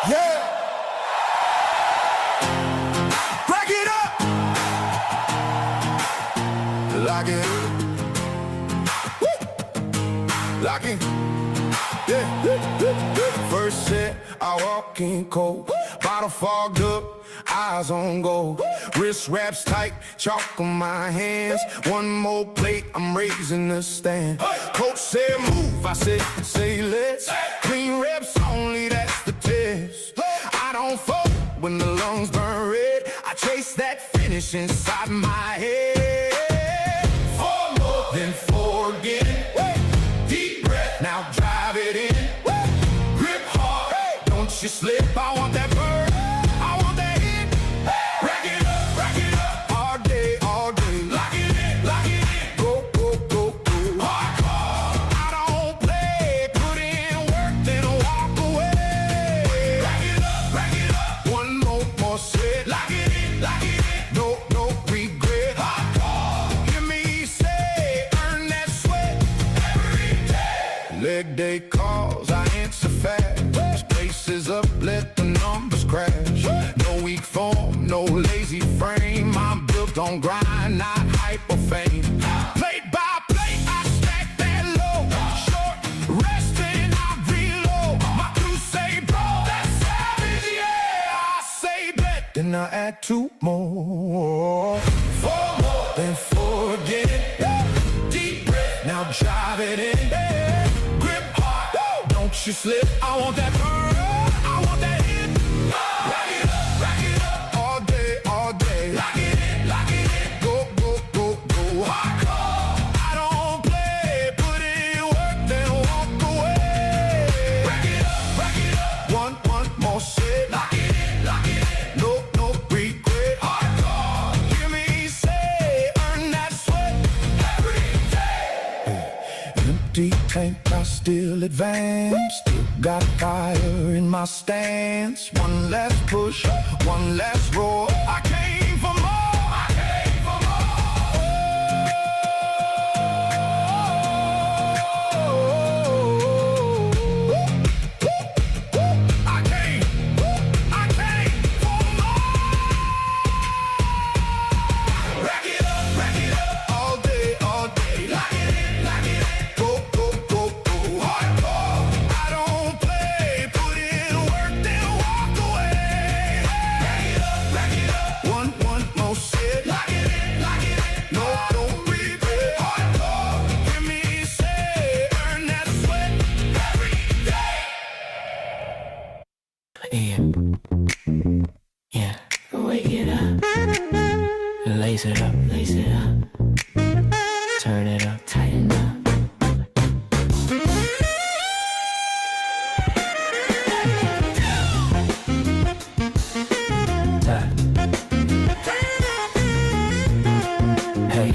Yeah. Break it up. Lock it. Woo. Lock it. Yeah. First set, I walk in cold. Bottle fogged up, eyes on gold. Wrist wraps tight, chalk on my hands. One more plate, I'm raising the stand. Coach said move, I said say let's. Clean reps only, that's the test. I don't fuck when the lungs burn red. I chase that finish inside my head. Four more, then four again. Deep breath, now drive it in. Grip hard, don't you slip. I want that burn, I want that hit. Rack it up, all day, all day. Lock it in, go, go, go, go. Hardcore, I don't play, put in work, then walk away. Rack it up, one more set. Lock it in, no regret. Hardcore, hear me say, earn that sweat every day. Leg day calls, I answer fast. Spaces up, let the numbers crash. No weak form, no lazy frame. I'm built on grind, not hype or fame. Plate by plate, I stack that low. Short, resting, I reload. My crew say, bro, that's savage, yeah. I say bet, then I add two more. Four more, then four again. Deep breath, now drive it in. Grip hard, don't you slip. I want that burn, I want that hit. Rack it up, all day, all day. Lock it in, go, go, go, go. Hardcore, I don't play, put in work, then walk away. Rack it up, one more set. Lock it in, no regret. Hardcore, hear me say, earn that sweat every day. Empty tank, I still advance. Still got fire in my stance. One last push, one last roar. I came for more, I came for more. I came for more. Rack it up, all day, all day. Lock it in, go, go, go, go. Hardcore, I don't play, put in work, then walk away. Rack it up, one more set. Lock it in, no regret. Hardcore, hear me say, earn that sweat every day. Yeah. Wake it up. Lace it up. Turn it up. Tighten up. Hey.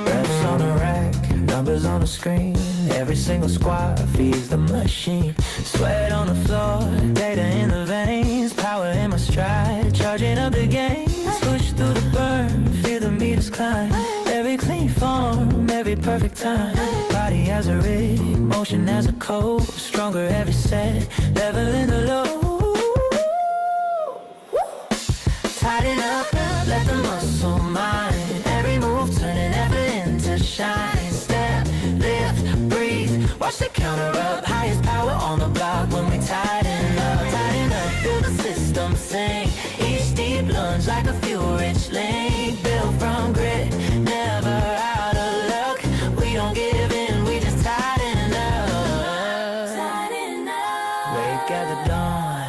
Reps on the rack, numbers on the screen. Every single squat feeds the machine. Sweat on the floor, data in the veins. Power in my stride, charging up the gains. Push through the burn, feel the meters climb. Every clean form, every perfect time. Body has a rhythm, motion has a code. Stronger every set, leveling the low. Tighten up, let the muscle mind. Every move turning effort into shine. Step, lift, breathe, watch the counter up. Highest power on the block when we tighten up. Tighten up, feel the system sing. Each deep lunge like a fuel-rich link. Built from grit, never out of luck. We don't give in, we just tighten up. Tighten up. Wake at the dawn,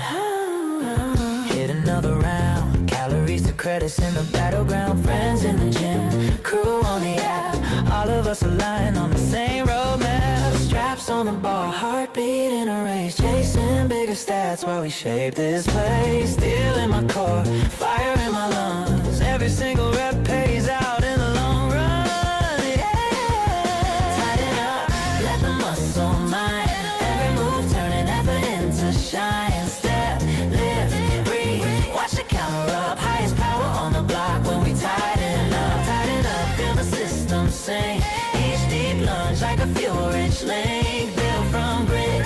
hit another round. Calories to credits in the battleground. Friends in the gym, crew on the app. All of us align on the same roadmap. Straps on the bar, heartbeat in a race. Chasing bigger stats while we shape this place. Steel in my core, fire in my lungs. Every single rep pays out in the long run. Yeah. Tighten up, let the muscle mind. Every move turning effort into shine. Step, lift, breathe, watch the counter up. Highest power on the block when we tighten up, feel the system sing. Each deep lunge like a fuel-rich link. Built from grit,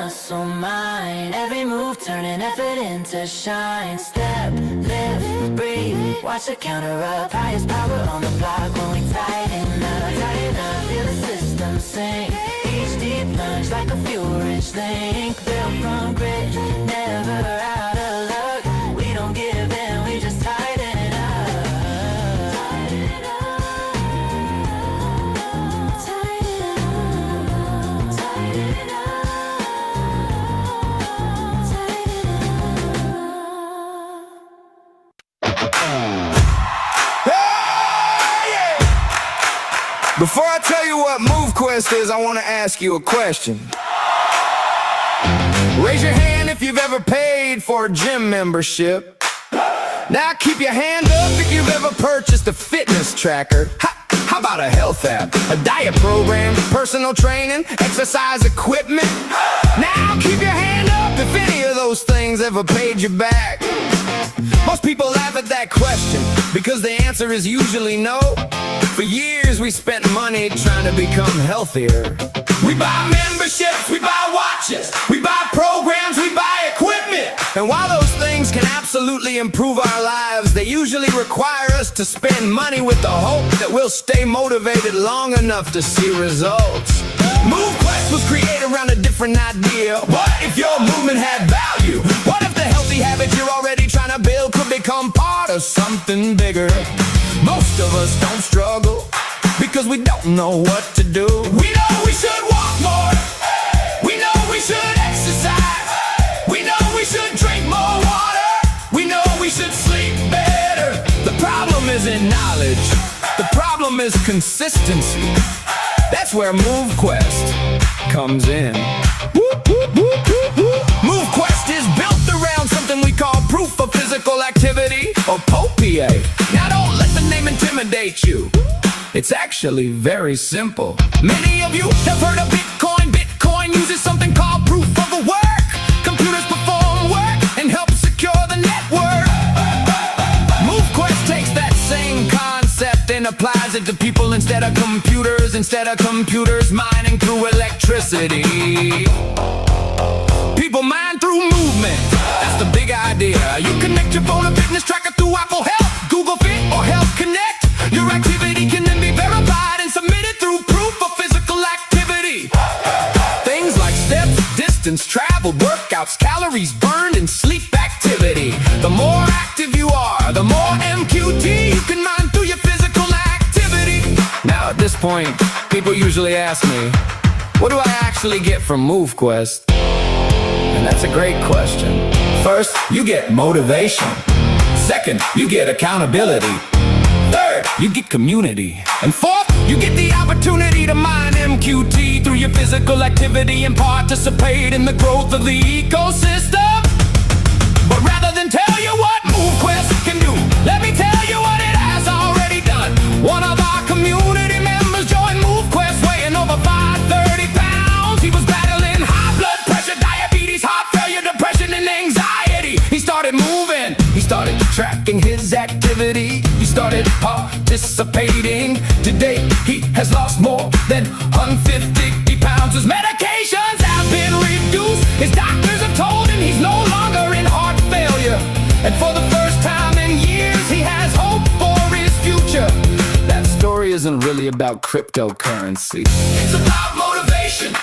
muscle mind. Every move turning effort into shine. Step, lift, breathe, watch the counter up. Highest power on the block when we tighten up, feel the system sink. Each deep plunge like a fuel-rich link. Built from grit, never out of luck. We don't give in, we just tighten up. Tighten up, tighten up, tighten up, Before I tell you what MoveQuest is, I want to ask you a question. Raise your hand if you've ever paid for a gym membership. Now keep your hand up if you've ever purchased a fitness tracker. How about a health app, a diet program, personal training, exercise equipment? Now keep your hand up if any of those things ever paid you back. Most people laugh at that question because the answer is usually no. For years we spent money trying to become healthier. We buy memberships, we buy watches, we buy programs, we buy equipment. And while those things can absolutely improve our lives, they usually require us to spend money with the hope that we'll stay motivated long enough to see results. MoveQuest was created around a different idea. What if your movement had value? What if the healthy habits you're already trying to build could become part of something bigger? Most of us don't struggle because we don't know what to do. We know we should walk more. We know we should exercise. We know we should drink more water. We know we should sleep better. The problem isn't knowledge. The problem is consistency. That's where MoveQuest comes in. MoveQuest is built around something we call proof of physical activity, or POPA. Now don't let the name intimidate you. It's actually very simple. Many of you have heard of Bitcoin. Bitcoin uses something called proof of the work. Computers perform work and help secure the network. MoveQuest takes that same concept and applies it to people instead of computers mining through electricity. People mine through movement. That's the big idea. You connect your phone to fitness tracker through Apple Health, Google Fit, or Health Connect. Your activity can then be verified and submitted through proof of physical activity. Things like steps, distance traveled, workouts, calories burned, and sleep activity. The more active you are, the more MQT you can mine through your physical activity. Now at this point, people usually ask me, what do I actually get from MoveQuest? And that's a great question. First, you get motivation. Second, you get accountability. Third, you get community. And fourth, you get the opportunity to mine MQT through your physical activity and participate in the growth of the ecosystem. But rather than tell you what MoveQuest can do, let me tell you what it has already done. One of our community members joined MoveQuest weighing over 530 pounds. He was battling high blood pressure, diabetes, heart failure, depression, and anxiety. He started moving. He started tracking his activity. He started participating. Today, he has lost more than 150 pounds. His medications have been reduced. His doctors have told him he's no longer in heart failure. And for the first time in years, he has hope for his future. That story isn't really about cryptocurrency. It's about motivation.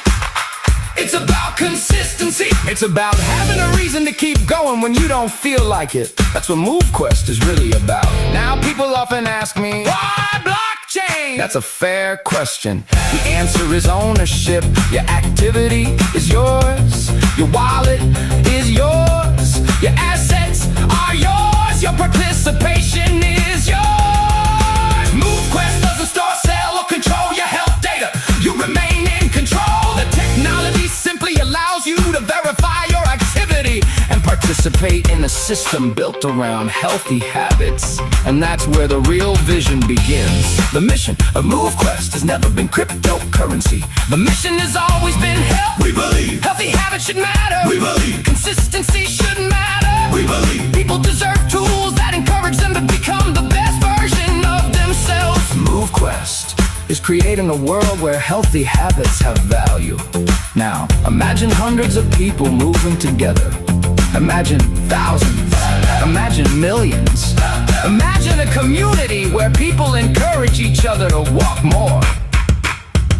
It's about consistency. It's about having a reason to keep going when you don't feel like it. That's what MoveQuest is really about. Now people often ask me, why blockchain? That's a fair question. The answer is ownership. Your activity is yours. Your wallet is yours. Your assets are yours. Your participation is yours. MoveQuest doesn't store, sell, or control your health data. You remain in control. The technology simply allows you to verify your activity and participate in a system built around healthy habits. And that's where the real vision begins. The mission of MoveQuest has never been cryptocurrency. The mission has always been health. We believe healthy habits should matter. We believe consistency should matter. We believe people deserve tools that encourage them to become the best version of themselves. MoveQuest is creating a world where healthy habits have value. Now, imagine hundreds of people moving together. Imagine thousands. Imagine millions. Imagine a community where people encourage each other to walk more,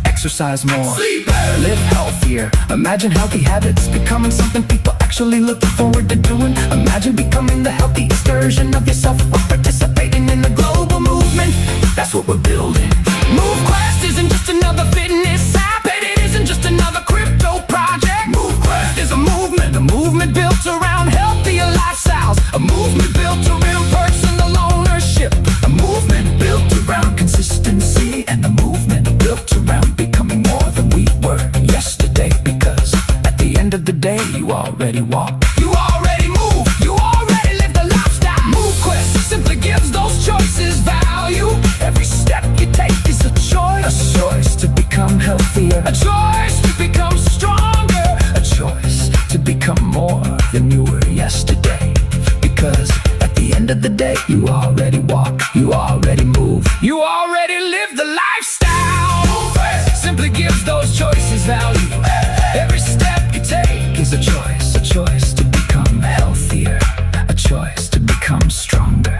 exercise more, sleep better, live healthier. Imagine healthy habits becoming something people actually looking forward to doing. Imagine becoming the healthiest version of yourself or participating in the global movement. That's what we're building. MoveQuest isn't just another fitness app, and it isn't just another crypto project. MoveQuest is a movement built around healthier lifestyles, a movement built around personal ownership, a movement built around consistency, and a movement built around becoming more than we were yesterday. Because at the end of the day, you already walk, you already move, you already live the lifestyle. MoveQuest simply gives those choices value. Every step you take is a choice to become healthier, a choice to become stronger, a choice to become more than you were yesterday. Because at the end of the day, you already walk, you already move, you already live the lifestyle. MoveQuest simply gives those choices value. Every step you take is a choice to become healthier, a choice to become stronger,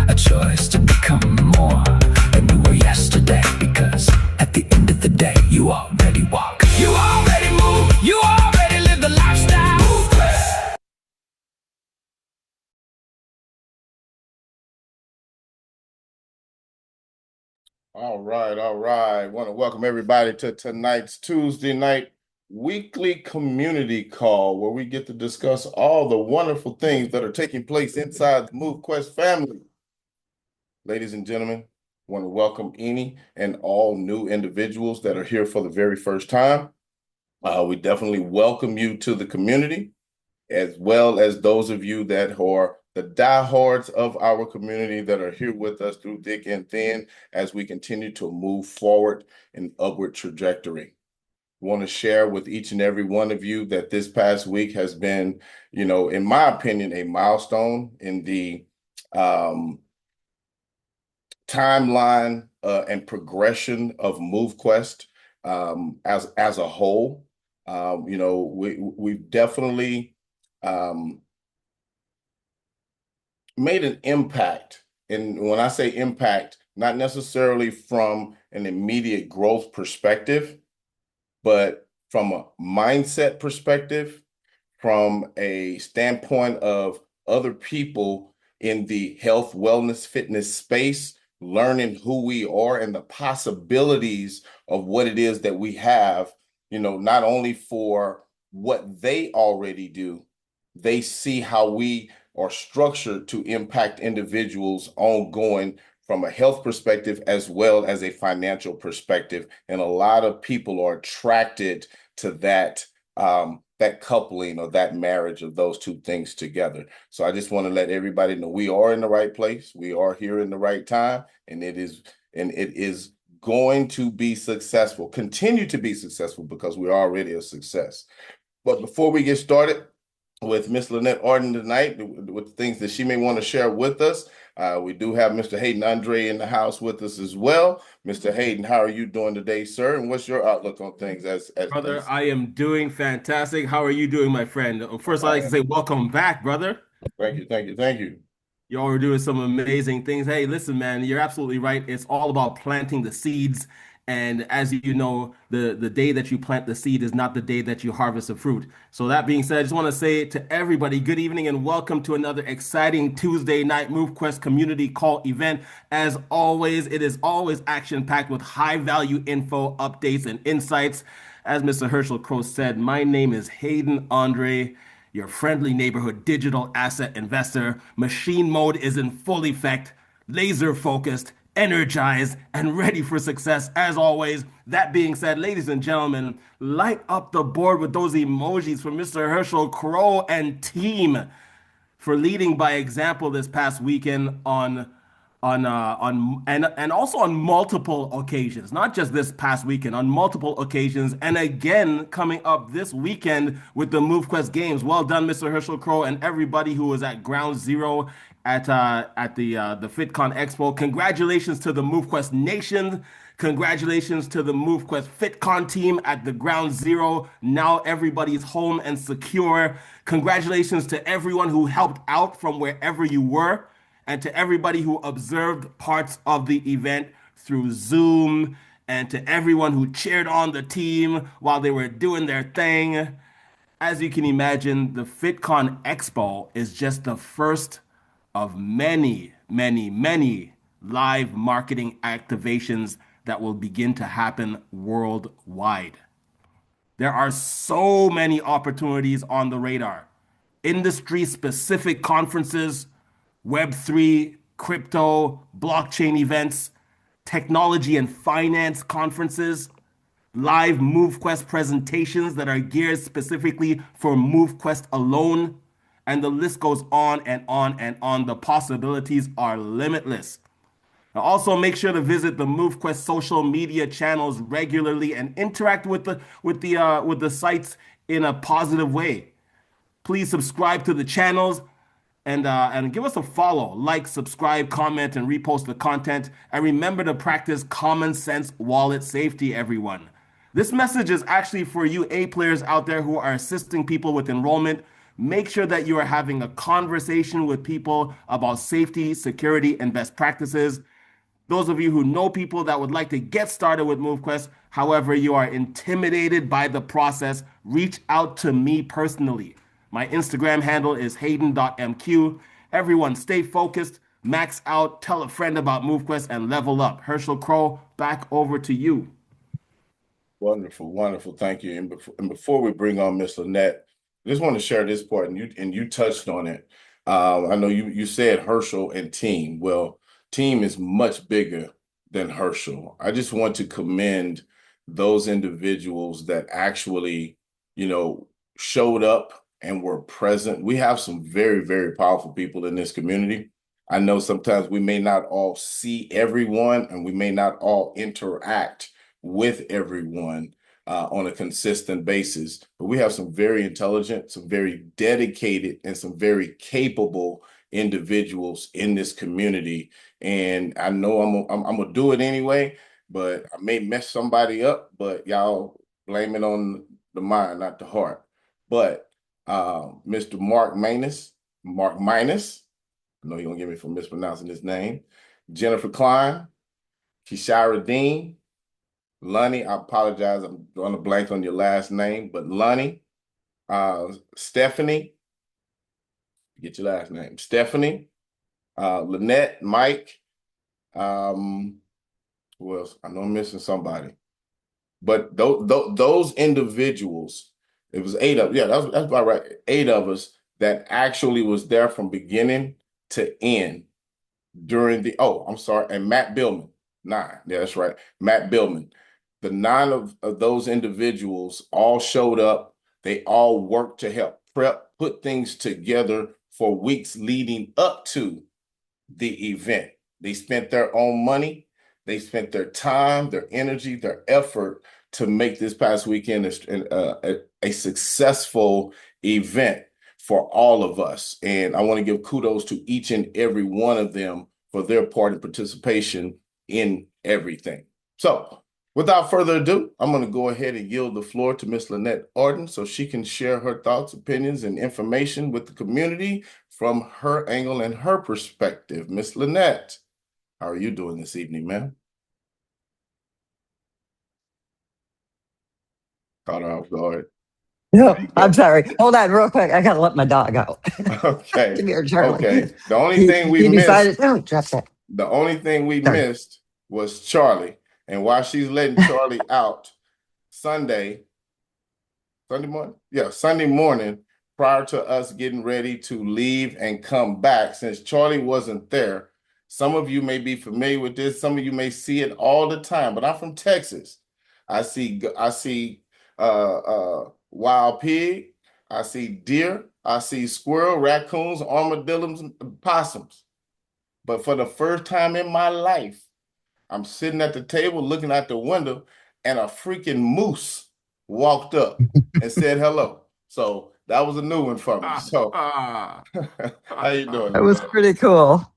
a choice to become more than you were yesterday. Because at the end of the day, you already walk, you already move, you already live the lifestyle. MoveQuest. All right, all right. Want to welcome everybody to tonight's Tuesday night weekly community call, where we get to discuss all the wonderful things that are taking place inside the MoveQuest family. Ladies and gentlemen, want to welcome any and all new individuals that are here for the very first time. We definitely welcome you to the community, as well as those of you that are the diehards of our community that are here with us through thick and thin as we continue to move forward in upward trajectory. Want to share with each and every one of you that this past week has been, in my opinion, a milestone in the timeline and progression of MoveQuest as a whole. We've definitely made an impact. And when I say impact, not necessarily from an immediate growth perspective, but from a mindset perspective, from a standpoint of other people in the health, wellness, fitness space, learning who we are and the possibilities of what it is that we have, not only for what they already do, they see how we are structured to impact individuals ongoing from a health perspective as well as a financial perspective. And a lot of people are attracted to that coupling or that marriage of those two things together. So I just want to let everybody know we are in the right place. We are here in the right time, and it is going to be successful, continue to be successful, because we're already a success. But before we get started with Miss Lynette Arden tonight, with the things that she may want to share with us, we do have Mr. Hayden Andre in the house with us as well. Mr. Hayden, how are you doing today, sir? And what's your outlook on things? Brother, I am doing fantastic. How are you doing, my friend? First, I'd like to say welcome back, brother. Thank you, thank you, thank you. Y'all are doing some amazing things. Hey, listen, man, you're absolutely right. It's all about planting the seeds. And as you know, the day that you plant the seed is not the day that you harvest the fruit. So that being said, I just want to say to everybody, good evening and welcome to another exciting Tuesday night MoveQuest community call event. As always, it is always action-packed with high-value info, updates, and insights. As Mr. Herschel Crow said, my name is Hayden Andre, your friendly neighborhood digital asset investor. Machine mode is in full effect, laser focused, energized, and ready for success as always. That being said, ladies and gentlemen, light up the board with those emojis for Mr. Herschel Crow and team for leading by example this past weekend and also on multiple occasions, not just this past weekend, on multiple occasions, and again coming up this weekend with the MoveQuest games. Well done, Mr. Herschel Crow, and everybody who was at Ground Zero at the FitCon Expo. Congratulations to the MoveQuest Nation. Congratulations to the MoveQuest FitCon team at the ground zero. Now everybody's home and secure. Congratulations to everyone who helped out from wherever you were, and to everybody who observed parts of the event through Zoom, and to everyone who cheered on the team while they were doing their thing. As you can imagine, the FitCon Expo is just the first of many, many, many live marketing activations that will begin to happen worldwide. There are so many opportunities on the radar. Industry specific conferences, Web3, crypto, blockchain events, technology and finance conferences, live MoveQuest presentations that are geared specifically for MoveQuest alone, and the list goes on and on and on. The possibilities are limitless. Now, also make sure to visit the MoveQuest social media channels regularly and interact with the sites in a positive way. Please subscribe to the channels and give us a follow, like, subscribe, comment, and repost the content. And remember to practice common sense wallet safety, everyone. This message is actually for you A players out there who are assisting people with enrollment. Make sure that you are having a conversation with people about safety, security, and best practices. Those of you who know people that would like to get started with MoveQuest, however, you are intimidated by the process, reach out to me personally. My Instagram handle is hayden.mq. Everyone stay focused, max out, tell a friend about MoveQuest, and level up. Herschel Crow, back over to you. Wonderful, wonderful. Thank you. And before we bring on Miss Lynette, I just want to share this part, and you touched on it. I know you said Herschel and team. Well, team is much bigger than Herschel. I just want to commend those individuals that actually, showed up and were present. We have some very, very powerful people in this community. I know sometimes we may not all see everyone and we may not all interact with everyone on a consistent basis, but we have some very intelligent, some very dedicated, and some very capable individuals in this community. And I know I'm gonna do it anyway, but I may mess somebody up, but y'all blame it on the mind, not the heart. But Mr. Mark Minus, I know you're gonna get me for mispronouncing his name, Jennifer Klein, Kishara Dean, Lonnie, I apologize, I'm drawing a blank on your last name, but Lonnie, Stephanie, get your last name, Stephanie, Lynette, Mike, who else? I know I'm missing somebody. But those individuals, it was 8 of, yeah, that's about right, 8 of us that actually was there from beginning to end during the, I'm sorry, and Matt Billman, 9, yeah, that's right, Matt Billman. The 9 of those individuals all showed up. They all worked to help put things together for weeks leading up to the event. They spent their own money. They spent their time, their energy, their effort to make this past weekend a successful event for all of us. And I want to give kudos to each and every one of them for their part and participation in everything. So, without further ado, I'm going to go ahead and yield the floor to Miss Lynette Arden so she can share her thoughts, opinions, and information with the community from her angle and her perspective. Miss Lynette, how are you doing this evening, ma'am? Caught her off guard. No, I'm sorry. Hold on real quick. I got to let my dog out. Okay. Come here, Charlie. Okay. The only thing we he missed. decided, oh, drop that. The only thing we Sorry. missed was Charlie. And while she's letting Charlie out Sunday morning? Yeah, Sunday morning, prior to us getting ready to leave and come back, since Charlie wasn't there, some of you may be familiar with this, some of you may see it all the time, but I'm from Texas. I see wild pig, I see deer, I see squirrel, raccoons, armadillos, and possums. But for the first time in my life, I'm sitting at the table looking out the window and a freaking moose walked up and said hello. So that was a new one for me. So how you doing? That was pretty cool.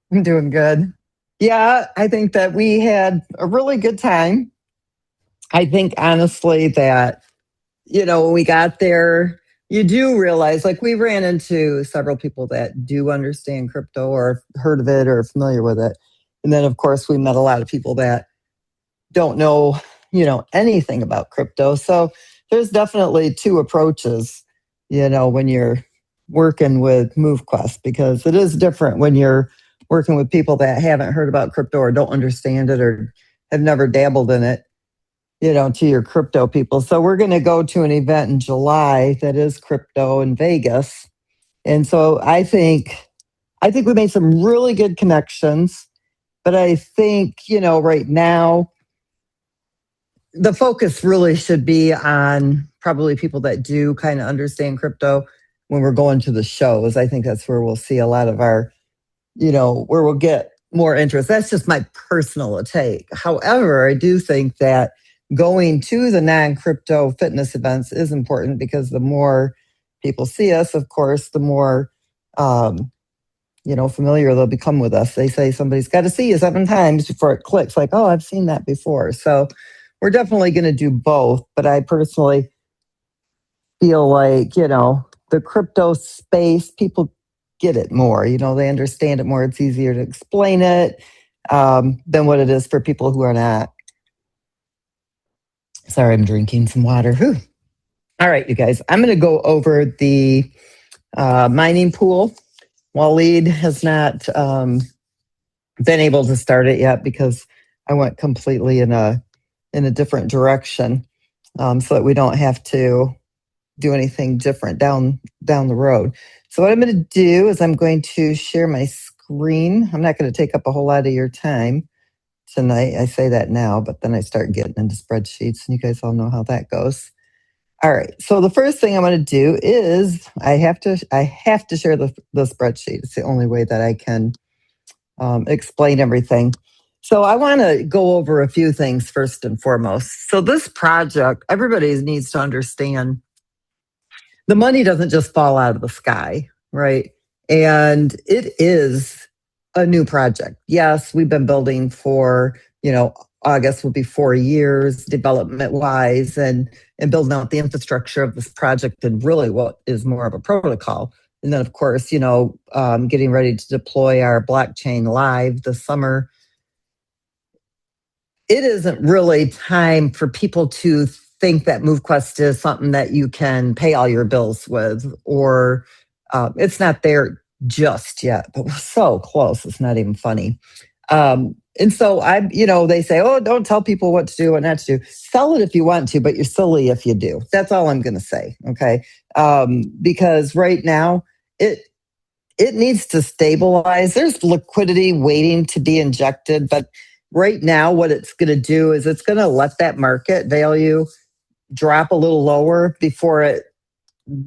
I'm doing good. Yeah, I think that we had a really good time. I think honestly that, when we got there, you do realize, like, we ran into several people that do understand crypto or heard of it or familiar with it. And then, of course, we met a lot of people that don't know, anything about crypto. So there's definitely two approaches, when you're working with MoveQuest, because it is different when you're working with people that haven't heard about crypto or don't understand it or have never dabbled in it, to your crypto people. So we're going to go to an event in July that is crypto in Vegas. And so I think we made some really good connections, but I think, right now the focus really should be on probably people that do kind of understand crypto when we're going to the shows. I think that's where we'll see a lot of our, where we'll get more interest. That's just my personal take. However, I do think that going to the non-crypto fitness events is important, because the more people see us, of course, the more familiar they'll become with us. They say somebody's got to see you 7 times before it clicks. Like, oh, I've seen that before. So we're definitely going to do both. But I personally feel like, the crypto space, people get it more. They understand it more. It's easier to explain it than what it is for people who are not. Sorry, I'm drinking some water. Whew. All right, you guys, I'm going to go over the mining pool. Waleed has not been able to start it yet because I went completely in a different direction, so that we don't have to do anything different down the road. So what I'm going to do is I'm going to share my screen. I'm not going to take up a whole lot of your time tonight. I say that now, but then I start getting into spreadsheets, and you guys all know how that goes. All right. So the first thing I'm going to do is I have to share the spreadsheet. It's the only way that I can explain everything. So I want to go over a few things first and foremost. So this project, everybody needs to understand, the money doesn't just fall out of the sky, right? And it is a new project. Yes, we've been building for, August will be 4 years development wise, and building out the infrastructure of this project, and really what is more of a protocol. And then, of course, getting ready to deploy our blockchain live this summer. It isn't really time for people to think that MoveQuest is something that you can pay all your bills with, or it's not there just yet, but we're so close. It's not even funny. And so they say, oh, don't tell people what to do, what not to do. Sell it if you want to, but you're silly if you do. That's all I'm going to say. Okay. Because right now it needs to stabilize. There's liquidity waiting to be injected, but right now what it's going to do is it's going to let that market value drop a little lower before it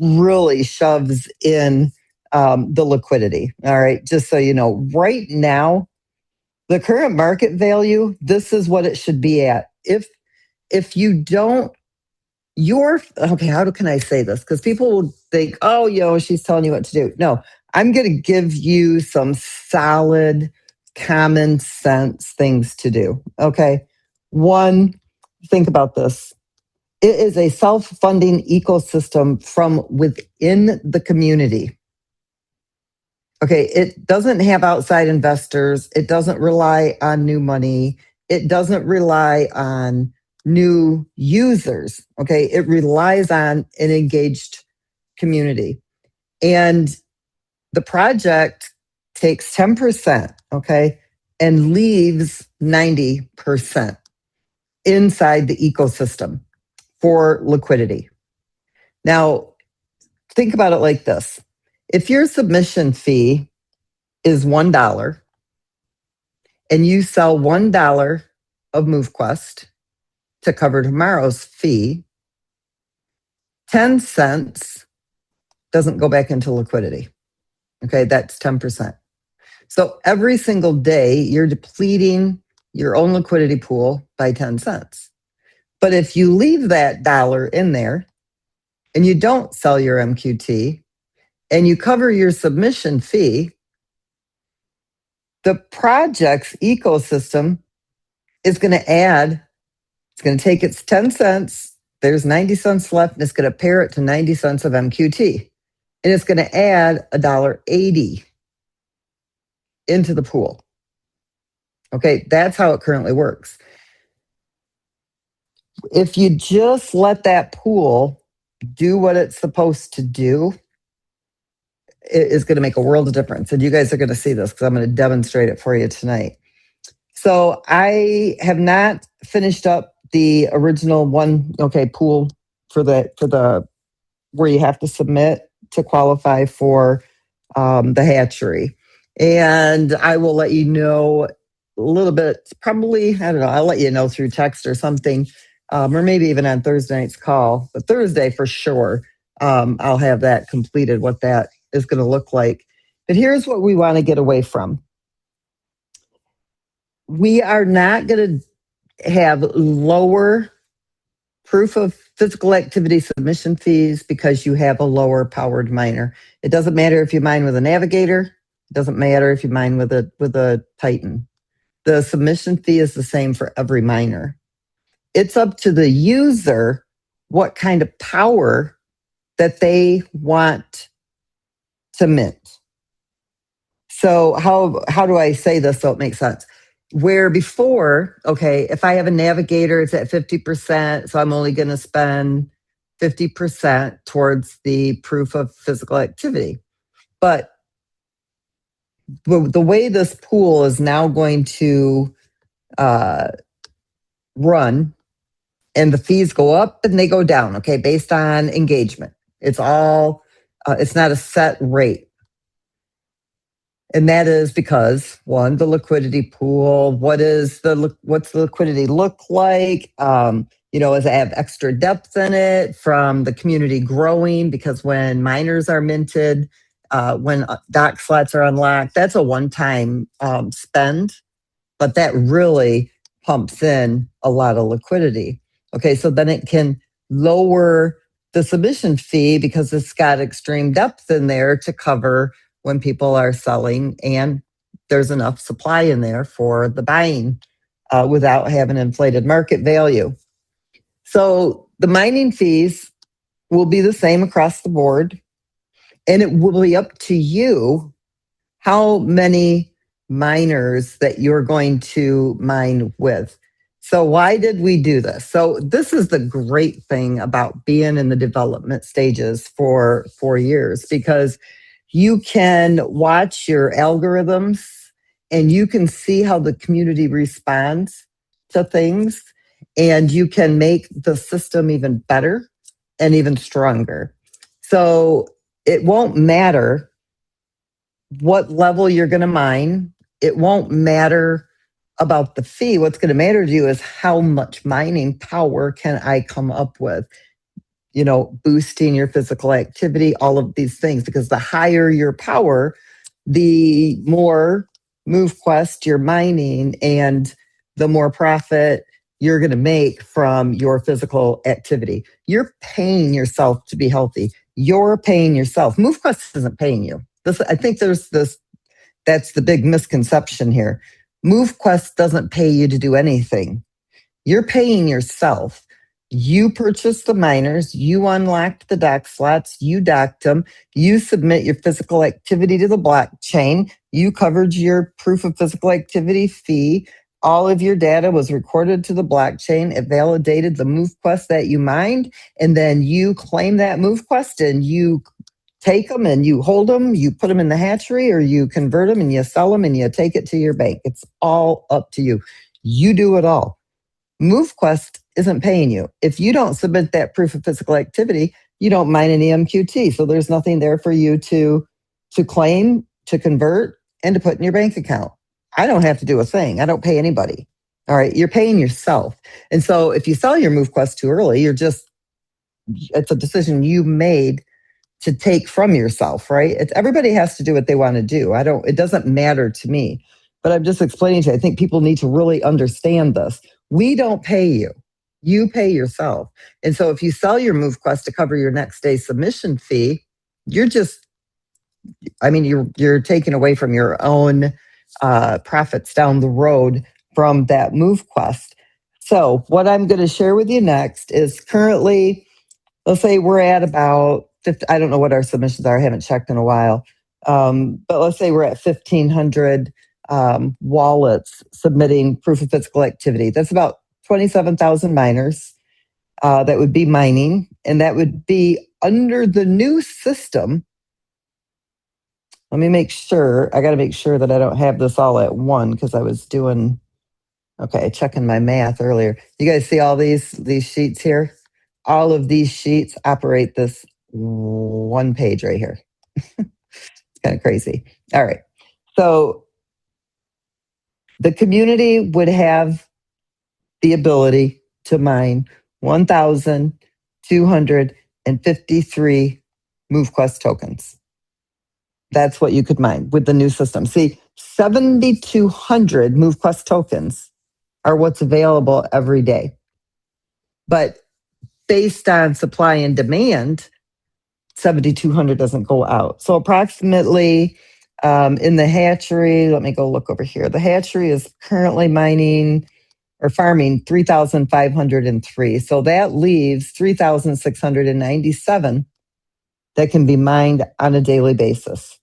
really shoves in the liquidity. All right. Just so you know, right now, the current market value, this is what it should be at. If you don't, okay, how can I say this? Because people will think, oh, she's telling you what to do. No, I'm going to give you some solid, common sense things to do. Okay. One, think about this. It is a self-funding ecosystem from within the community. Okay, it doesn't have outside investors. It doesn't rely on new money. It doesn't rely on new users. Okay, it relies on an engaged community. And the project takes 10%, okay, and leaves 90% inside the ecosystem for liquidity. Now, think about it like this. If your submission fee is $1 and you sell $1 of MoveQuest to cover tomorrow's fee, 10 cents doesn't go back into liquidity. Okay, that's 10%. So every single day, you're depleting your own liquidity pool by 10 cents. But if you leave that dollar in there and you don't sell your MQT and you cover your submission fee, The project's ecosystem is going to add, it's going to take its 10 cents, there's 90 cents left, and it's going to pair it to 90 cents of MQT. And it's going to add $1.80 into the pool. Okay, that's how it currently works. If you just let that pool do what it's supposed to do, it is going to make a world of difference. And you guys are going to see this because I'm going to demonstrate it for you tonight. So I have not finished up the original one, pool for the where you have to submit to qualify for the hatchery. And I will let you know a little bit, probably, I don't know, I'll let you know through text or something, or maybe even on Thursday night's call, but Thursday for sure, I'll have that completed, what that is going to look like. But here's what we want to get away from. We are not going to have lower proof of physical activity submission fees because you have a lower powered miner. It doesn't matter if you mine with a Navigator. It doesn't matter if you mine with a Titan. The submission fee is the same for every miner. It's up to the user what kind of power that they want to mint. So how do I say this so it makes sense? Where before, if I have a Navigator, it's at 50%, so I'm only going to spend 50% towards the proof of physical activity. But the way this pool is now going to run, and the fees go up and they go down, based on engagement. It's all, it's not a set rate. And that is because, one, the liquidity pool, what's the liquidity look like? Does it have extra depth in it from the community growing? Because when miners are minted, when dock slots are unlocked, that's a one-time spend, but that really pumps in a lot of liquidity. So then it can lower the submission fee because it's got extreme depth in there to cover when people are selling, and there's enough supply in there for the buying without having inflated market value. So the mining fees will be the same across the board, and it will be up to you how many miners that you're going to mine with. So why did we do this? So this is the great thing about being in the development stages for 4 years, because you can watch your algorithms and you can see how the community responds to things, and you can make the system even better and even stronger. So it won't matter what level you're going to mine. It won't matter about the fee. What's going to matter to you is how much mining power can I come up with? Boosting your physical activity, all of these things, because the higher your power, the more MoveQuest you're mining and the more profit you're going to make from your physical activity. You're paying yourself to be healthy. You're paying yourself. MoveQuest isn't paying you. I think that's the big misconception here. MoveQuest doesn't pay you to do anything. You're paying yourself. You purchased the miners, you unlocked the dock slots, you docked them, you submit your physical activity to the blockchain, you covered your proof of physical activity fee, all of your data was recorded to the blockchain, it validated the MoveQuest that you mined, and then you claim that MoveQuest and you take them and you hold them, you put them in the hatchery, or you convert them and you sell them and you take it to your bank. It's all up to you. You do it all. MoveQuest isn't paying you. If you don't submit that proof of physical activity, you don't mine any MQT. So there's nothing there for you to claim, to convert, and to put in your bank account. I don't have to do a thing. I don't pay anybody. All right. You're paying yourself. And so if you sell your MoveQuest too early, it's a decision you made to take from yourself, right? Everybody has to do what they want to do. It doesn't matter to me, but I'm just explaining to you. I think people need to really understand this. We don't pay you. You pay yourself. And so if you sell your MoveQuest to cover your next day submission fee, you're taking away from your own profits down the road from that MoveQuest. So what I'm going to share with you next is currently, let's say we're at about 50, I don't know what our submissions are. I haven't checked in a while. But let's say we're at 1,500 wallets submitting proof of physical activity. That's about 27,000 miners that would be mining. And that would be under the new system. Let me make sure. I got to make sure that I don't have this all at one because I was doing, okay, checking my math earlier. You guys see all these sheets here? All of these sheets operate this one page right here. It's kind of crazy. All right. So the community would have the ability to mine 1,253 MoveQuest tokens. That's what you could mine with the new system. See, 7,200 MoveQuest tokens are what's available every day. But based on supply and demand, 7,200 doesn't go out. So approximately in the hatchery, let me go look over here. The hatchery is currently mining or farming 3,503. So that leaves 3,697 that can be mined on a daily basis.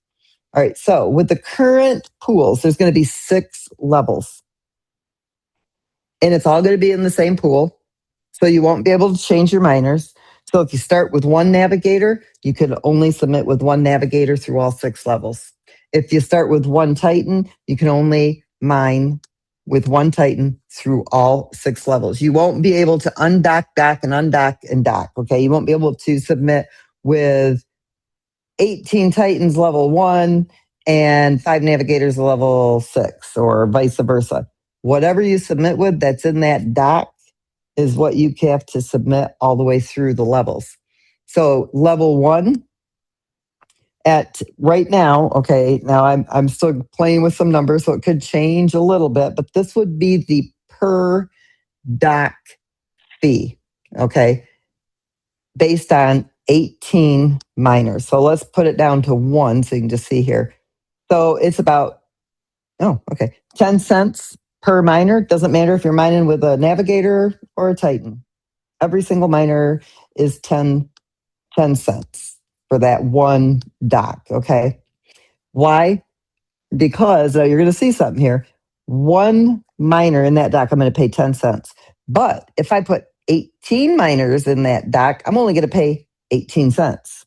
All right, so with the current pools, there's going to be 6 levels. And it's all going to be in the same pool. So you won't be able to change your miners. So if you start with one navigator, you can only submit with one navigator through all 6 levels. If you start with one Titan, you can only mine with one Titan through all 6 levels. You won't be able to undock, dock, and undock and dock. Okay, you won't be able to submit with 18 Titans level 1 and 5 navigators level 6 or vice versa. Whatever you submit with that's in that dock is what you have to submit all the way through the levels. So level 1 at right now, okay, now I'm still playing with some numbers, so it could change a little bit, but this would be the per dock fee, okay, based on 18 miners. So let's put it down to 1 so you can just see here. So it's about, 10 cents per miner. Doesn't matter if you're mining with a navigator or a Titan. Every single miner is 10 cents for that one dock, okay? Why? Because you're going to see something here. One miner in that dock, I'm going to pay 10 cents. But if I put 18 miners in that dock, I'm only going to pay 18 cents.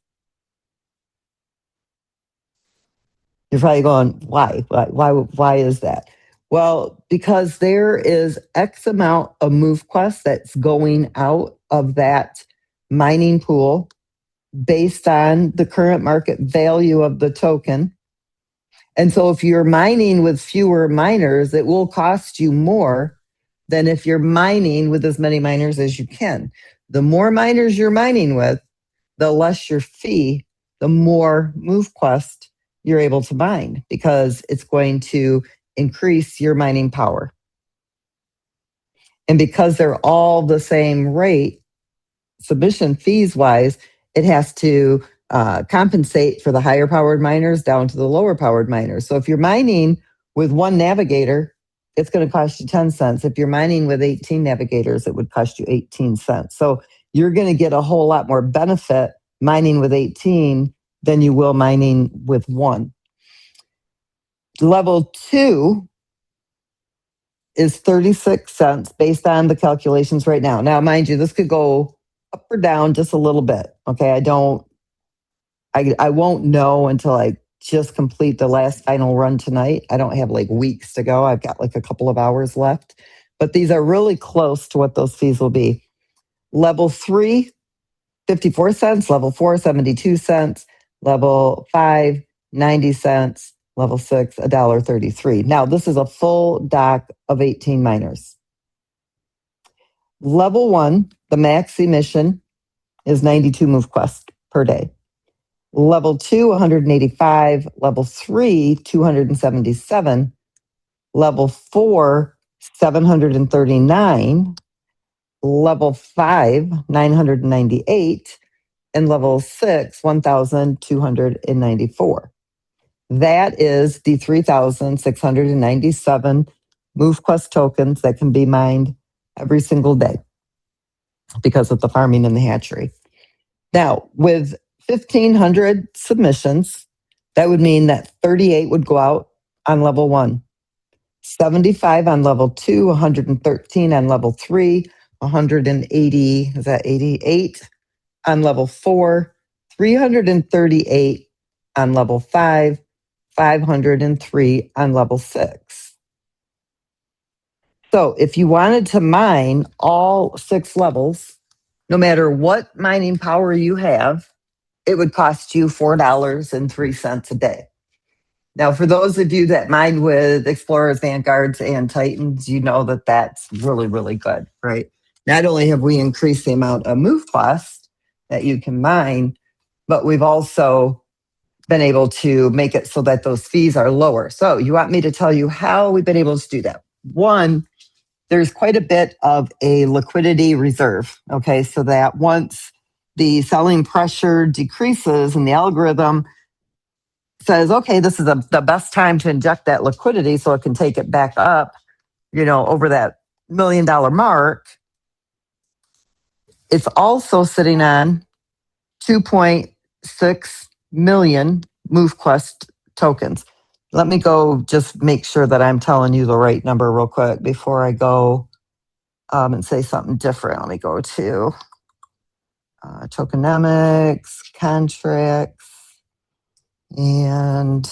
You're probably going, why? Why is that? Well, because there is X amount of MoveQuest that's going out of that mining pool based on the current market value of the token. And so if you're mining with fewer miners, it will cost you more than if you're mining with as many miners as you can. The more miners you're mining with, the less your fee, the more MoveQuest you're able to mine because it's going to increase your mining power. And because they're all the same rate, submission fees wise, it has to compensate for the higher powered miners down to the lower powered miners. So if you're mining with one navigator, it's going to cost you 10 cents. If you're mining with 18 navigators, it would cost you 18 cents. So you're going to get a whole lot more benefit mining with 18 than you will mining with 1. Level 2 is 36 cents based on the calculations right now. Now, mind you, this could go up or down just a little bit. Okay, I won't know until I just complete the last final run tonight. I don't have like weeks to go. I've got like a couple of hours left, but these are really close to what those fees will be. Level 3, 54 cents. Level 4, 72 cents. Level 5, 90 cents. Level 6, $1.33. Now, this is a full dock of 18 miners. Level 1, the max emission is 92 MoveQuest per day. Level 2, 185. Level 3, 277. Level 4, 739. Level 5, 998. And level 6, 1,294. That is the 3,697 MoveQuest tokens that can be mined every single day because of the farming and the hatchery. Now, with 1,500 submissions, that would mean that 38 would go out on level 1, 75 on level 2, 113 on level 3, 180, is that 88 on level 4, 338 on level 5, 503 on level 6. So if you wanted to mine all 6 levels, no matter what mining power you have, it would cost you $4.03 a day. Now, for those of you that mine with Explorers, Vanguards, and Titans, you know that that's really, really good, right? Not only have we increased the amount of MoveQuest that you can mine, but we've also been able to make it so that those fees are lower. So you want me to tell you how we've been able to do that? One, there's quite a bit of a liquidity reserve, okay? So that once the selling pressure decreases and the algorithm says, okay, this is the best time to inject that liquidity so it can take it back up, over that $1 million mark, it's also sitting on 2.6 million MoveQuest tokens. Let me go just make sure that I'm telling you the right number real quick before I go and say something different. Let me go to tokenomics, contracts, and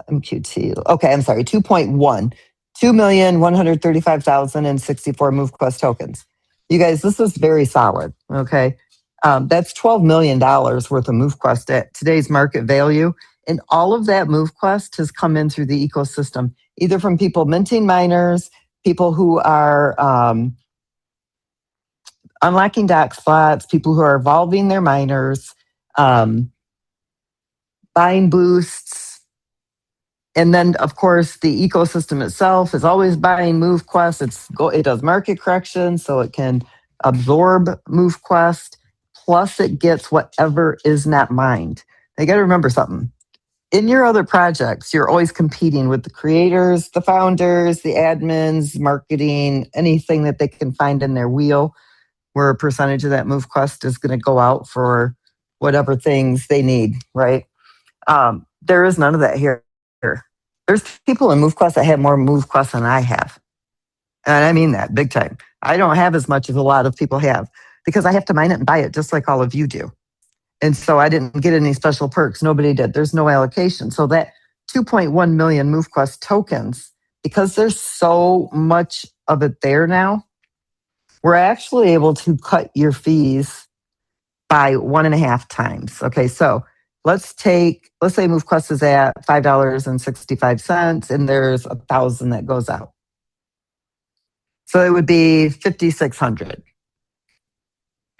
MQT. Okay, I'm sorry, 2.1. 2,135,064 MoveQuest tokens. You guys, this is very solid, okay? That's $12 million worth of MoveQuest at today's market value. And all of that MoveQuest has come in through the ecosystem, either from people minting miners, people who are unlocking dock slots, people who are evolving their miners, buying boosts. And then, of course, the ecosystem itself is always buying MoveQuest. It does market corrections, so it can absorb MoveQuest. Plus, it gets whatever is not mined. Now, you got to remember something. In your other projects, you're always competing with the creators, the founders, the admins, marketing, anything that they can find in their wheel, where a percentage of that MoveQuest is going to go out for whatever things they need, right? There is none of that here. There's people in MoveQuest that have more MoveQuest than I have. And I mean that big time. I don't have as much as a lot of people have because I have to mine it and buy it just like all of you do. And so I didn't get any special perks. Nobody did. There's no allocation. So that 2.1 million MoveQuest tokens, because there's so much of it there now, we're actually able to cut your fees by 1.5 times. Okay, so let's say MoveQuest is at $5.65 and there's 1,000 that goes out. So it would be 5,600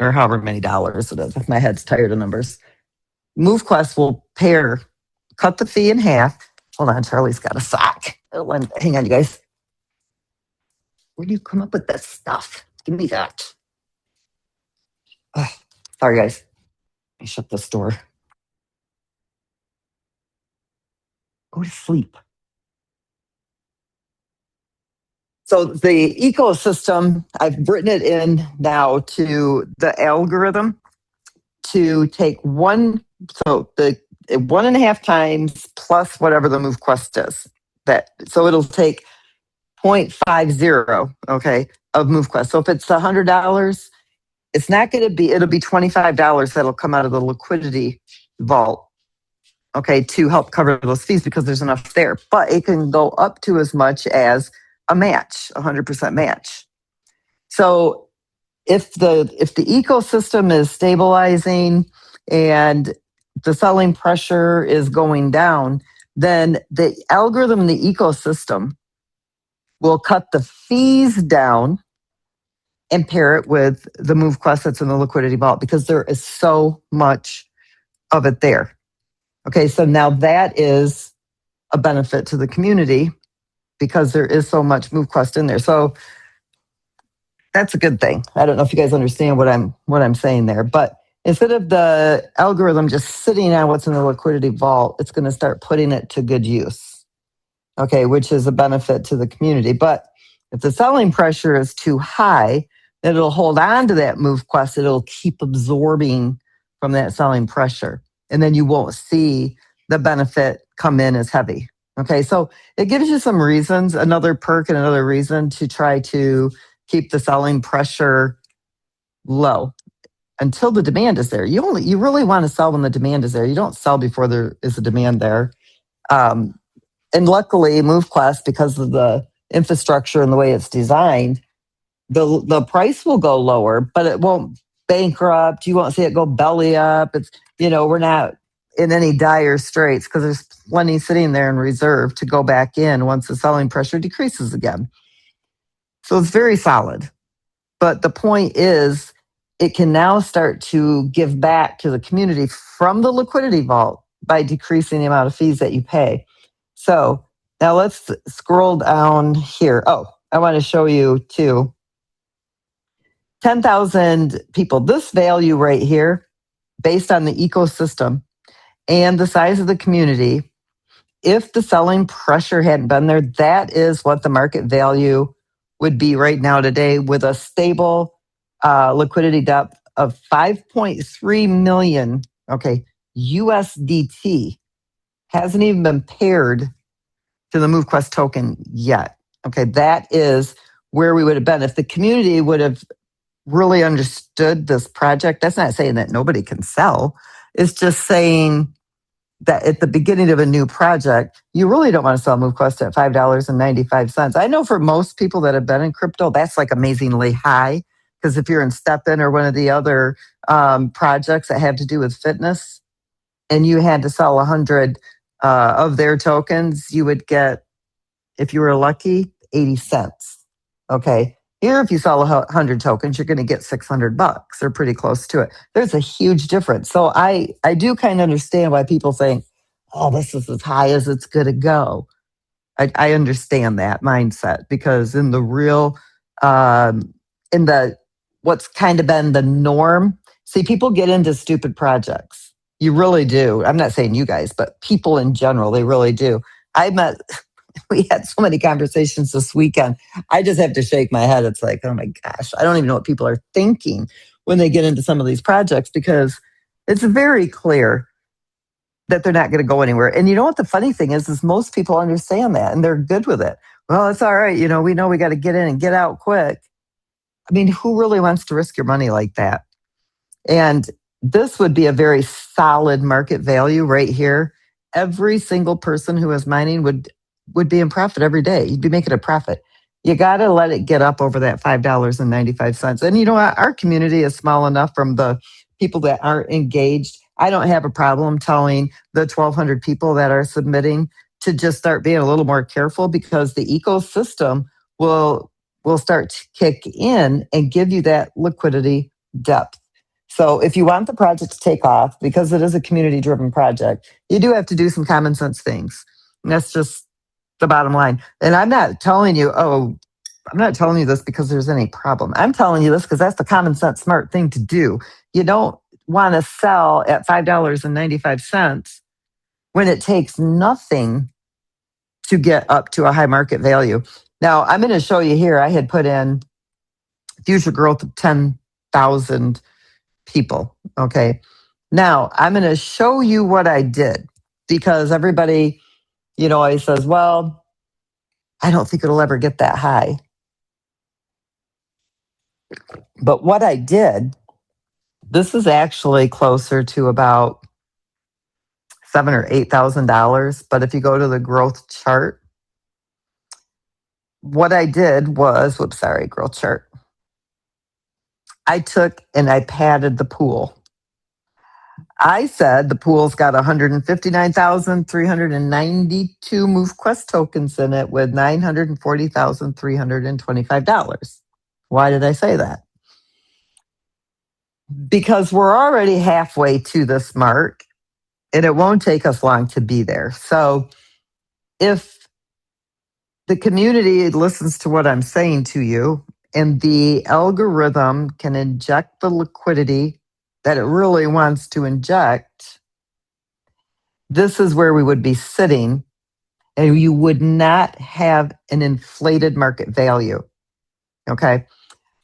or however many dollars it is. If my head's tired of numbers. MoveQuest will cut the fee in half. Hold on, Charlie's got a sock. Hang on, you guys. Where do you come up with this stuff? Give me that. Sorry, guys. Let me shut this door. Go to sleep. So the ecosystem, I've written it in now to the algorithm to take the 1.5 times plus whatever the MoveQuest is. So it'll take 0.50, okay, of MoveQuest. So if it's $100, it's not going to be, it'll be $25 that'll come out of the liquidity vault, okay, to help cover those fees because there's enough there. But it can go up to as much as a match, 100% match. So if the ecosystem is stabilizing and the selling pressure is going down, then the algorithm, the ecosystem will cut the fees down and pair it with the MoveQuest that's in the liquidity vault because there is so much of it there. Okay, so now that is a benefit to the community because there is so much MoveQuest in there. So that's a good thing. I don't know if you guys understand what I'm saying there, but Instead of the algorithm just sitting on what's in the liquidity vault, it's going to start putting it to good use. Okay, which is a benefit to the community. But if the selling pressure is too high, then it'll hold on to that MoveQuest. It'll keep absorbing from that selling pressure. And then you won't see the benefit come in as heavy. Okay, so it gives you some reasons, another perk and another reason to try to keep the selling pressure low until the demand is there. You really want to sell when the demand is there. You don't sell before there is a demand there. And luckily, MoveQuest, because of the infrastructure and the way it's designed, the price will go lower, but it won't bankrupt. You won't see it go belly up. It's, we're not in any dire straits because there's plenty sitting there in reserve to go back in once the selling pressure decreases again. So it's very solid. But the point is, it can now start to give back to the community from the liquidity vault by decreasing the amount of fees that you pay. So now let's scroll down here. Oh, I want to show you too. 10,000 people. This value right here, based on the ecosystem and the size of the community, if the selling pressure hadn't been there, that is what the market value would be right now today with a stable liquidity depth of 5.3 million, okay, USDT. Hasn't even been paired to the MoveQuest token yet. Okay, that is where we would have been. If the community would have really understood this project, that's not saying that nobody can sell. It's just saying that at the beginning of a new project, you really don't want to sell MoveQuest at $5.95. I know for most people that have been in crypto, that's like amazingly high. Because if you're in StepN or one of the other projects that have to do with fitness, and you had to sell 100 of their tokens, you would get, if you were lucky, 80 cents. Okay. Here, if you sell 100 tokens, you're going to get $600 or pretty close to it. There's a huge difference. So I do kind of understand why people think, oh, this is as high as it's going to go. I understand that mindset because in the real, in the what's kind of been the norm, see, people get into stupid projects. You really do. I'm not saying you guys, but people in general, they really do. We had so many conversations this weekend. I just have to shake my head. It's like, oh my gosh, I don't even know what people are thinking when they get into some of these projects because it's very clear that they're not going to go anywhere. And you know what the funny thing is most people understand that and they're good with it. Well, it's all right. We know we got to get in and get out quick. I mean, who really wants to risk your money like that? And this would be a very solid market value right here. Every single person who is mining would be in profit every day. You'd be making a profit. You got to let it get up over that $5.95. And you know what? Our community is small enough from the people that aren't engaged. I don't have a problem telling the 1,200 people that are submitting to just start being a little more careful because the ecosystem will start to kick in and give you that liquidity depth. So if you want the project to take off, because it is a community-driven project, you do have to do some common sense things. And that's just the bottom line. And I'm not telling you this because there's any problem. I'm telling you this because that's the common sense, smart thing to do. You don't want to sell at $5.95 when it takes nothing to get up to a high market value. Now, I'm going to show you here, I had put in future growth of 10,000 people. Okay. Now, I'm going to show you what I did because everybody, always says, well, I don't think it'll ever get that high. But what I did, this is actually closer to about $7,000 or $8,000. But if you go to the growth chart, what I did was, growth chart. I took and I padded the pool. I said the pool's got 159,392 MoveQuest tokens in it with $940,325. Why did I say that? Because we're already halfway to this mark and it won't take us long to be there. So if the community listens to what I'm saying to you and the algorithm can inject the liquidity that it really wants to inject, this is where we would be sitting, and you would not have an inflated market value. Okay.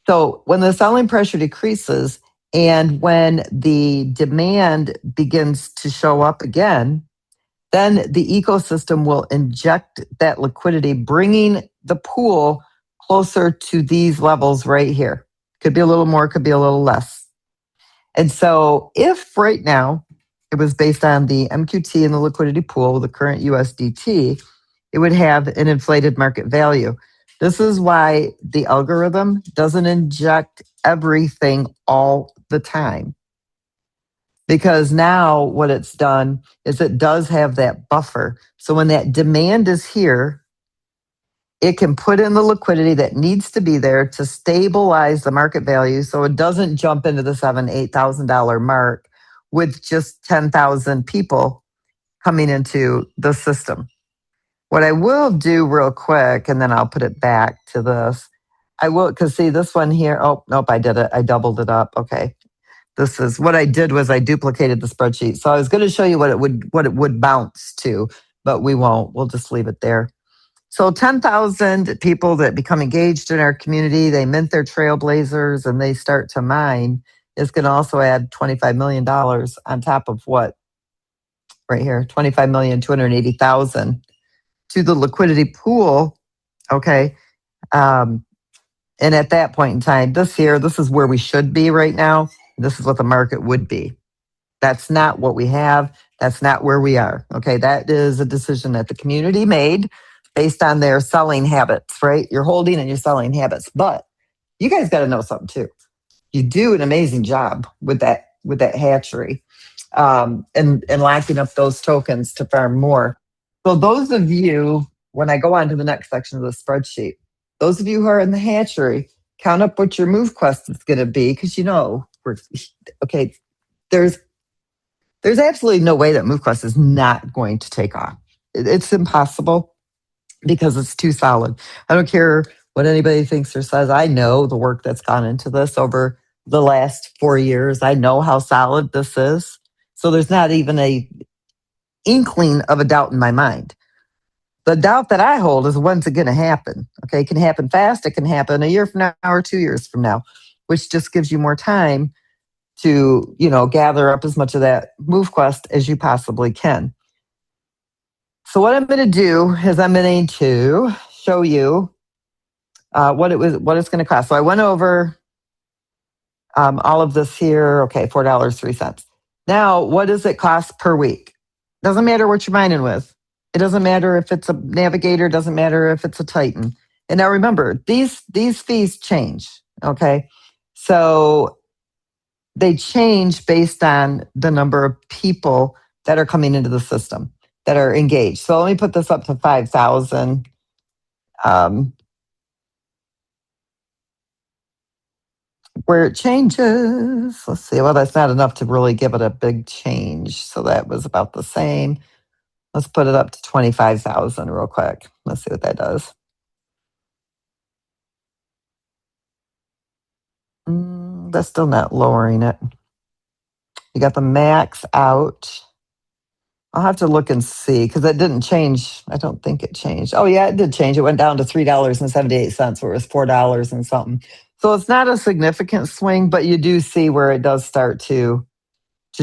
So when the selling pressure decreases and when the demand begins to show up again, then the ecosystem will inject that liquidity, bringing the pool closer to these levels right here. Could be a little more, could be a little less. And so if right now it was based on the MQT and the liquidity pool, the current USDT, it would have an inflated market value. This is why the algorithm doesn't inject everything all the time. Because now what it's done is it does have that buffer. So when that demand is here, it can put in the liquidity that needs to be there to stabilize the market value so it doesn't jump into the $7,000, $8,000 mark with just 10,000 people coming into the system. What I will do real quick, and then I'll put it back to this. I will, because see this one here. Oh, nope, I did it. I doubled it up. Okay. This is what I did was I duplicated the spreadsheet. So I was going to show you what it would bounce to, but we won't. We'll just leave it there. So 10,000 people that become engaged in our community, they mint their trailblazers and they start to mine, is going to also add $25 million on top of what? Right here, 25,280,000 to the liquidity pool. Okay. And at that point in time, this is where we should be right now. This is what the market would be. That's not what we have. That's not where we are. Okay. That is a decision that the community made based on their selling habits, right? You're holding and you're selling habits. But you guys got to know something too. You do an amazing job with that hatchery, and locking up those tokens to farm more. So those of you, when I go on to the next section of the spreadsheet, those of you who are in the hatchery, count up what your MoveQuest is going to be, because okay, there's absolutely no way that MoveQuest is not going to take off. It's impossible because it's too solid. I don't care what anybody thinks or says. I know the work that's gone into this over the last 4 years. I know how solid this is. So there's not even a inkling of a doubt in my mind. The doubt that I hold is when's it going to happen? Okay, it can happen fast. It can happen a year from now or 2 years from now, which just gives you more time to, gather up as much of that MoveQuest as you possibly can. So what I'm going to do is I'm going to show you what it's going to cost. So I went over all of this here. Okay, $4.03. Now, what does it cost per week? Doesn't matter what you're mining with. It doesn't matter if it's a Navigator. Doesn't matter if it's a Titan. And now remember, these fees change. Okay, so they change based on the number of people that are coming into the system that are engaged. So let me put this up to 5,000. Where it changes, let's see. Well, that's not enough to really give it a big change. So that was about the same. Let's put it up to 25,000 real quick. Let's see what that does. That's still not lowering it. You got the max out. I'll have to look and see because it didn't change. I don't think it changed. Oh, yeah, it did change. It went down to $3.78 where it was $4 and something. So it's not a significant swing, but you do see where it does start to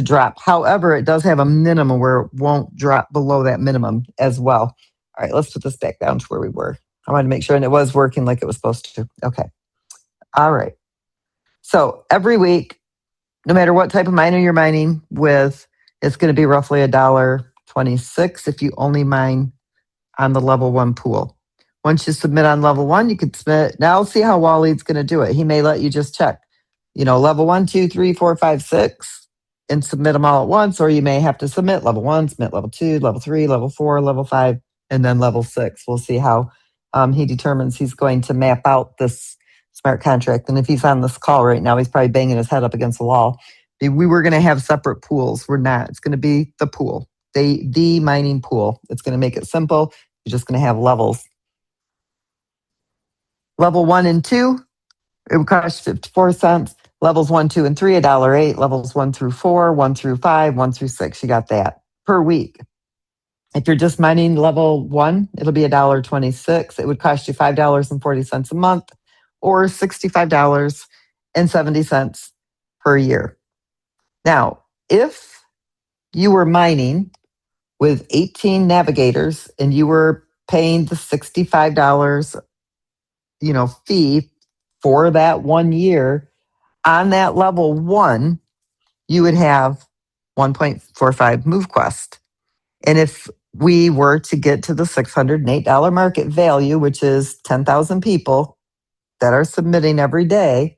drop. However, it does have a minimum where it won't drop below that minimum as well. All right, let's put this back down to where we were. I wanted to make sure, and it was working like it was supposed to. Okay. All right. So every week, no matter what type of miner you're mining with, it's going to be roughly $1.26 if you only mine on the level 1 pool. Once you submit on level 1, you can submit. Now I'll see how Walid's going to do it. He may let you just check, level 1, 2, 3, 4, 5, 6, and submit them all at once, or you may have to submit level 1, submit level 2, level 3, level 4, level 5, and then level 6. We'll see how he determines he's going to map out this smart contract. And if he's on this call right now, he's probably banging his head up against the wall. We were going to have separate pools. We're not. It's going to be the pool, the mining pool. It's going to make it simple. You're just going to have levels. Level 1 and 2, it would cost 54 cents. Levels 1, 2, and 3, $1.08. Levels 1 through 4, 1 through 5, 1 through 6. You got that per week. If you're just mining level 1, it'll be $1.26. It would cost you $5.40 a month or $65.70 per year. Now, if you were mining with 18 navigators and you were paying the $65, fee for that 1 year, on that level 1, you would have 1.45 MoveQuest. And if we were to get to the $608 market value, which is 10,000 people that are submitting every day,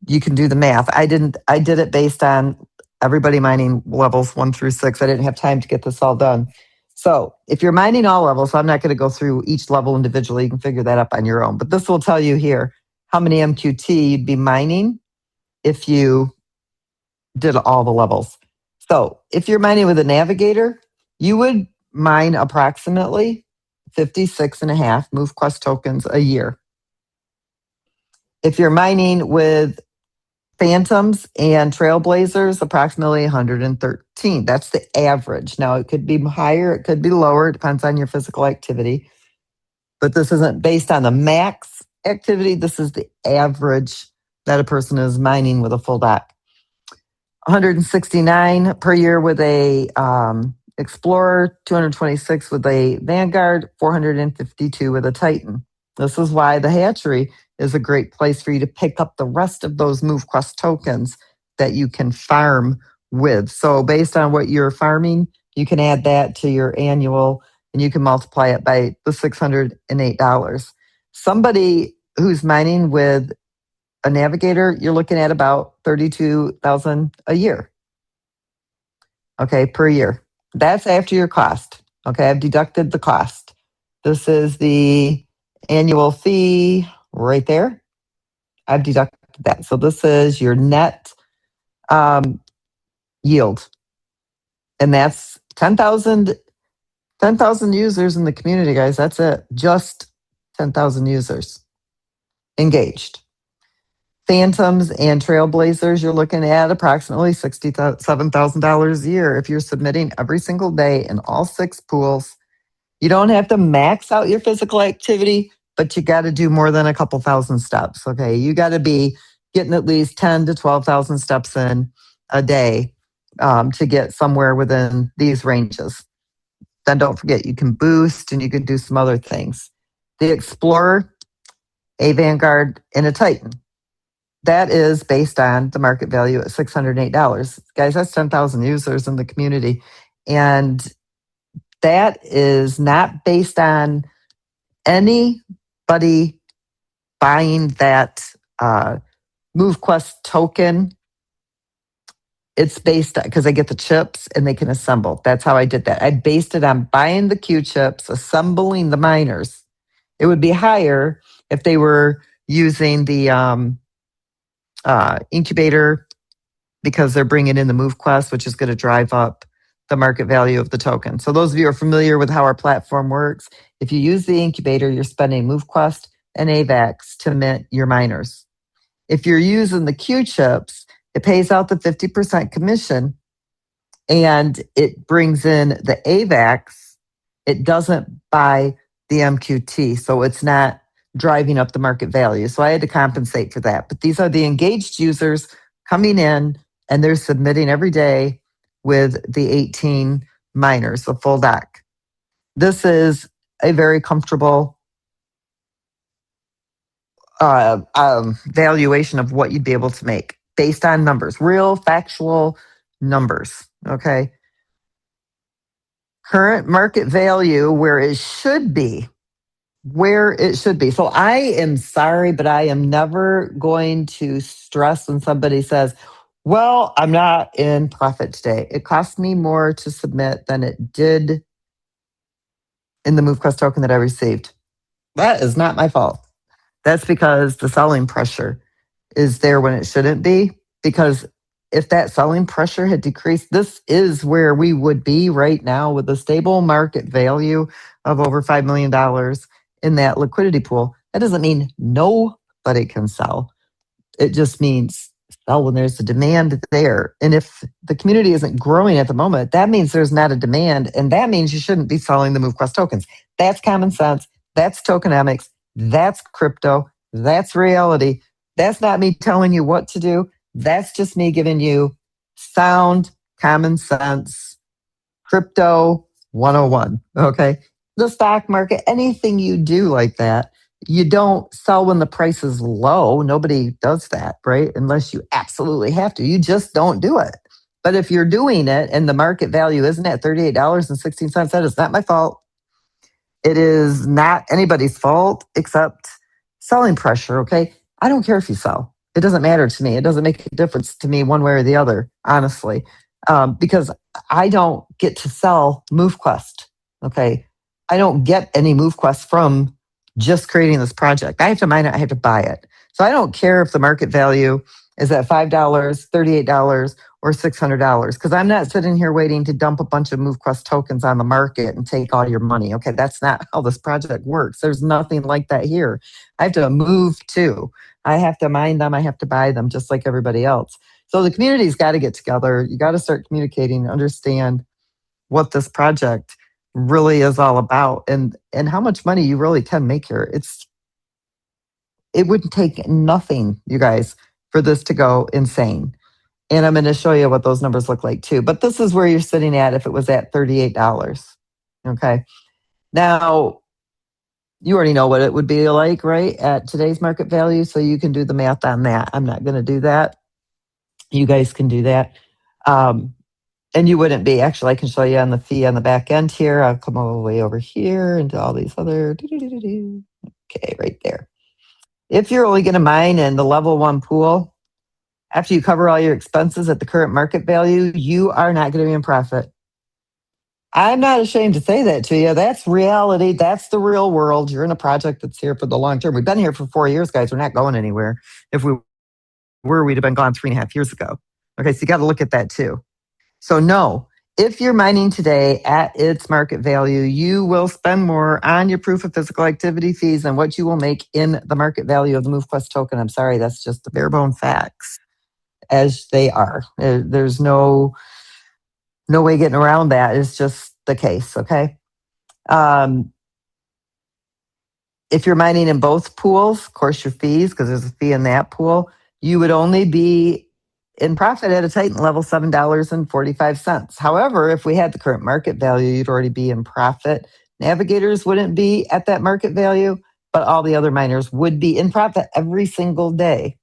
you can do the math. I did it based on everybody mining levels 1 through 6. I didn't have time to get this all done. So if you're mining all levels, I'm not going to go through each level individually. You can figure that up on your own. But this will tell you here how many MQT you'd be mining if you did all the levels. So if you're mining with a navigator, you would mine approximately 56.5 MoveQuest tokens a year. If you're mining with Phantoms and Trailblazers, approximately 113. That's the average. Now, it could be higher, it could be lower. It depends on your physical activity. But this isn't based on the max activity. This is the average that a person is mining with a full dock. 169 per year with a Explorer, 226 with a Vanguard, 452 with a Titan. This is why the hatchery is a great place for you to pick up the rest of those MoveQuest tokens that you can farm with. So based on what you're farming, you can add that to your annual and you can multiply it by the $608. Somebody who's mining with a navigator, you're looking at about $32,000 a year. Okay, per year. That's after your cost. Okay, I've deducted the cost. This is the annual fee right there. I've deducted that. So this is your net yield. And that's 10,000 users in the community, guys. That's it. Just 10,000 users engaged. Phantoms and Trailblazers, you're looking at approximately $67,000 a year if you're submitting every single day in all 6 pools. You don't have to max out your physical activity, but you got to do more than a couple thousand steps. Okay, you got to be getting at least 10 to 12,000 steps in a day to get somewhere within these ranges. Then don't forget, you can boost and you can do some other things. The Explorer, a Vanguard, and a Titan. That is based on the market value at $608. Guys, that's 10,000 users in the community. And that is not based on anybody buying that MoveQuest token. It's based on, because I get the chips and they can assemble. That's how I did that. I based it on buying the Q chips, assembling the miners. It would be higher if they were using the incubator because they're bringing in the MoveQuest, which is going to drive up the market value of the token. So those of you who are familiar with how our platform works, if you use the incubator, you're spending MoveQuest and AVAX to mint your miners. If you're using the Q chips, it pays out the 50% commission and it brings in the AVAX. It doesn't buy the MQT, so it's not driving up the market value. So I had to compensate for that. But these are the engaged users coming in and they're submitting every day with the 18 miners, the full dock. This is a very comfortable valuation of what you'd be able to make based on numbers, real factual numbers, okay? Current market value where it should be. So I am sorry, but I am never going to stress when somebody says, well, I'm not in profit today. It cost me more to submit than it did in the MoveQuest token that I received. That is not my fault. That's because the selling pressure is there when it shouldn't be. Because if that selling pressure had decreased, this is where we would be right now with a stable market value of over $5 million in that liquidity pool. That doesn't mean nobody can sell. It just means sell when there's a demand there. And if the community isn't growing at the moment, that means there's not a demand. And that means you shouldn't be selling the MoveQuest tokens. That's common sense. That's tokenomics. That's crypto. That's reality. That's not me telling you what to do. That's just me giving you sound, common sense, crypto 101. Okay. The stock market, anything you do like that, you don't sell when the price is low. Nobody does that, right? Unless you absolutely have to. You just don't do it. But if you're doing it and the market value isn't at $38.16, that is not my fault. It is not anybody's fault except selling pressure, okay? I don't care if you sell. It doesn't matter to me. It doesn't make a difference to me one way or the other, honestly, because I don't get to sell MoveQuest, okay? I don't get any MoveQuest from just creating this project. I have to mine it. I have to buy it. So I don't care if the market value is at $5, $38, or $600 because I'm not sitting here waiting to dump a bunch of MoveQuest tokens on the market and take all your money. Okay, that's not how this project works. There's nothing like that here. I have to move too. I have to mine them. I have to buy them just like everybody else. So the community's got to get together. You got to start communicating, understand what this project really is all about and how much money you really can make here. It would take nothing, you guys, for this to go insane. And I'm going to show you what those numbers look like too. But this is where you're sitting at if it was at $38. Okay. Now, you already know what it would be like, right? At today's market value. So you can do the math on that. I'm not going to do that. You guys can do that. And you wouldn't be. Actually, I can show you on the fee on the back end here. I'll come all the way over here into all these other. Okay, right there. If you're only going to mine in the level 1 pool, after you cover all your expenses at the current market value, you are not going to be in profit. I'm not ashamed to say that to you. That's reality. That's the real world. You're in a project that's here for the long term. We've been here for 4 years, guys. We're not going anywhere. If we were, we'd have been gone 3.5 years ago. Okay, so you got to look at that too. So no, if you're mining today at its market value, you will spend more on your proof of physical activity fees than what you will make in the market value of the MoveQuest token. I'm sorry, that's just the bare bone facts as they are. There's no way getting around that. It's just the case, okay? If you're mining in both pools, of course, your fees, because there's a fee in that pool, you would only be in profit at a Titan level $7.45. However, if we had the current market value, you'd already be in profit. Navigators wouldn't be at that market value, but all the other miners would be in profit every single day.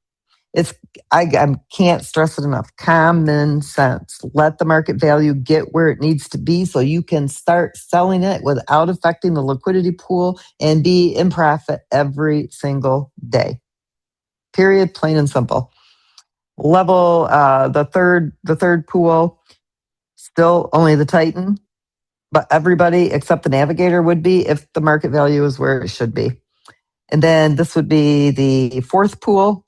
I can't stress it enough. Common sense. Let the market value get where it needs to be so you can start selling it without affecting the liquidity pool and be in profit every single day. Period. Plain and simple. Level the third pool, still only the Titan, but everybody except the Navigator would be if the market value is where it should be. And then this would be the fourth pool.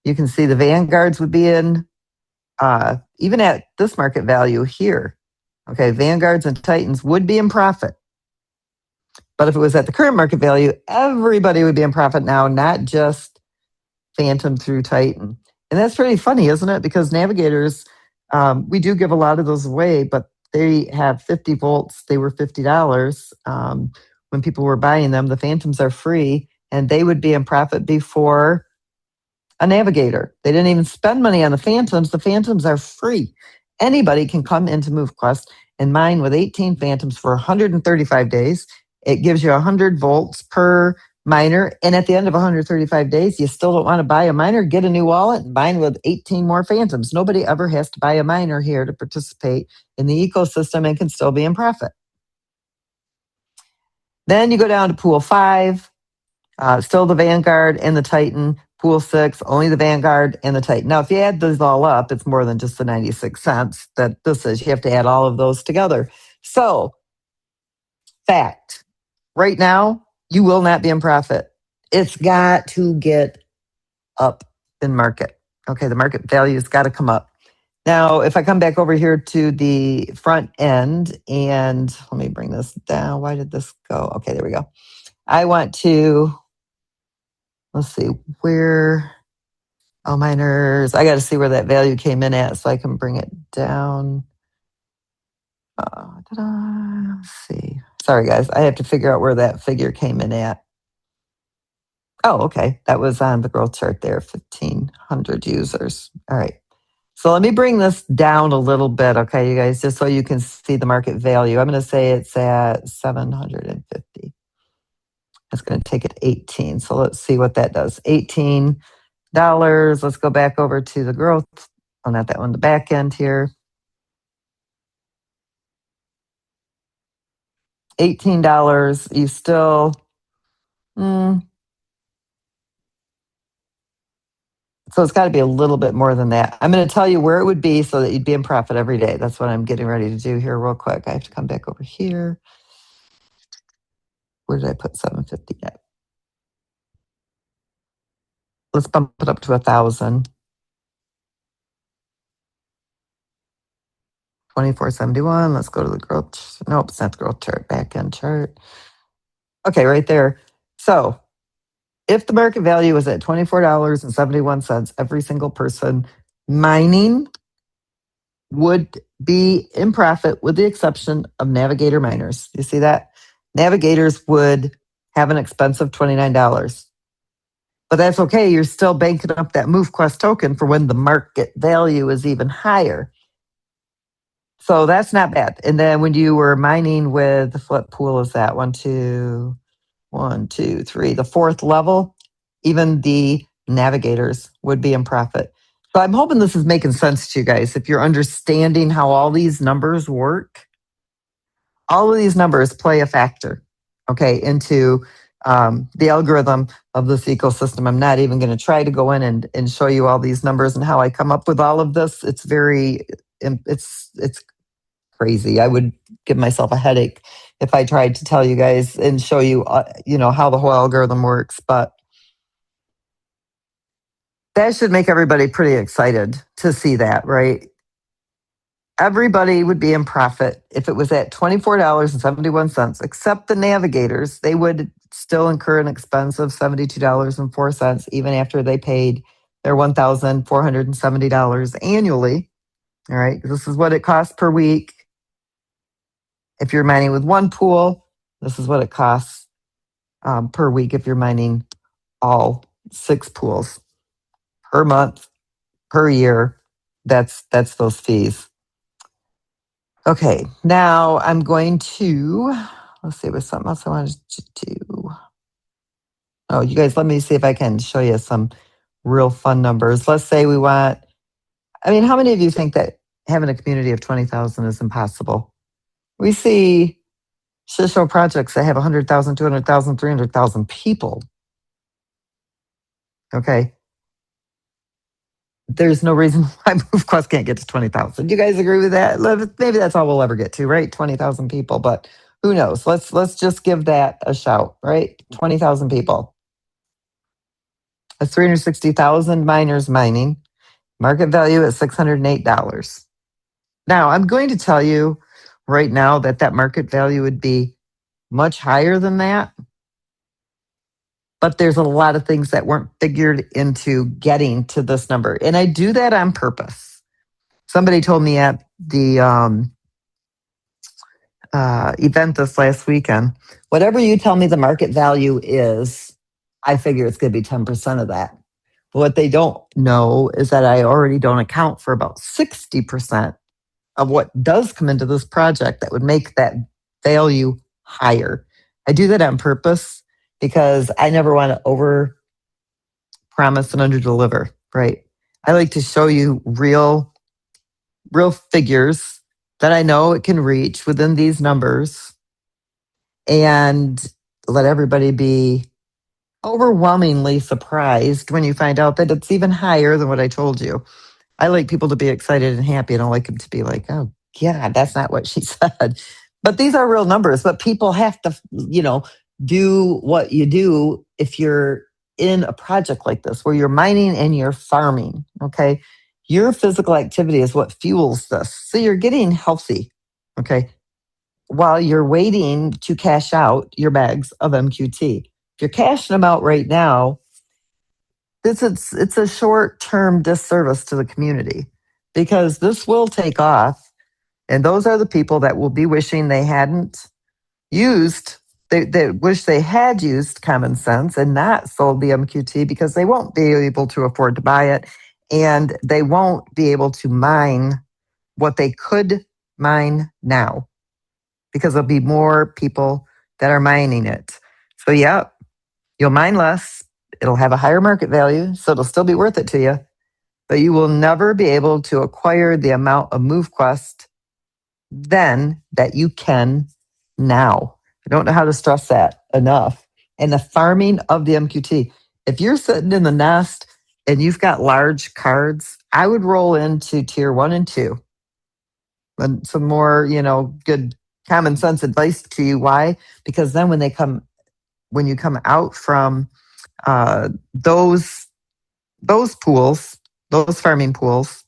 You can see the Vanguards would be in, even at this market value here. Okay, Vanguards and Titans would be in profit. But if it was at the current market value, everybody would be in profit now, not just Phantom through Titan. And that's pretty funny, isn't it? Because Navigators, we do give a lot of those away, but they have 50 volts. They were $50 when people were buying them. The Phantoms are free, and they would be in profit before a Navigator. They didn't even spend money on the Phantoms. The Phantoms are free. Anybody can come into MoveQuest and mine with 18 Phantoms for 135 days. It gives you 100 volts per miner. And at the end of 135 days, you still don't want to buy a miner, get a new wallet and mine with 18 more Phantoms. Nobody ever has to buy a miner here to participate in the ecosystem and can still be in profit. Then you go down to pool 5, still the Vanguard and the Titan. Pool 6, only the Vanguard and the Titan. Now, if you add those all up, it's more than just the 96 cents that this is. You have to add all of those together. So, fact, right now, you will not be in profit. It's got to get up in market. Okay, the market value's got to come up. Now, if I come back over here to the front end, and let me bring this down. Why did this go? Okay, there we go. I want to, let's see, where, Oh, miners. I got to see where that value came in at so I can bring it down. Let's see. Sorry, guys. I have to figure out where that figure came in at. Oh, okay. That was on the growth chart there, 1,500 users. All right. So let me bring this down a little bit, okay, you guys, just so you can see the market value. I'm going to say it's at 750. It's going to take it 18. So let's see what that does. $18. Let's go back over to the growth. Oh, not that one, the back end here. $18. You still, so it's got to be a little bit more than that. I'm going to tell you where it would be so that you'd be in profit every day. That's what I'm getting ready to do here real quick. I have to come back over here. Where did I put 750 at? Let's bump it up to 1,000. 2471. Let's go to the growth. Nope, it's not the growth chart, back end chart. Okay, right there. So if the market value is at $24.71, every single person mining would be in profit with the exception of navigator miners. You see that? Navigators would have an expense of $29. But that's okay. You're still banking up that MoveQuest token for when the market value is even higher. So that's not bad. And then when you were mining with what pool is that? 1, 2, 1, 2, 3. The fourth level, even the navigators would be in profit. So I'm hoping this is making sense to you guys. If you're understanding how all these numbers work, all of these numbers play a factor, okay, into the algorithm of this ecosystem. I'm not even going to try to go in and show you all these numbers and how I come up with all of this. It's crazy. I would give myself a headache if I tried to tell you guys and show you, how the whole algorithm works. But that should make everybody pretty excited to see that, right? Everybody would be in profit if it was at $24.71, except the navigators. They would still incur an expense of $72.04, even after they paid their $1,470 annually. All right, this is what it costs per week. If you're mining with one pool, this is what it costs per week if you're mining all 6 pools per month, per year. That's those fees. Okay, now I'm going to, let's see, what's something else I wanted to do. Oh, you guys, let me see if I can show you some real fun numbers. Let's say we want, how many of you think that having a community of 20,000 is impossible? We see show projects that have 100,000, 200,000, 300,000 people. Okay. There's no reason why MoveQuest can't get to 20,000. Do you guys agree with that? Maybe that's all we'll ever get to, right? 20,000 people, but who knows? Let's just give that a shout, right? 20,000 people. That's 360,000 miners mining. Market value at $608. Now, I'm going to tell you right now that market value would be much higher than that. But there's a lot of things that weren't figured into getting to this number. And I do that on purpose. Somebody told me at the event this last weekend, whatever you tell me the market value is, I figure it's going to be 10% of that. But what they don't know is that I already don't account for about 60% of what does come into this project that would make that value higher. I do that on purpose because I never want to over promise and under deliver, right? I like to show you real figures that I know it can reach within these numbers and let everybody be overwhelmingly surprised when you find out that it's even higher than what I told you. I like people to be excited and happy. I don't like them to be like, oh, yeah, that's not what she said. But these are real numbers. But people have to, do what you do if you're in a project like this where you're mining and you're farming. Okay. Your physical activity is what fuels this. So you're getting healthy. Okay. While you're waiting to cash out your bags of MQT. If you're cashing them out right now, It's a short-term disservice to the community because this will take off, and those are the people that will be wishing they hadn't used. They wish they had used common sense and not sold the MQT because they won't be able to afford to buy it, and they won't be able to mine what they could mine now because there'll be more people that are mining it. So, yeah, you'll mine less. It'll have a higher market value, so it'll still be worth it to you, but you will never be able to acquire the amount of MoveQuest then that you can now. I don't know how to stress that enough. And the farming of the MQT. If you're sitting in the nest and you've got large cards, I would roll into tier 1 and 2. And some more, good common sense advice to you. Why? Because then when you come out from those pools, those farming pools,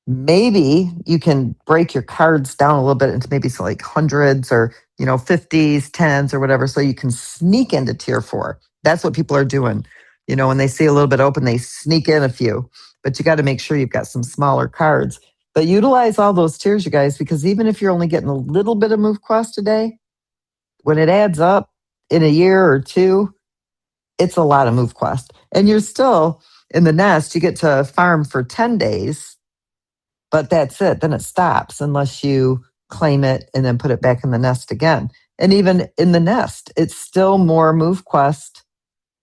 maybe you can break your cards down a little bit into maybe so like hundreds or 50s, 10s or whatever, so you can sneak into tier 4. That's what people are doing. When they see a little bit open, they sneak in a few, but you got to make sure you've got some smaller cards. But utilize all those tiers, you guys, because even if you're only getting a little bit of MoveQuest a day, when it adds up in a year or two, it's a lot of MoveQuest. And you're still in the nest. You get to farm for 10 days, but that's it. Then it stops unless you claim it and then put it back in the nest again. And even in the nest, it's still more MoveQuest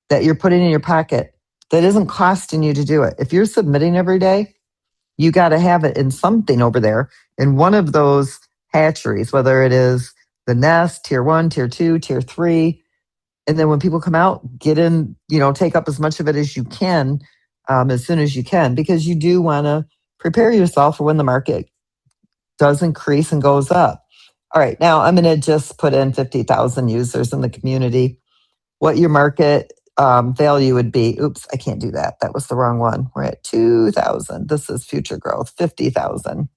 that you're putting in your pocket that isn't costing you to do it. If you're submitting every day, you got to have it in something over there in one of those hatcheries, whether it is the nest, tier 1, tier 2, tier 3. And then when people come out, get in, take up as much of it as you can, as soon as you can, because you do want to prepare yourself for when the market does increase and goes up. All right, now I'm going to just put in 50,000 users in the community. What your market value would be. Oops, I can't do that. That was the wrong one. We're at 2,000. This is future growth, 50,000.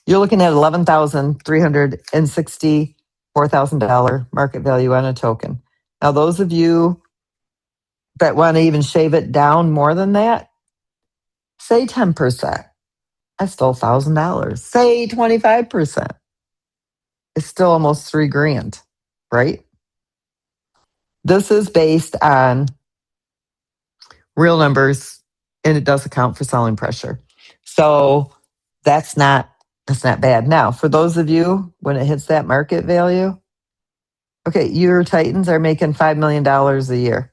You're looking at $11,364,000 market value on a token. Now, those of you that want to even shave it down more than that, say 10%. That's still $1,000. Say 25%. It's still almost $3,000, right? This is based on real numbers, and it does account for selling pressure. So that's not bad. Now, for those of you, when it hits that market value, okay, your Titans are making $5 million a year.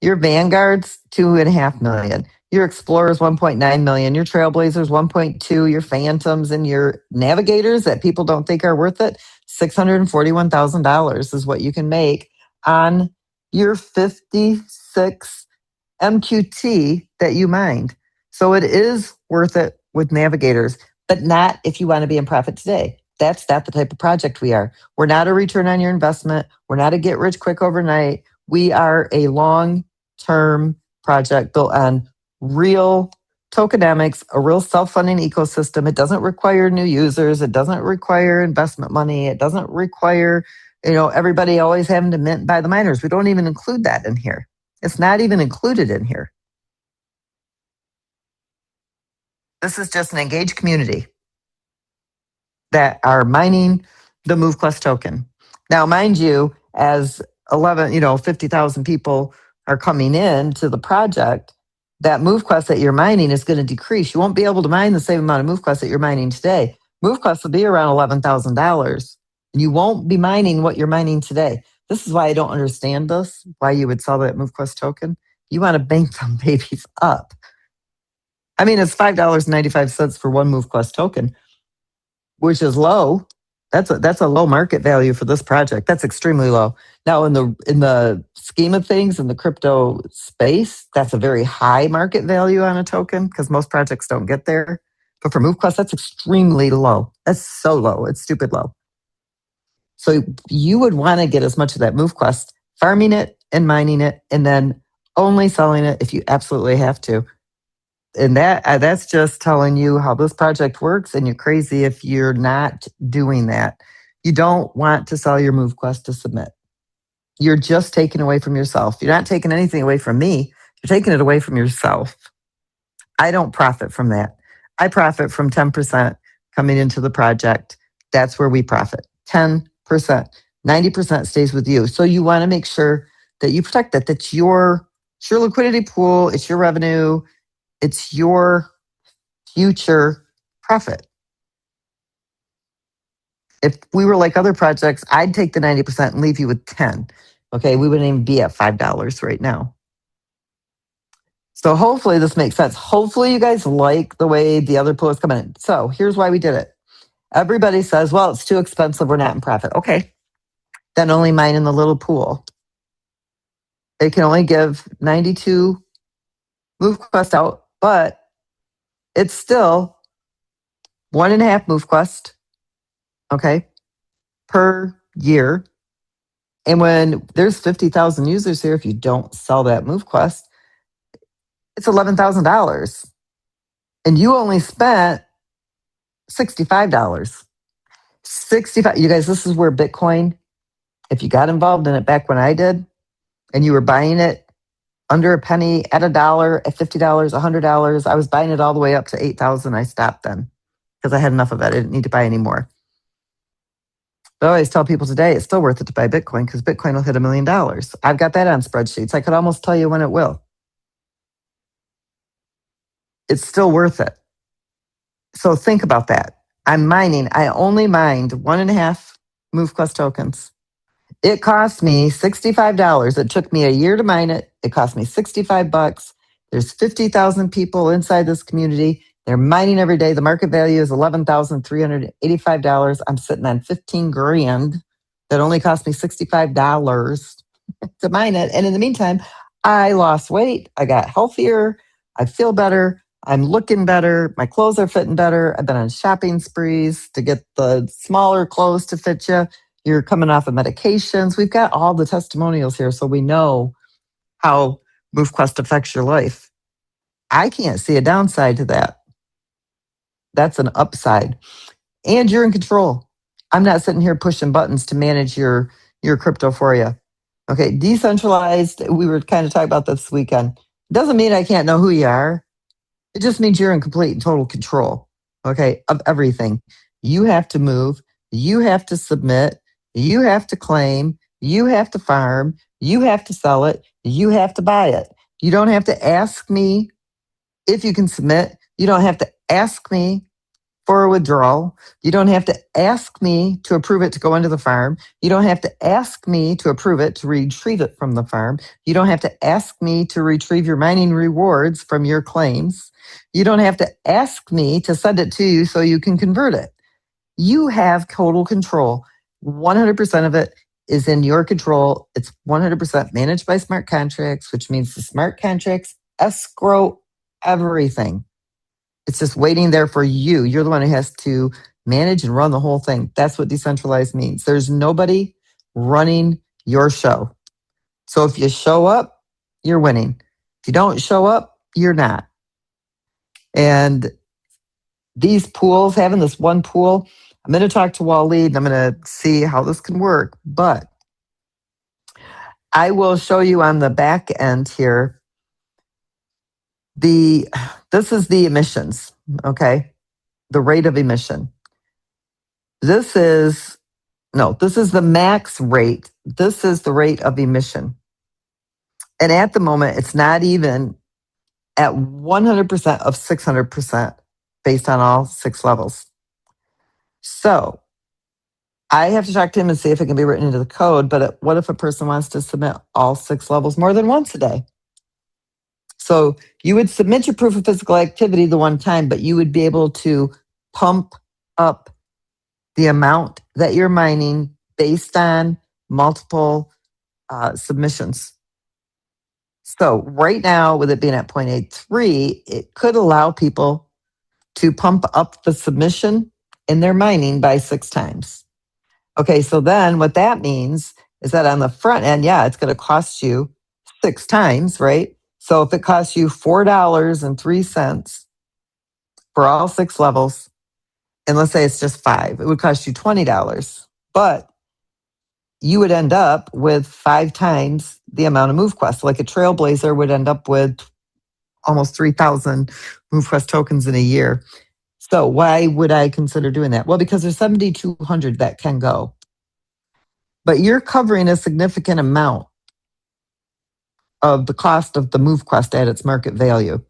Your Vanguards, $2.5 million. Your Explorers, $1.9 million. Your Trailblazers, $1.2. Your Phantoms and your Navigators that people don't think are worth it, $641,000 is what you can make on your 56 MQT that you mined. So it is worth it with Navigators, but not if you want to be in profit today. That's not the type of project we are. We're not a return on your investment. We're not a get rich quick overnight. We are a long-term project built on real tokenomics, a real self-funding ecosystem. It doesn't require new users. It doesn't require investment money. It doesn't require, everybody always having to mint by the miners. We don't even include that in here. It's not even included in here. This is just an engaged community that are mining the MoveQuest token. Now, mind you, as 50,000 people are coming in to the project, that MoveQuest that you're mining is going to decrease. You won't be able to mine the same amount of MoveQuest that you're mining today. MoveQuest will be around $11,000, and you won't be mining what you're mining today. This is why I don't understand this, why you would sell that MoveQuest token. You want to bank them babies up. I mean, it's $5.95 for one MoveQuest token, which is low. That's a low market value for this project. That's extremely low. Now, in the scheme of things, in the crypto space, that's a very high market value on a token because most projects don't get there. But for MoveQuest, that's extremely low. That's so low. It's stupid low. So you would want to get as much of that MoveQuest, farming it and mining it, and then only selling it if you absolutely have to. And that's just telling you how this project works, and you're crazy if you're not doing that. You don't want to sell your MoveQuest to submit. You're just taking away from yourself. You're not taking anything away from me. You're taking it away from yourself. I don't profit from that. I profit from 10% coming into the project. That's where we profit. 10%. 90% stays with you. So you want to make sure that you protect that. That's it's your liquidity pool. It's your revenue. It's your future profit. If we were like other projects, I'd take the 90% and leave you with 10. Okay, we wouldn't even be at $5 right now. So hopefully this makes sense. Hopefully you guys like the way the other pool is coming in. So here's why we did it. Everybody says, well, it's too expensive. We're not in profit. Okay, then only mine in the little pool. They can only give 92 MoveQuest out, but it's still 1.5 MoveQuest, okay, per year. And when there's 50,000 users here, if you don't sell that MoveQuest, it's $11,000. And you only spent $65. 65. You guys, this is where Bitcoin, if you got involved in it back when I did, and you were buying it under a penny, at $1, at $50, $100, I was buying it all the way up to 8,000. I stopped then because I had enough of it. I didn't need to buy any more. But I always tell people today it's still worth it to buy Bitcoin because Bitcoin will hit $1 million. I've got that on spreadsheets. I could almost tell you when it will. It's still worth it. So think about that. I'm mining. I only mined 1.5 MoveQuest tokens. It cost me $65. It took me a year to mine it. It cost me $65. There's 50,000 people inside this community. They're mining every day. The market value is $11,385. I'm sitting on 15 grand that only cost me $65 to mine it. And in the meantime, I lost weight. I got healthier. I feel better. I'm looking better. My clothes are fitting better. I've been on shopping sprees to get the smaller clothes to fit you. You're coming off of medications. We've got all the testimonials here, so we know how MoveQuest affects your life. I can't see a downside to that. That's an upside. And you're in control. I'm not sitting here pushing buttons to manage your crypto for you. Okay, decentralized, we were kind of talking about this weekend. Doesn't mean I can't know who you are. It just means you're in complete and total control, okay, of everything. You have to move. You have to submit. You have to claim. You have to farm. You have to sell it. You have to buy it. You don't have to ask me if you can submit. You don't have to ask me for a withdrawal. You don't have to ask me to approve it to go into the farm. You don't have to ask me to approve it to retrieve it from the farm. You don't have to ask me to retrieve your mining rewards from your claims. You don't have to ask me to send it to you so you can convert it. You have total control. 100% of it is in your control. It's 100% managed by smart contracts, which means the smart contracts escrow everything. It's just waiting there for you. You're the one who has to manage and run the whole thing. That's what decentralized means. There's nobody running your show. So if you show up, you're winning. If you don't show up, you're not. And these pools, having this one pool, I'm going to talk to Waleed and I'm going to see how this can work. But I will show you on the back end here. This is the emissions, okay? The rate of emission. This is the max rate. This is the rate of emission. And at the moment, it's not even at 100% of 600% based on all 6 levels. So I have to talk to him and see if it can be written into the code, but what if a person wants to submit all 6 levels more than once a day? So you would submit your proof of physical activity the one time, but you would be able to pump up the amount that you're mining based on multiple submissions. So right now, with it being at 0.83, it could allow people to pump up the submission in their mining by 6 times. Okay, so then what that means is that on the front end, yeah, it's going to cost you 6 times, right? So if it costs you $4.03 for all 6 levels, and let's say it's just 5, it would cost you $20. But you would end up with 5 times the amount of MoveQuest. Like a Trailblazer would end up with almost 3,000 MoveQuest tokens in a year. So why would I consider doing that? Well, because there's 7,200 that can go. But you're covering a significant amount of the cost of the MoveQuest at its market value.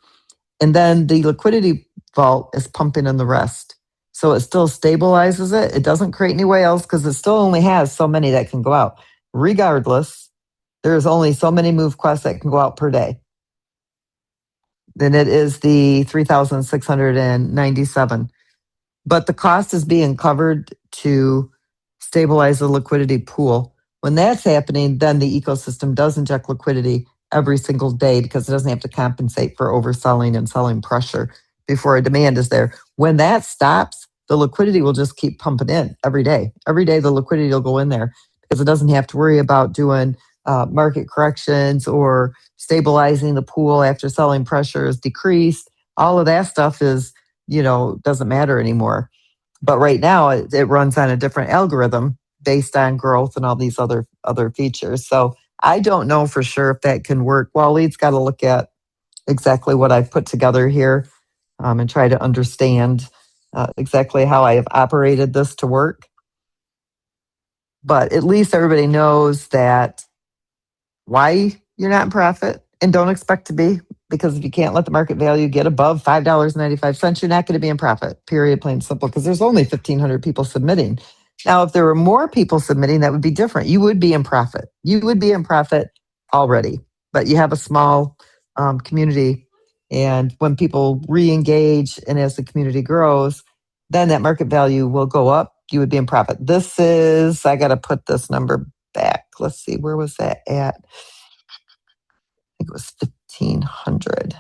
And then the liquidity vault is pumping in the rest. So it still stabilizes it. It doesn't create any whales because it still only has so many that can go out. Regardless, there's only so many MoveQuests that can go out per day. Then it is the 3,697. But the cost is being covered to stabilize the liquidity pool. When that's happening, then the ecosystem does inject liquidity every single day because it doesn't have to compensate for overselling and selling pressure before a demand is there. When that stops, the liquidity will just keep pumping in every day. Every day, the liquidity will go in there because it doesn't have to worry about doing market corrections or stabilizing the pool after selling pressure is decreased. All of that stuff is, doesn't matter anymore. But right now, it runs on a different algorithm based on growth and all these other features. So I don't know for sure if that can work. Walid's got to look at exactly what I've put together here and try to understand exactly how I have operated this to work. But at least everybody knows that why you're not in profit and don't expect to be, because if you can't let the market value get above $5.95, you're not going to be in profit, period, plain and simple, because there's only 1,500 people submitting. Now, if there were more people submitting, that would be different. You would be in profit. You would be in profit already, but you have a small community. And when people re-engage and as the community grows, then that market value will go up. You would be in profit. This is, I got to put this number back. Let's see, where was that at? I think it was 1,500.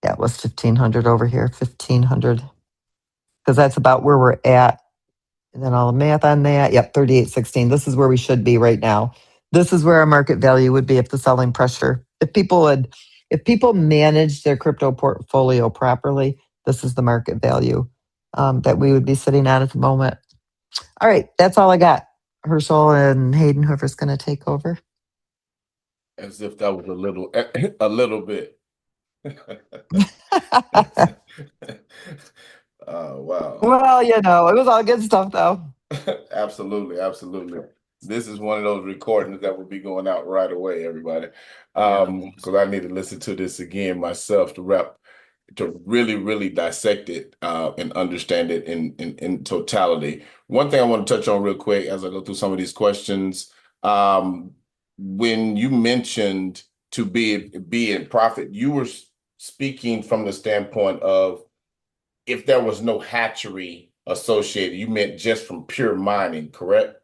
Yeah, it was 1,500 over here, 1,500. Because that's about where we're at. And then all the math on that. Yep, 38.16. This is where we should be right now. This is where our market value would be if the selling pressure, if people manage their crypto portfolio properly, this is the market value that we would be sitting at the moment. All right, that's all I got. Herschel and Hayden, whoever's going to take over. As if that was a little bit. Wow. Well, it was all good stuff though. Absolutely. This is one of those recordings that will be going out right away, everybody. Yeah. Because I need to listen to this again myself to really dissect it and understand it in totality. One thing I want to touch on real quick as I go through some of these questions. When you mentioned to be in profit, you were speaking from the standpoint of if there was no hatchery associated, you meant just from pure mining, correct?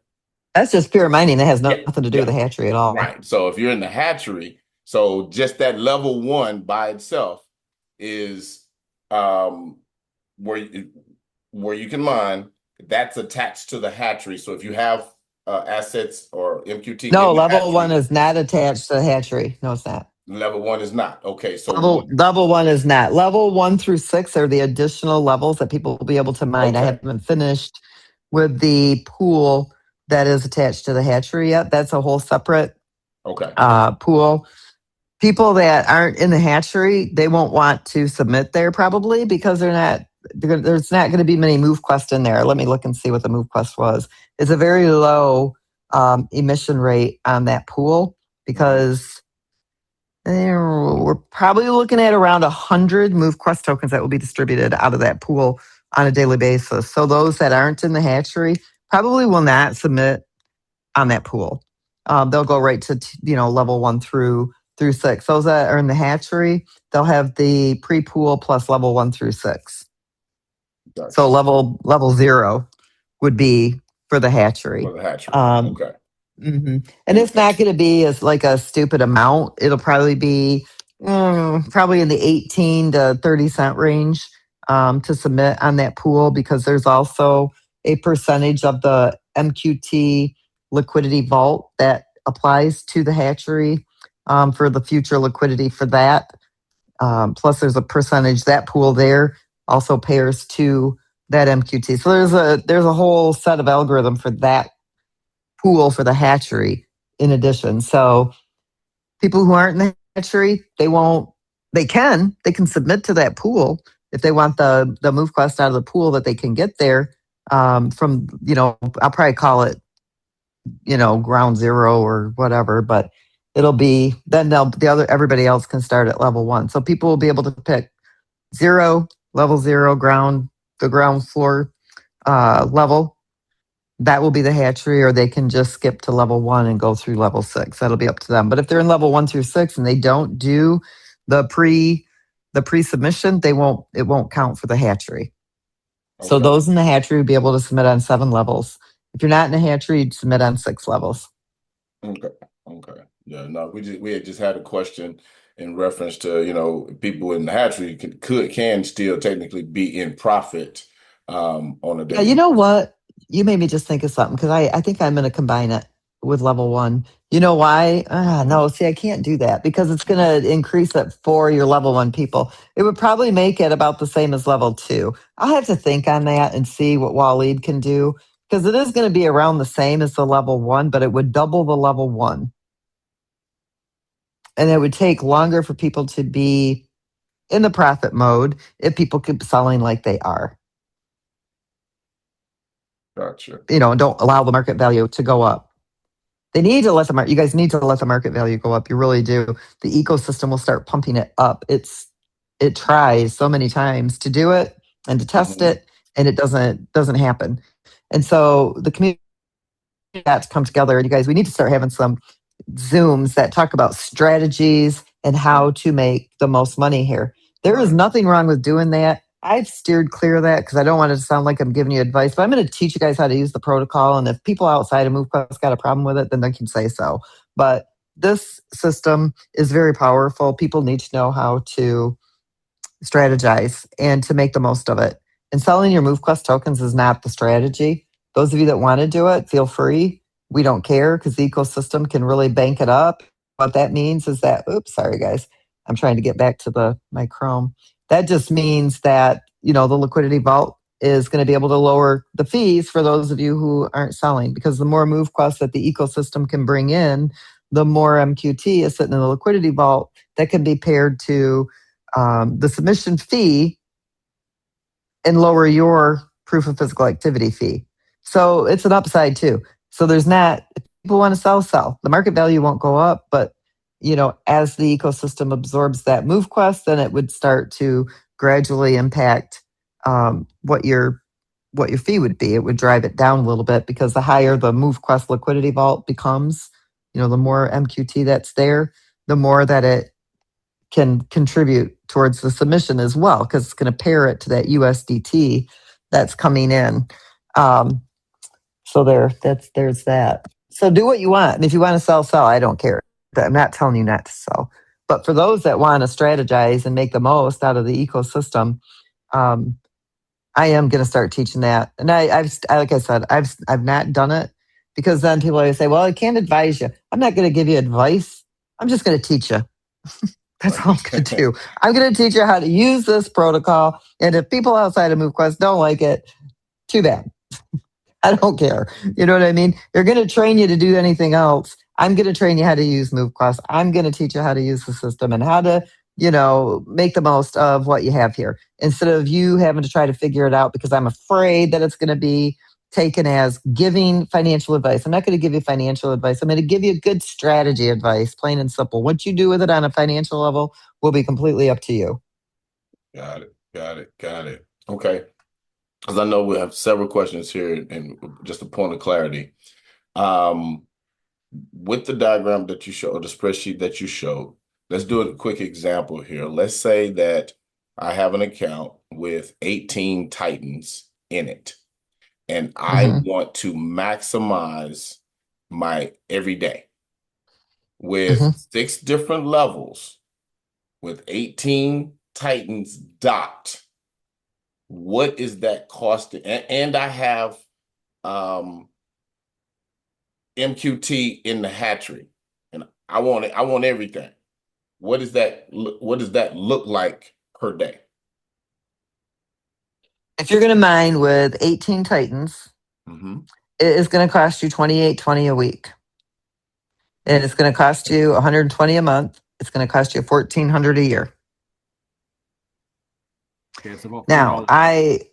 That's just pure mining. That has nothing to do with the hatchery at all. Right. So if you're in the hatchery, so just that level 1 by itself is where you can mine. That's attached to the hatchery. So if you have assets or MQT, no, level 1 is not attached to the hatchery. No, it's not. Level 1 is not. Okay, so level 1 is not. Level 1 through 6 are the additional levels that people will be able to mine. Okay. I haven't finished with the pool that is attached to the hatchery yet. That's a whole separate pool. People that aren't in the hatchery, they won't want to submit there probably because there's not going to be many MoveQuest in there. Let me look and see what the MoveQuest was. It's a very low emission rate on that pool because we're probably looking at around 100 MoveQuest tokens that will be distributed out of that pool on a daily basis. So those that aren't in the hatchery probably will not submit on that pool. They'll go right to level 1 through 6. Those that are in the hatchery, they'll have the pre-pool plus level 1 through 6. Gotcha. So level 0 would be for the hatchery. For the hatchery. Okay. Mm-hmm. And it's not going to be as like a stupid amount. It'll probably be probably in the 18 to 30 cent range to submit on that pool because there's also a percentage of the MQT liquidity vault that applies to the hatchery for the future liquidity for that. Plus there's a percentage, that pool there also pairs to that MQT. So there's a whole set of algorithm for that pool for the hatchery in addition. So people who aren't in the hatchery, they can submit to that pool if they want the MoveQuest out of the pool that they can get there from, I'll probably call it, ground zero or whatever, but it'll be, then everybody else can start at level 1. So people will be able to pick level 0, the ground floor level. That will be the hatchery, or they can just skip to level 1 and go through level 6. That'll be up to them. But if they're in level 1 through 6 and they don't do the pre-submission, it won't count for the hatchery. So Okay. those in the hatchery will be able to submit on 7 levels. If you're not in the hatchery, you'd submit on 6 levels. Okay. Okay. Yeah. No, we had just had a question in reference to people in the hatchery can still technically be in profit on a Yeah, daily. you know what? You made me just think of something because I think I'm going to combine it with level 1. You know why? No, see, I can't do that because it's going to increase it for your level 1 people. It would probably make it about the same as level 2. I'll have to think on that and see what Waleed can do because it is going to be around the same as the level 1, but it would double the level 1. And it would take longer for people to be in the profit mode if people keep selling like they are. Gotcha. And don't allow the market value to go up. They need to let you guys need to let the market value go up. You really do. The ecosystem will start pumping it up. It tries so many times to do it and to test it, and it doesn't happen. And so the community has come together, and you guys, we need to start having some Zooms that talk about strategies and how to make the most money here. There is nothing wrong with doing that. I've steered clear of that because I don't want it to sound like I'm giving you advice, but I'm going to teach you guys how to use the protocol. And if people outside of MoveQuest got a problem with it, then they can say so. But this system is very powerful. People need to know how to strategize and to make the most of it. And selling your MoveQuest tokens is not the strategy. Those of you that want to do it, feel free. We don't care because the ecosystem can really bank it up. What that means is that, oops, sorry guys, I'm trying to get back to my Chrome. That just means that, the liquidity vault is going to be able to lower the fees for those of you who aren't selling, because the more MoveQuest that the ecosystem can bring in, the more MQT is sitting in the liquidity vault that can be paired to the submission fee and lower your proof of physical activity fee. So it's an upside too. So if people want to sell. The market value won't go up, but as the ecosystem absorbs that MoveQuest, then it would start to gradually impact what your fee would be. It would drive it down a little bit because the higher the MoveQuest liquidity vault becomes, the more MQT that's there, the more that it can contribute towards the submission as well, because it's going to pair it to that USDT that's coming in. So there's that. So do what you want. And if you want to sell. I don't care. I'm not telling you not to sell. But for those that want to strategize and make the most out of the ecosystem, I am going to start teaching that. And I've like I said, I've not done it because then people always say, "Well, I can't advise you." I'm not going to give you advice. I'm just going to teach you. That's all I'm going to do. I'm going to teach you how to use this protocol. And if people outside of MoveQuest don't like it, too bad. I don't care. You know what I mean? They're going to train you to do anything else. I'm going to train you how to use MoveQuest. I'm going to teach you how to use the system and how to, make the most of what you have here instead of you having to try to figure it out, because I'm afraid that it's going to be taken as giving financial advice. I'm not going to give you financial advice. I'm going to give you good strategy advice, plain and simple. What you do with it on a financial level will be completely up to you. Got it. Okay. Because I know we have several questions here, and just a point of clarity. With the diagram that you showed, the spreadsheet that you showed, let's do a quick example here. Let's say that I have an account with 18 Titans in it, and I want to maximize my everyday with 6 different levels with 18 Titans docked. What is that costing? And I have MQT in the hatchery, and I want it. I want everything. What does that look like per day? If you're going to mine with 18 Titans, It is going to cost you $28.20 a week. And it's going to cost you $120 a month. It's going to cost you $1,400 a year. Okay, it's about Now, $4.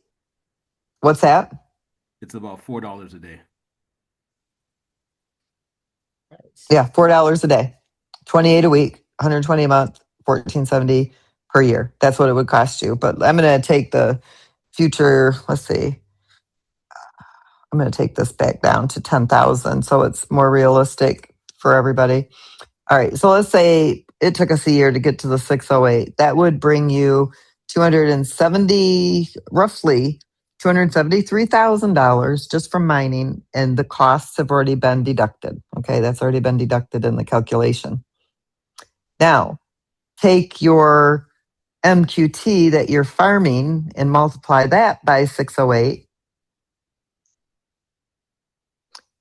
what's that? It's about $4 a day. Yeah, $4 a day, 28 a week, 120 a month, 1470 per year. That's what it would cost you. But I'm going to take the future. Let's see. I'm going to take this back down to 10,000, so it's more realistic for everybody. All right, so let's say it took us a year to get to the 608. That would bring you 270, roughly $273,000 just from mining, and the costs have already been deducted. Okay, that's already been deducted in the calculation. Now, take your MQT that you're farming and multiply that by 608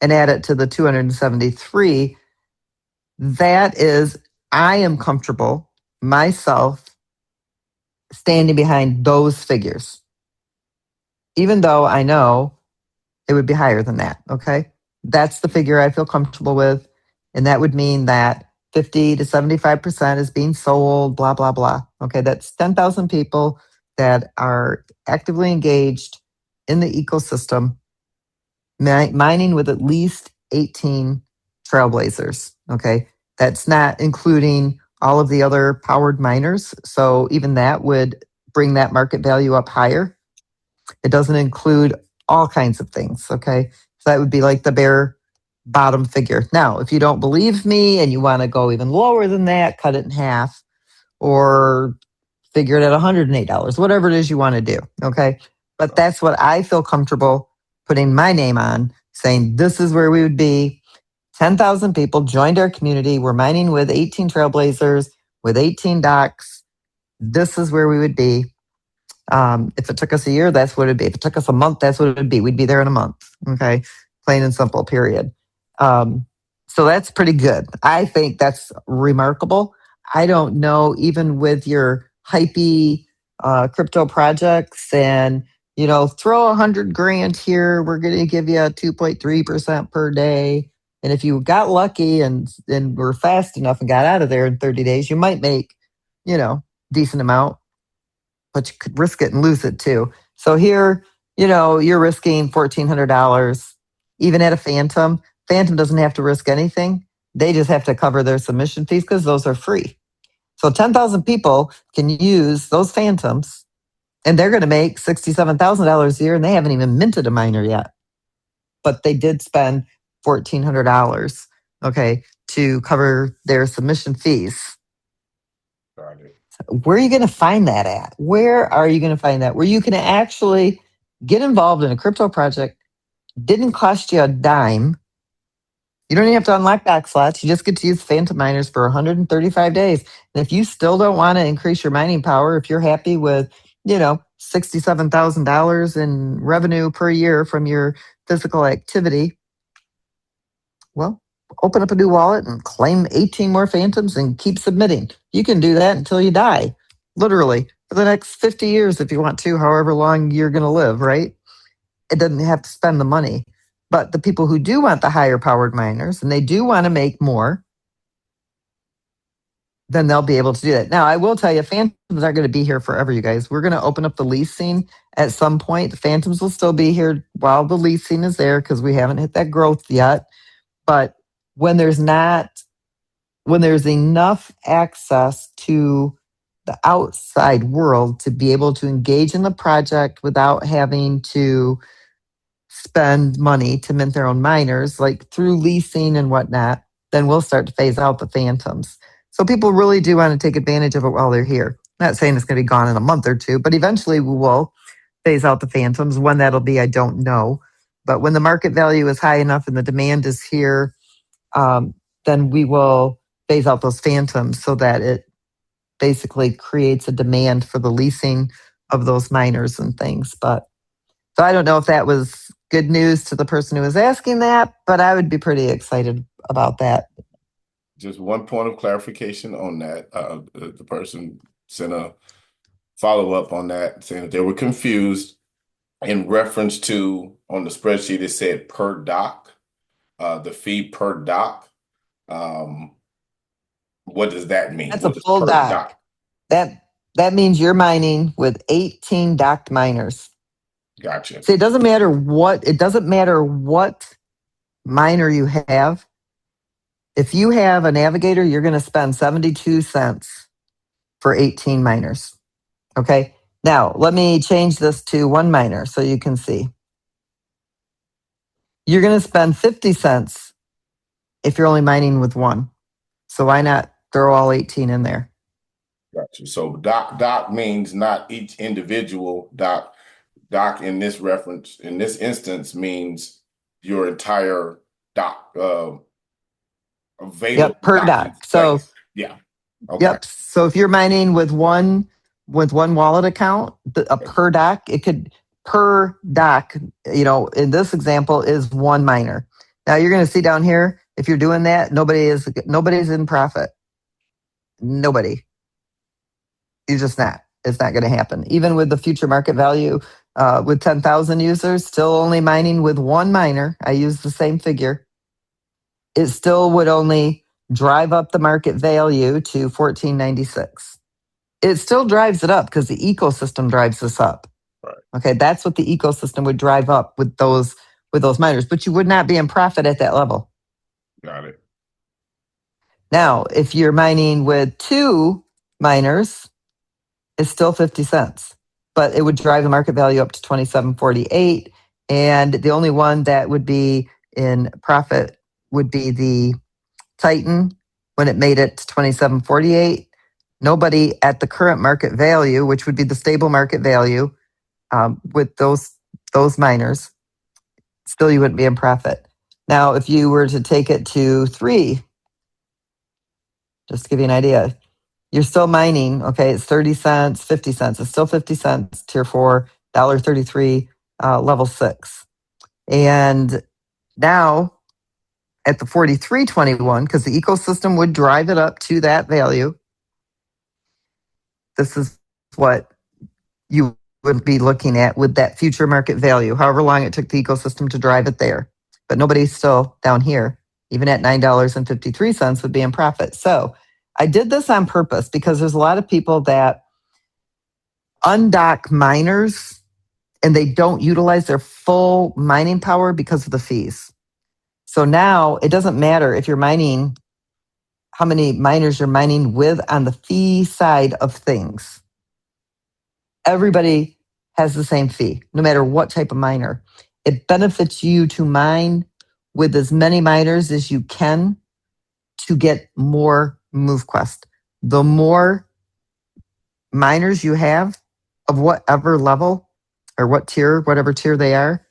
and add it to the 273. That is, I am comfortable myself standing behind those figures, even though I know it would be higher than that. Okay. That's the figure I feel comfortable with. And that would mean that 50 to 75% is being sold, blah, blah, blah. Okay. That's 10,000 people that are actively engaged in the ecosystem, mining with at least 18 trailblazers. Okay. That's not including all of the other powered miners. So even that would bring that market value up higher. It doesn't include all kinds of things. Okay. So that would be like the bare bottom figure. Now, if you don't believe me and you want to go even lower than that, cut it in half or figure it at $108, whatever it is you want to do. Okay. But that's what I feel comfortable putting my name on, saying this is where we would be. 10,000 people joined our community. We're mining with 18 trailblazers, with 18 docks. This is where we would be. If it took us a year, that's what it'd be. If it took us a month, that's what it'd be. We'd be there in a month. Okay. Plain and simple, period. So that's pretty good. I think that's remarkable. I don't know, even with your hypey crypto projects and, throw 100 grand here, we're going to give you a 2.3% per day. And if you got lucky and were fast enough and got out of there in 30 days, you might make, decent amount, but you could risk it and lose it too. So here, you're risking $1,400, even at a Phantom. Phantom doesn't have to risk anything. They just have to cover their submission fees because those are free. So 10,000 people can use those Phantoms and they're going to make $67,000 a year and they haven't even minted a miner yet. But they did spend $1,400, okay, to cover their submission fees. Got it. Where are you going to find that at? Where are you going to find that? Where you can actually get involved in a crypto project, didn't cost you a dime. You don't even have to unlock back slots. You just get to use Phantom miners for 135 days. And if you still don't want to increase your mining power, if you're happy with, $67,000 in revenue per year from your physical activity, well, open up a new wallet and claim 18 more Phantoms and keep submitting. You can do that until you die, literally, for the next 50 years if you want to, however long you're going to live, right? It doesn't have to spend the money. But the people who do want the higher powered miners and they do want to make more, then they'll be able to do that. Now, I will tell you, Phantoms aren't going to be here forever, you guys. We're going to open up the leasing at some point. The Phantoms will still be here while the leasing is there because we haven't hit that growth yet. But when there's enough access to the outside world to be able to engage in the project without having to spend money to mint their own miners, like through leasing and whatnot, then we'll start to phase out the Phantoms. So people really do want to take advantage of it while they're here. Not saying it's going to be gone in a month or two, but eventually we will phase out the Phantoms. When that'll be, I don't know. But when the market value is high enough and the demand is here, then we will phase out those Phantoms so that it basically creates a demand for the leasing of those miners and things. But so I don't know if that was good news to the person who was asking that, but I would be pretty excited about that. Just one point of clarification on that. The person sent a follow-up on that saying that they were confused in reference to on the spreadsheet, it said per dock, the fee per dock. What does that mean? That's a What is full per dock. dock? That means you're mining with 18 docked miners. Gotcha. See, it doesn't matter what miner you have. If you have a navigator, you're going to spend 72 cents for 18 miners. Okay. Now, let me change this to one miner so you can see. You're going to spend 50 cents if you're only mining with one. So why not throw all 18 in there? Gotcha. So dock means not each individual dock. Dock in this reference, in this instance, means your entire dock, available Yep, per docking dock. So space. Yeah. Okay. yep. So if you're mining with one wallet account, a per dock, it could per dock, in this example is one miner. Now you're going to see down here, if you're doing that, nobody's in profit. Nobody. You're just not. It's not going to happen. Even with the future market value, with 10,000 users, still only mining with one miner. I use the same figure. It still would only drive up the market value to 1496. It still drives it up because the ecosystem drives this up. Right. Okay, that's what the ecosystem would drive up with those miners, but you would not be in profit at that level. Got it. Now, if you're mining with two miners, it's still 50 cents, but it would drive the market value up to 27.48. And the only one that would be in profit would be the Titan when it made it to 27.48. Nobody at the current market value, which would be the stable market value, with those miners, still you wouldn't be in profit. Now, if you were to take it to 3, just to give you an idea, you're still mining, okay, it's 30 cents, 50 cents. It's still 50 cents, tier 4, $1.33, level 6. And now at the 43.21, because the ecosystem would drive it up to that value, this is what you would be looking at with that future market value, however long it took the ecosystem to drive it there. But nobody's still down here, even at $9.53 would be in profit. So I did this on purpose because there's a lot of people that undock miners and they don't utilize their full mining power because of the fees. So now it doesn't matter if you're mining, how many miners you're mining with on the fee side of things. Everybody has the same fee, no matter what type of miner. It benefits you to mine with as many miners as you can to get more MoveQuest. The more miners you have of whatever level or whatever tier they are,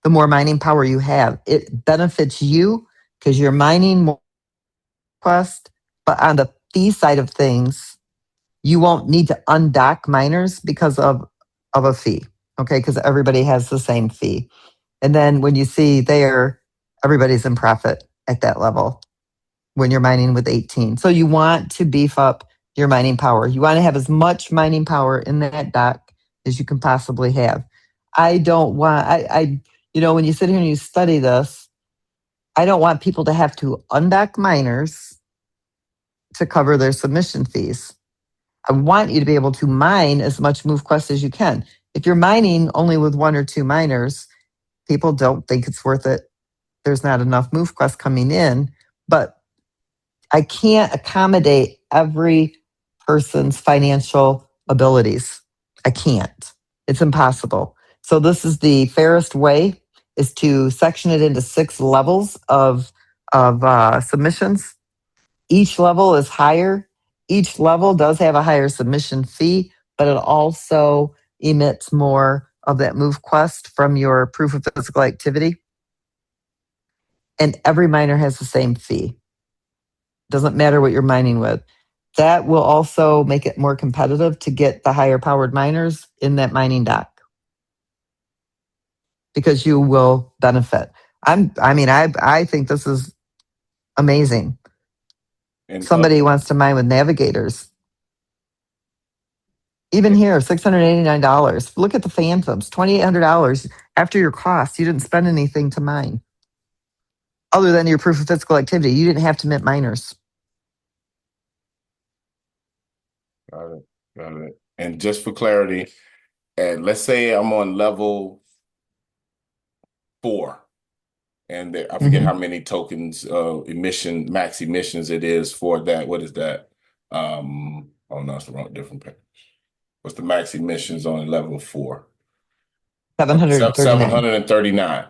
the more mining power you have. It benefits you because you're mining more MoveQuest, but on the fee side of things, you won't need to undock miners because of a fee, okay? Because everybody has the same fee. And then when you see there, everybody's in profit at that level when you're mining with 18. So you want to beef up your mining power. You want to have as much mining power in that dock as you can possibly have. I don't want, when you sit here and you study this, I don't want people to have to undock miners to cover their submission fees. I want you to be able to mine as much MoveQuest as you can. If you're mining only with one or two miners, people don't think it's worth it. There's not enough MoveQuest coming in, but I can't accommodate every person's financial abilities. I can't. It's impossible. So this is the fairest way, is to section it into 6 levels of submissions. Each level is higher. Each level does have a higher submission fee, but it also emits more of that MoveQuest from your proof of physical activity. And every miner has the same fee. Doesn't matter what you're mining with. That will also make it more competitive to get the higher powered miners in that mining dock, because you will benefit. I think this is amazing. And Somebody wants to mine with navigators. Even here, $689. Look at the Phantoms, $2,800 after your costs. You didn't spend anything to mine other than your proof of physical activity. You didn't have to mint miners. Got it. Got it. And just for clarity, and let's say I'm on level 4, and I forget how many tokens max emissions it is for that. What is that? Oh no, it's the wrong different page. What's the max emissions on level 4? 739.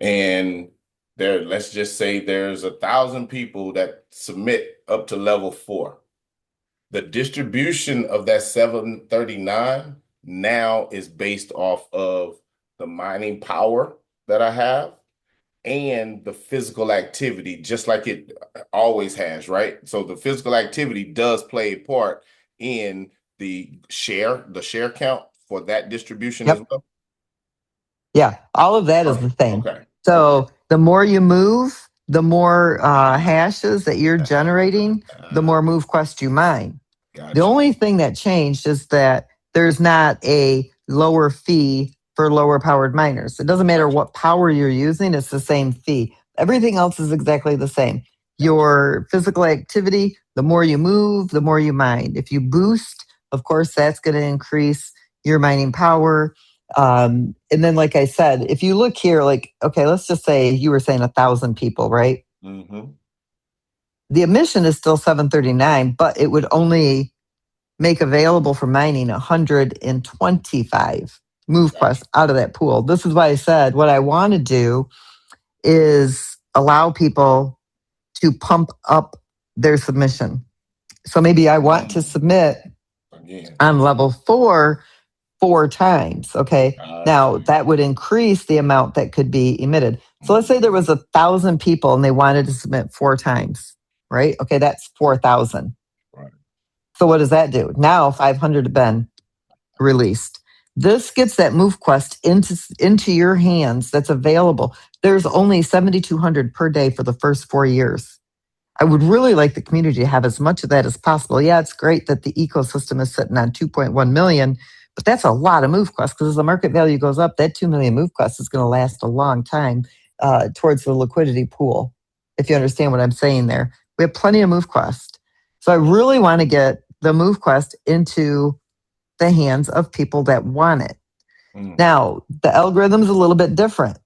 And there, let's just say there's 1,000 people that submit up to level 4. The distribution of that 739 now is based off of the mining power that I have and the physical activity, just like it always has, right? So the physical activity does play a part in the share count for that distribution as well. Yeah, all of that is the same. Okay. So the more you move, the more hashes that you're generating, the more MoveQuest you mine. Gotcha. The only thing that changed is that there's not a lower fee for lower powered miners. It doesn't matter what power you're using, it's the same fee. Everything else is exactly the same. Your physical activity, the more you move, the more you mine. If you boost, of course, that's going to increase your mining power. And then, like I said, if you look here, like, okay, let's just say you were saying 1,000 people, right? Mm-hmm. The emission is still 739, but it would only make available for mining 125 MoveQuest out of that pool. This is why I said what I want to do is allow people to pump up their submission. So maybe I want to submit on level 4 times. Okay. Now that would increase the amount that could be emitted. So let's say there was 1,000 people and they wanted to submit 4 times, right? Okay. That's 4,000. Right. So what does that do? Now 500 have been released. This gets that MoveQuest into your hands that's available. There's only 7,200 per day for the first 4 years. I would really like the community to have as much of that as possible. Yeah, it's great that the ecosystem is sitting on 2.1 million, but that's a lot of MoveQuest because as the market value goes up, that 2 million MoveQuest is going to last a long time towards the liquidity pool, if you understand what I'm saying there. We have plenty of MoveQuest. So I really want to get the MoveQuest into the hands of people that want it. Now, the algorithm is a little bit different.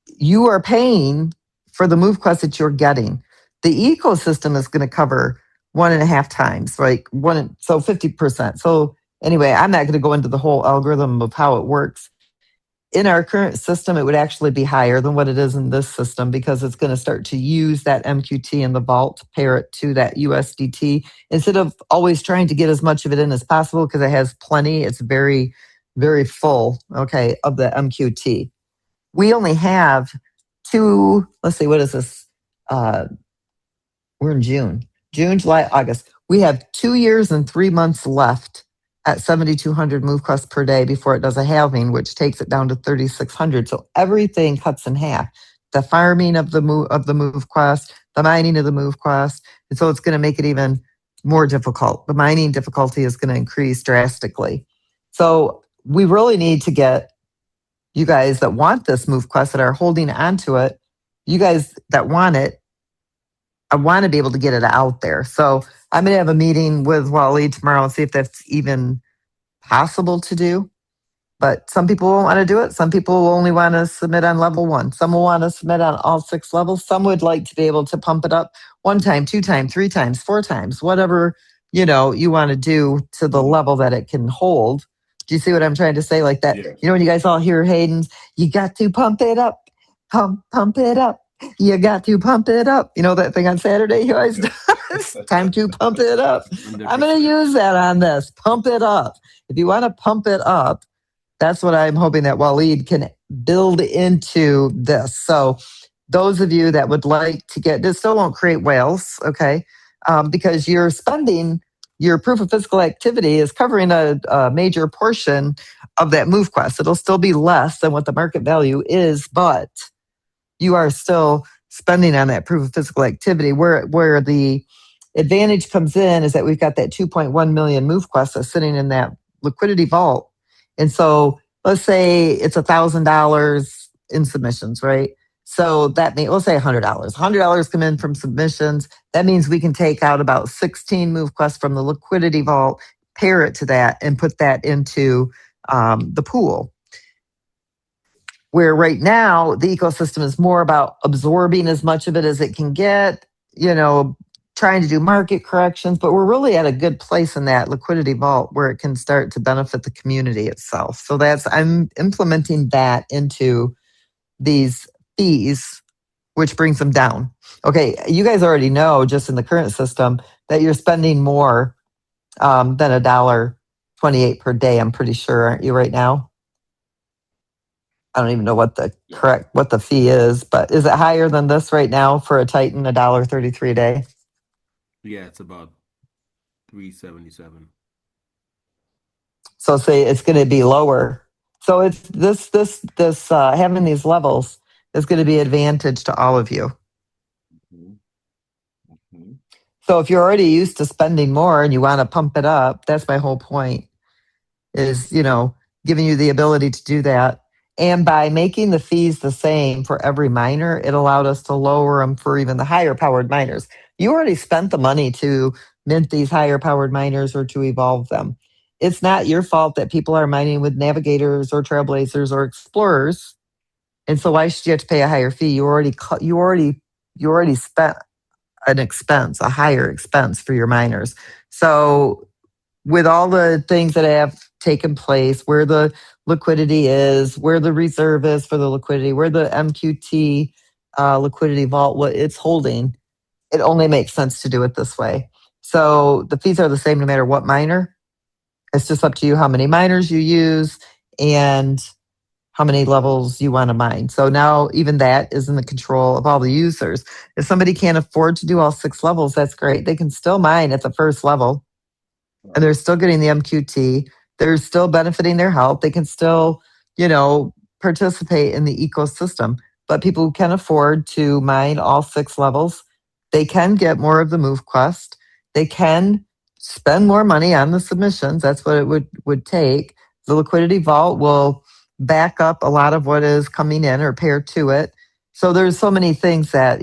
You are paying for the MoveQuest that you're getting. The ecosystem is going to cover 1.5 times, like so 50%. So anyway, I'm not going to go into the whole algorithm of how it works. In our current system, it would actually be higher than what it is in this system because it's going to start to use that MQT in the vault, pair it to that USDT, instead of always trying to get as much of it in as possible because it has plenty. It's very, very full, okay, of the MQT. We only have 2, let's see, what is this? We're in June, July, August. We have 2 years and 3 months left at 7,200 MoveQuest per day before it does a halving, which takes it down to 3,600. So everything cuts in half. The farming of the MoveQuest, the mining of the MoveQuest, and so it's going to make it even more difficult. The mining difficulty is going to increase drastically. So we really need to get you guys that want this MoveQuest that are holding onto it. You guys that want it, I want to be able to get it out there. So I'm going to have a meeting with Wally tomorrow and see if that's even possible to do. But some people won't want to do it. Some people will only want to submit on level 1. Some will want to submit on all 6 levels. Some would like to be able to pump it up 1 time, 2 times, 3 times, 4 times, whatever, you want to do to the level that it can hold. Do you see what I'm trying to say? Like that, Yeah. when you guys all hear Hayden's, you got to pump it up, pump it up. You got to pump it up. You know that thing on Saturday he always does? Time to pump it up. I'm going to use that on this. Pump it up. If you want to pump it up, that's what I'm hoping that Waleed can build into this. So those of you that would like to get this, still won't create whales, okay? Because you're spending, your proof of physical activity is covering a major portion of that MoveQuest. It'll still be less than what the market value is, but you are still spending on that proof of physical activity where the advantage comes in is that we've got that 2.1 million MoveQuest that's sitting in that liquidity vault. And so let's say it's $1,000 in submissions, right? So that means, let's say $100. $100 come in from submissions. That means we can take out about 16 MoveQuest from the liquidity vault, pair it to that, and put that into the pool. Where right now the ecosystem is more about absorbing as much of it as it can get, trying to do market corrections, but we're really at a good place in that liquidity vault where it can start to benefit the community itself. So I'm implementing that into these fees, which brings them down. Okay, you guys already know just in the current system that you're spending more than $1.28 per day, I'm pretty sure, aren't you right now? I don't even know what the fee is, but is it higher than this right now for a Titan, $1.33 a day? Yeah, it's about 377. So say it's going to be lower. So it's this having these levels is going to be advantage to all of you. Mm-hmm. So if you're already used to spending more and you want to pump it up, that's my whole point is, giving you the ability to do that. And by making the fees the same for every miner, it allowed us to lower them for even the higher powered miners. You already spent the money to mint these higher powered miners or to evolve them. It's not your fault that people are mining with navigators or trailblazers or explorers. And so why should you have to pay a higher fee? You already spent an expense, a higher expense for your miners. So with all the things that have taken place, where the liquidity is, where the reserve is for the liquidity, where the MQT liquidity vault, what it's holding, it only makes sense to do it this way. So the fees are the same no matter what miner. It's just up to you how many miners you use and how many levels you want to mine. So now even that is in the control of all the users. If somebody can't afford to do all 6 levels, that's great. They can still mine at the first level and they're still getting the MQT. They're still benefiting their health. They can still, participate in the ecosystem. But people who can afford to mine all 6 levels, they can get more of the MoveQuest. They can spend more money on the submissions. That's what it would take. The liquidity vault will back up a lot of what is coming in or pair to it. So there's so many things that,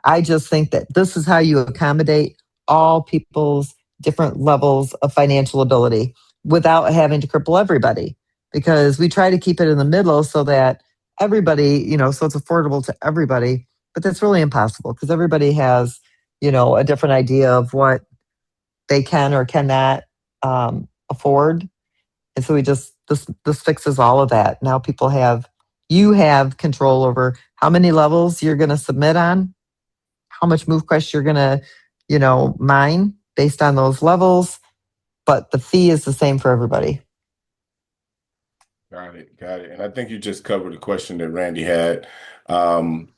I just think that this is how you accommodate all people's different levels of financial ability without having to cripple everybody, because we try to keep it in the middle so that everybody, so it's affordable to everybody, but that's really impossible because everybody has, a different idea of what they can or cannot afford. And so this fixes all of that. Now you have control over how many levels you're going to submit on, how much MoveQuest you're going to, mine based on those levels, but the fee is the same for everybody. Got it. And I think you just covered the question that Randy had. And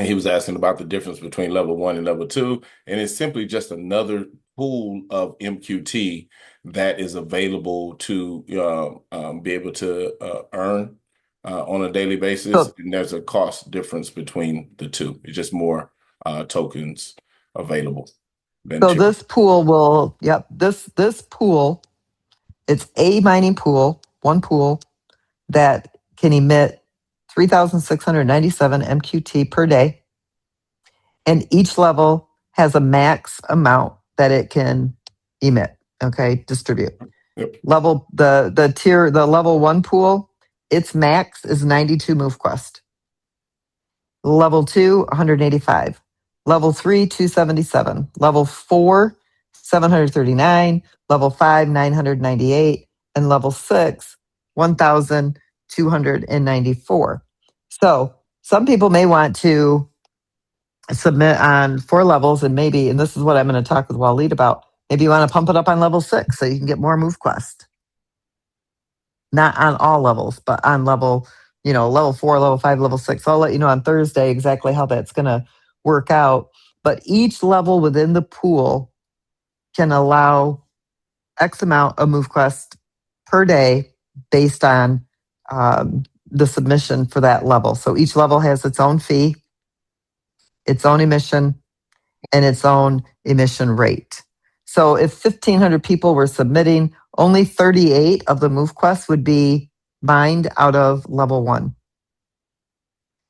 he was asking about the difference between level 1 and level 2. And it's simply just another pool of MQT that is available to be able to earn on a daily basis. And there's a cost difference between the two. It's just more tokens available. So this pool this pool, it's a mining pool, one pool that can emit 3,697 MQT per day. And each level has a max amount that it can emit, distribute. Yep. The level 1 pool, its max is 92 MoveQuest. Level 2, 185. Level 3, 277. Level 4, 739. Level 5, 998. And level 6, 1,294. So some people may want to submit on 4 levels and this is what I'm going to talk with Waleed about, maybe you want to pump it up on level 6 so you can get more MoveQuest. Not on all levels, but on level 4, level 5, level 6. I'll let you know on Thursday exactly how that's going to work out. But each level within the pool can allow X amount of MoveQuest per day based on the submission for that level. So each level has its own fee, its own emission, and its own emission rate. So if 1,500 people were submitting, only 38 of the MoveQuest would be mined out of level 1.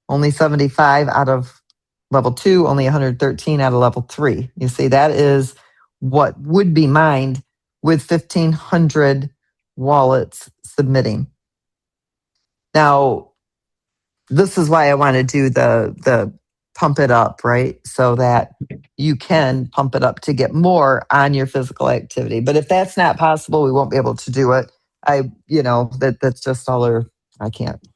Only 75 out of level 2, only 113 out of level 3. You see, that is what would be mined with 1,500 wallets submitting. Now, this is why I want to do the pump it up, right? So that you can pump it up to get more on your physical activity. But if that's not possible, we won't be able to do it. That's just all I can't.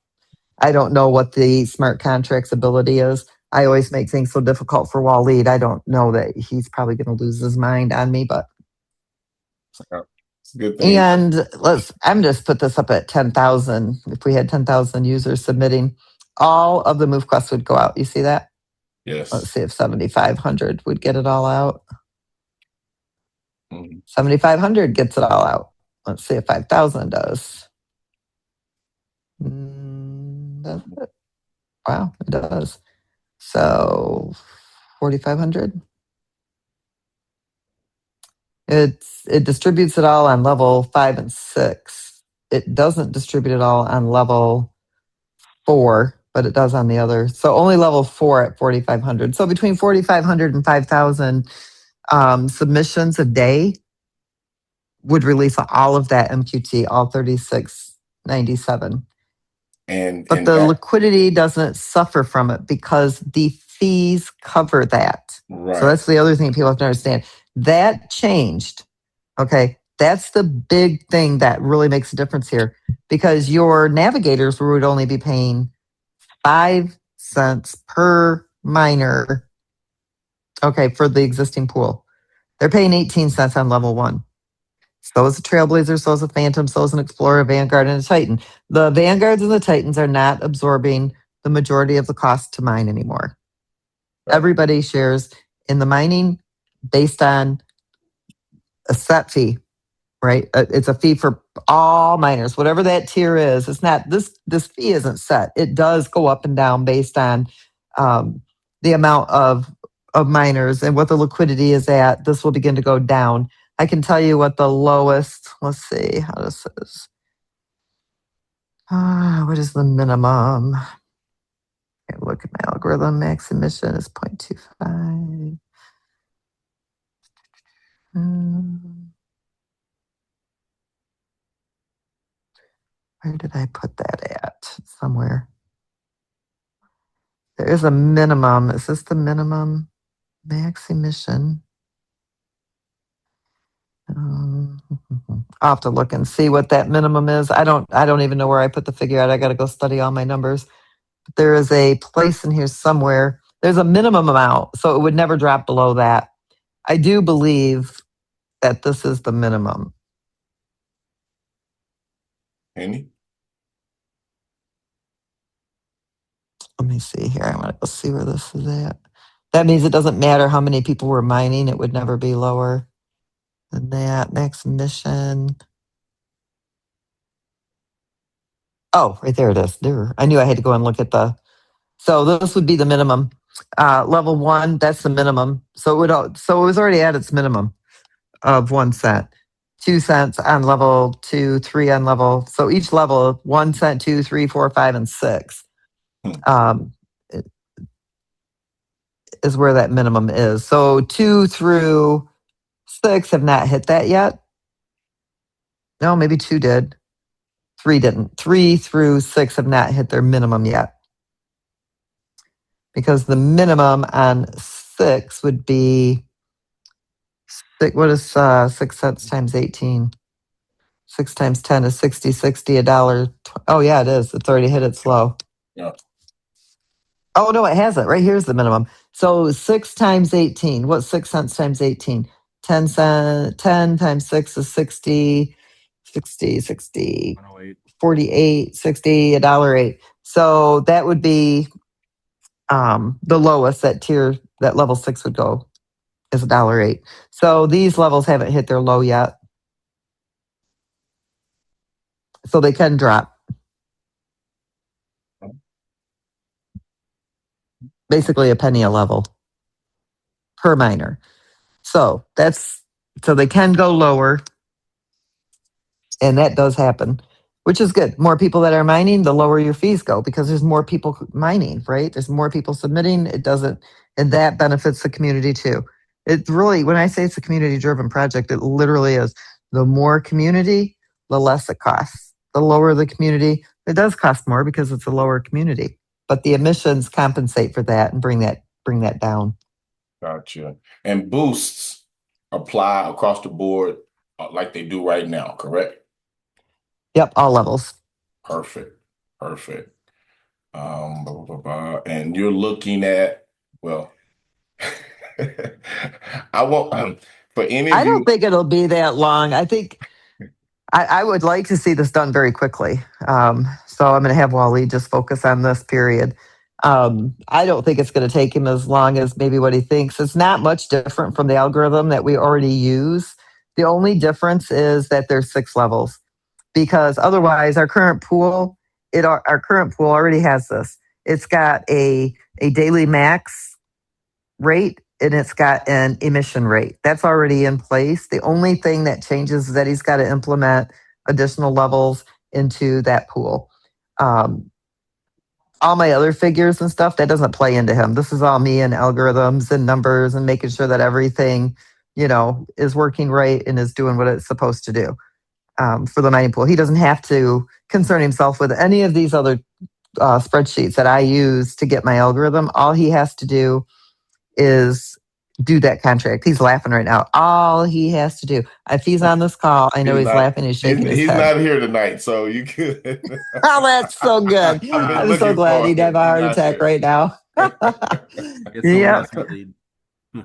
I don't know what the smart contracts ability is. I always make things so difficult for Waleed. I don't know that he's probably going to lose his mind on me, but It's a good thing. and I'm just put this up at 10,000. If we had 10,000 users submitting, all of the MoveQuest would go out. You see that? Yes. Let's see if 7,500 would get it all out. Mhm. 7,500 gets it all out. Let's see if 5,000 does. Does it? Wow, it does. So 4,500. It distributes it all on level 5 and 6. It doesn't distribute it all on level 4, but it does on the other. So only level 4 at 4,500. So between 4,500 and 5,000 submissions a day would release all of that MQT, all 3697. But the liquidity doesn't suffer from it because the fees cover that. Right. So that's the other thing people have to understand. That changed. Okay. That's the big thing that really makes a difference here because your navigators would only be paying 5 cents per miner. Okay. For the existing pool, they're paying 18 cents on level 1. So is a Trailblazer, so is a Phantom, so is an Explorer, Vanguard, and a Titan. The Vanguards and the Titans are not absorbing the majority of the cost to mine anymore. Everybody shares in the mining based on a set fee, right? It's a fee for all miners, whatever that tier is. It's not this fee isn't set. It does go up and down based on the amount of miners and what the liquidity is at. This will begin to go down. I can tell you what the lowest, let's see how this is. What is the minimum? Look at my algorithm. Max emission is 0.25. Where did I put that at? Somewhere. There is a minimum. Is this the minimum? Max emission. I'll have to look and see what that minimum is. I don't even know where I put the figure out. I got to go study all my numbers. But there is a place in here somewhere. There's a minimum amount, so it would never drop below that. I do believe that this is the minimum. Andy? Let me see here. I want to go see where this is at. That means it doesn't matter how many people were mining. It would never be lower than that. Max emission. Oh, right there it is. There. I knew I had to go and look at the. So this would be the minimum. Level 1, that's the minimum. So it was already at its minimum of 1 cent. 2 cents on level 2, 3 on level. So each level, 1 cent, 2, 3, 4, 5, and 6 is where that minimum is. So 2 through 6 have not hit that yet. No, maybe 2 did. 3 didn't. 3 through 6 have not hit their minimum yet. Because the minimum on 6 would be, what is 6 cents times 18? 6 times 10 is 60, $1. Oh, yeah, it is. It's already hit its low. Yeah. Oh, no, it hasn't. Right here's the minimum. So 6 times 18. What's 6 cents times 18? 10 times 6 is 60, 48, 60, $1.08. So that would be the lowest that tier, that level 6 would go is $1.08. So these levels haven't hit their low yet. So they can drop. Basically a penny a level. per miner. So so they can go lower, and that does happen, which is good. More people that are mining, the lower your fees go because there's more people mining, right? There's more people submitting. It doesn't, and that benefits the community too. It really, when I say it's a community driven project, it literally is. The more community, the less it costs. The lower the community, it does cost more because it's a lower community. But the emissions compensate for that and bring that down. Gotcha. And boosts apply across the board like they do right now, correct? Yep, all levels. Perfect. Perfect. Blah, blah, blah, blah. And you're looking at, well, I won't, for any of I don't you, think it'll be that long. I think I would like to see this done very quickly. So I'm going to have Wally just focus on this period. I don't think it's going to take him as long as maybe what he thinks. It's not much different from the algorithm that we already use. The only difference is that there's 6 levels because otherwise our current pool, our current pool already has this. It's got a daily max rate and it's got an emission rate. That's already in place. The only thing that changes is that he's got to implement additional levels into that pool. All my other figures and stuff, that doesn't play into him. This is all me and algorithms and numbers and making sure that everything, is working right and is doing what it's supposed to do for the mining pool. He doesn't have to concern himself with any of these other spreadsheets that I use to get my algorithm. All he has to do is do that contract. He's laughing right now. All he has to do. If he's on this call, I know he's laughing, he's shaking his he's head. not here tonight, so you could. Oh, that's so good. I've been I'm so looking glad for he'd him. have a He's heart not attack here. right now. It's so Yeah. necessary.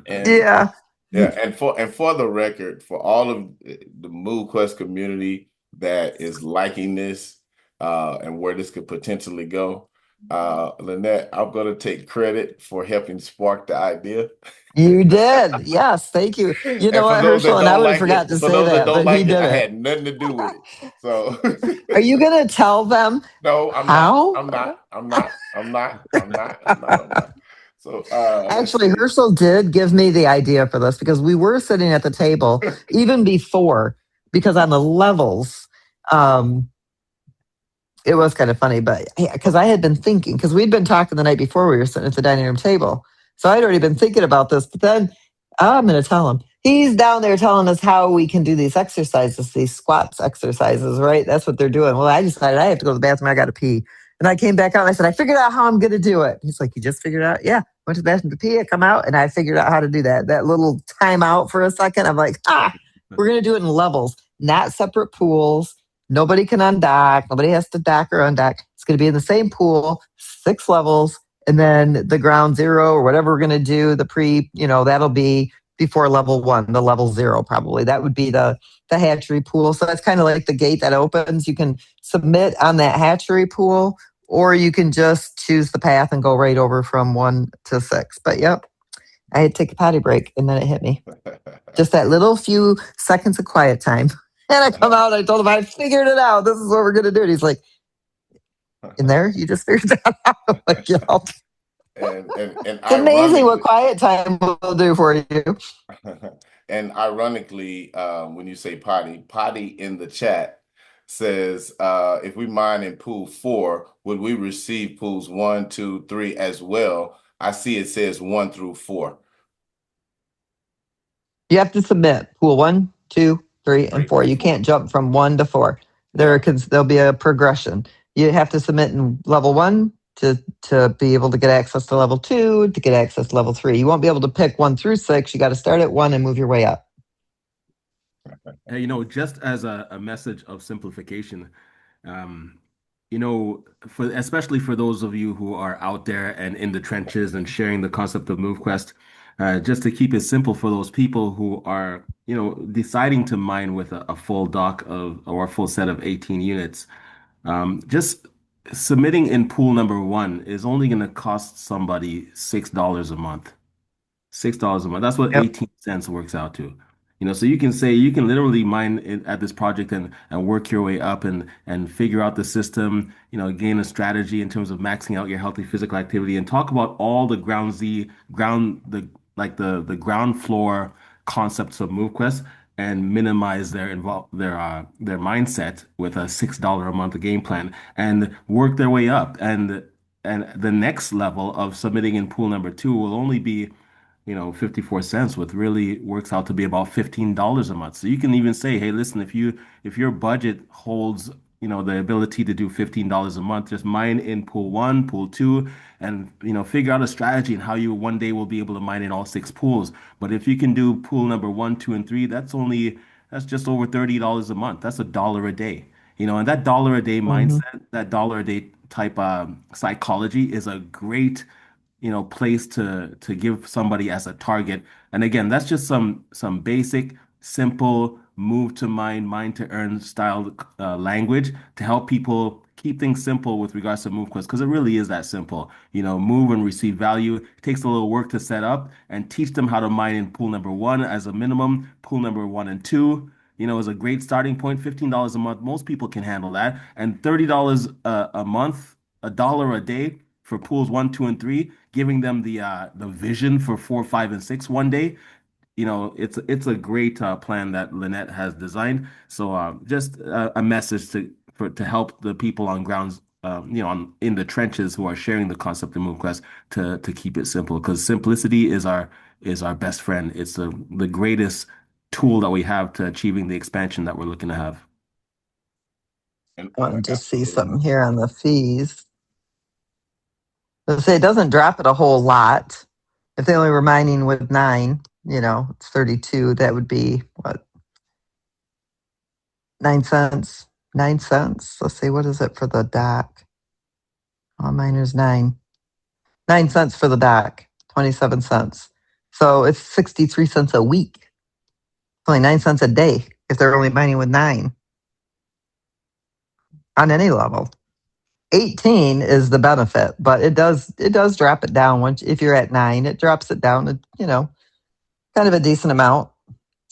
And Yeah. yeah, and for the record, for all of the MoveQuest community that is liking this, and where this could potentially go, Lynette, I'm going to take credit for helping spark the idea. You did. Yes. Thank you. You know And for what, those Herschel? that And I don't would have like forgot it, to for say those that that, don't but he like it, did I it. had nothing to do with it. So Are you going to tell them no, I'm not. how? I'm not. I'm not. I'm not. I'm not. I'm not. I'm not. So let's Actually, see. Herschel did give me the idea for this because we were sitting at the table even before, because on the levels, um, it was kind of funny, but because I had been thinking, because we'd been talking the night before we were sitting at the dining room table. So I'd already been thinking about this, but then I'm going to tell him. He's down there telling us how we can do these exercises, these squats exercises, right? That's what they're doing. Well, I decided I have to go to the bathroom. I got to pee. And I came back out and I said, I figured out how I'm going to do it. He's like, you just figured out? Yeah. Went to the bathroom to pee. I come out and I figured out how to do that. That little timeout for a second. I'm like, we're going to do it in levels, not separate pools. Nobody can undock. Nobody has to dock or undock. It's going to be in the same pool, 6 levels. And then the ground zero or whatever we're going to do, the that'll be before level 1, the level 0 probably. That would be the hatchery pool. So that's kind of like the gate that opens. You can submit on that hatchery pool, or you can just choose the path and go right over from 1 to 6. But yep, I had to take a potty break and then it hit me. Just that little few seconds of quiet time. And I come out and I told him, I figured it out. This is what we're going to do. And he's like, in there? You just figured that out? I'm like, yeah. And It's amazing what quiet time will do for you. and ironically, when you say potty in the chat says, if we mine in pool 4, would we receive pools 1, 2, 3 as well? I see it says 1 through 4. You have to submit pool 1, 2, 3, and 4. You can't jump from 1 to 4. There'll be a progression. You have to submit in level 1 to be able to get access to level 2, to get access to level 3. You won't be able to pick 1 through 6. You got to start at 1 and move your way up. Just as a message of simplification, especially for those of you who are out there and in the trenches and sharing the concept of MoveQuest, just to keep it simple for those people who are, deciding to mine with a full dock or a full set of 18 units, just submitting in pool number 1 is only going to cost somebody $6 a month. $6 a month. That's what Yep. 18 cents works out to. So you can literally mine at this project and work your way up and figure out the system, gain a strategy in terms of maxing out your healthy physical activity and talk about all the like the ground floor concepts of MoveQuest and minimize their mindset with a $6 a month game plan and work their way up. And the next level of submitting in pool number two will only be 54 cents, which really works out to be about $15 a month. So you can even say, hey, listen, if your budget holds, the ability to do $15 a month, just mine in pool one, pool two, and figure out a strategy and how you one day will be able to mine in all six pools. But if you can do pool number one, two, and three, that's just over $30 a month. That's $1 a day. And that dollar a day Mhm. mindset, that dollar a day type psychology is a great place to give somebody as a target. And again, that's just some basic, simple move to mind to earn style language to help people keep things simple with regards to MoveQuest because it really is that simple. Move and receive value. It takes a little work to set up and teach them how to mine in pool number one as a minimum, pool number one and two. Is a great starting point. $15 a month, most people can handle that. And $30 a month, $1 a day for pools one, two, and three, giving them the vision for four, five, and six one day. It's a great plan that Lynette has designed. So just a message to help the people on grounds, in the trenches who are sharing the concept of MoveQuest to keep it simple because simplicity is our best friend. It's the greatest tool that we have to achieving the expansion that we're looking to have. And I want to just see absolutely. something here on the fees. Let's say it doesn't drop it a whole lot. If they only were mining with 9, it's 32. That would be what, 9 cents? 9 cents. Let's see, what is it for the dock? All miners 9. 9 cents for the dock. 27 cents. So it's 63 cents a week. It's only 9 cents a day if they're only mining with 9 on any level. 18 is the benefit, but it does drop it down once if you're at 9, it drops it down to, kind of a decent amount.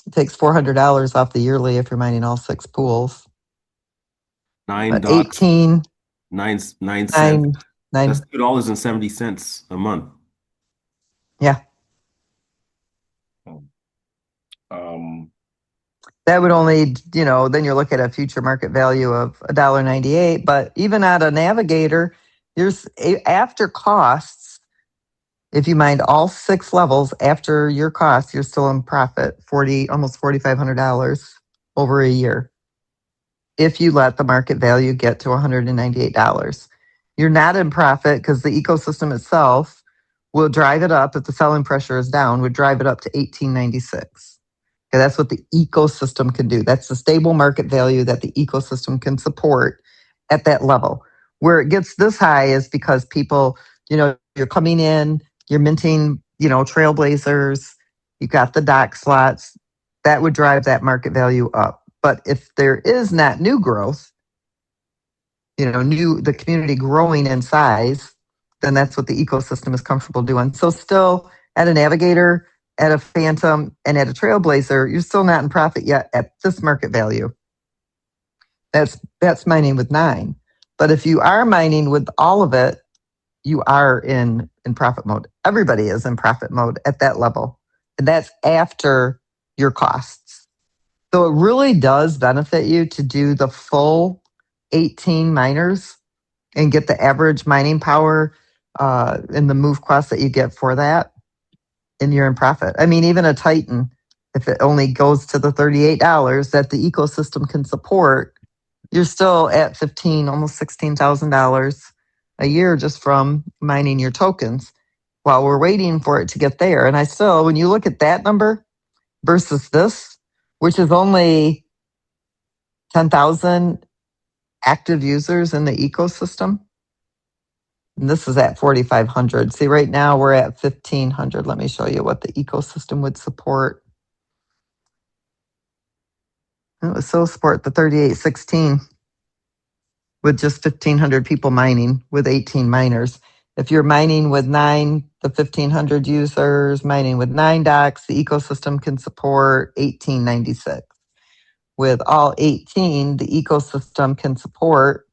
It takes $400 off the yearly if you're mining all 6 pools. Nine But docs, 18, nine cents. 9, That's 9, $2.70 a month. yeah. Um, That would only, then you look at a future market value of $1.98. But even at a Navigator, after costs, if you mined all 6 levels after your costs, you're still in profit, almost $4,500 over a year. If you let the market value get to $198, you're not in profit because the ecosystem itself will drive it up if the selling pressure is down, would drive it up to $18.96. Okay, that's what the ecosystem can do. That's the stable market value that the ecosystem can support at that level. Where it gets this high is because people, you're coming in, you're minting, trailblazers, you got the dock slots, that would drive that market value up. But if there is not new growth, the community growing in size, then that's what the ecosystem is comfortable doing. So still at a Navigator, at a Phantom, and at a Trailblazer, you're still not in profit yet at this market value. That's mining with 9. But if you are mining with all of it, you are in profit mode. Everybody is in profit mode at that level. And that's after your costs. So it really does benefit you to do the full 18 miners and get the average mining power in the MoveQuest that you get for that, and you're in profit. I mean, even a Titan, if it only goes to the $38 that the ecosystem can support, you're still at almost $16,000 a year just from mining your tokens while we're waiting for it to get there. And when you look at that number versus this, which is only 10,000 active users in the ecosystem, and this is at 4,500. See, right now we're at 1,500. Let me show you what the ecosystem would support. It would still support the 3816 with just 1,500 people mining with 18 miners. If you're mining with 9, the 1,500 users, mining with 9 docks, the ecosystem can support 1896. With all 18, the ecosystem can support,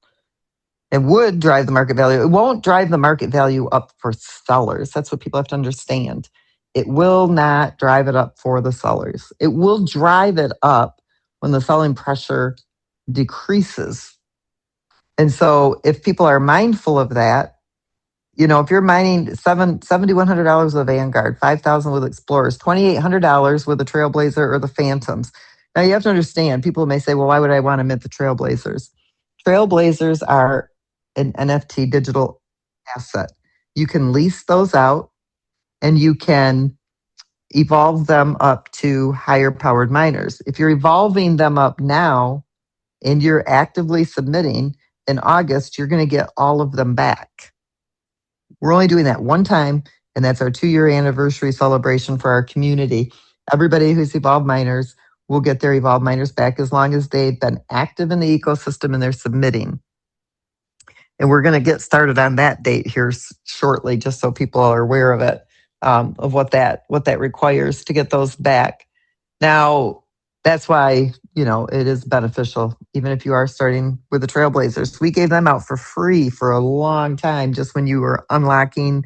it would drive the market value. It won't drive the market value up for sellers. That's what people have to understand. It will not drive it up for the sellers. It will drive it up when the selling pressure decreases. And so if people are mindful of that, if you're mining $7,100 with a Vanguard, $5,000 with Explorers, $2,800 with the Trailblazer or the Phantoms. Now you have to understand, people may say, well, why would I want to mint the Trailblazers? Trailblazers are an NFT digital asset. You can lease those out and you can evolve them up to higher powered miners. If you're evolving them up now and you're actively submitting in August, you're going to get all of them back. We're only doing that one time, and that's our 2-year anniversary celebration for our community. Everybody who's Evolved Miners will get their Evolved Miners back as long as they've been active in the ecosystem and they're submitting. And we're going to get started on that date here shortly, just so people are aware of it, of what that requires to get those back. Now, that's why, it is beneficial, even if you are starting with the Trailblazers. We gave them out for free for a long time, just when you were unlocking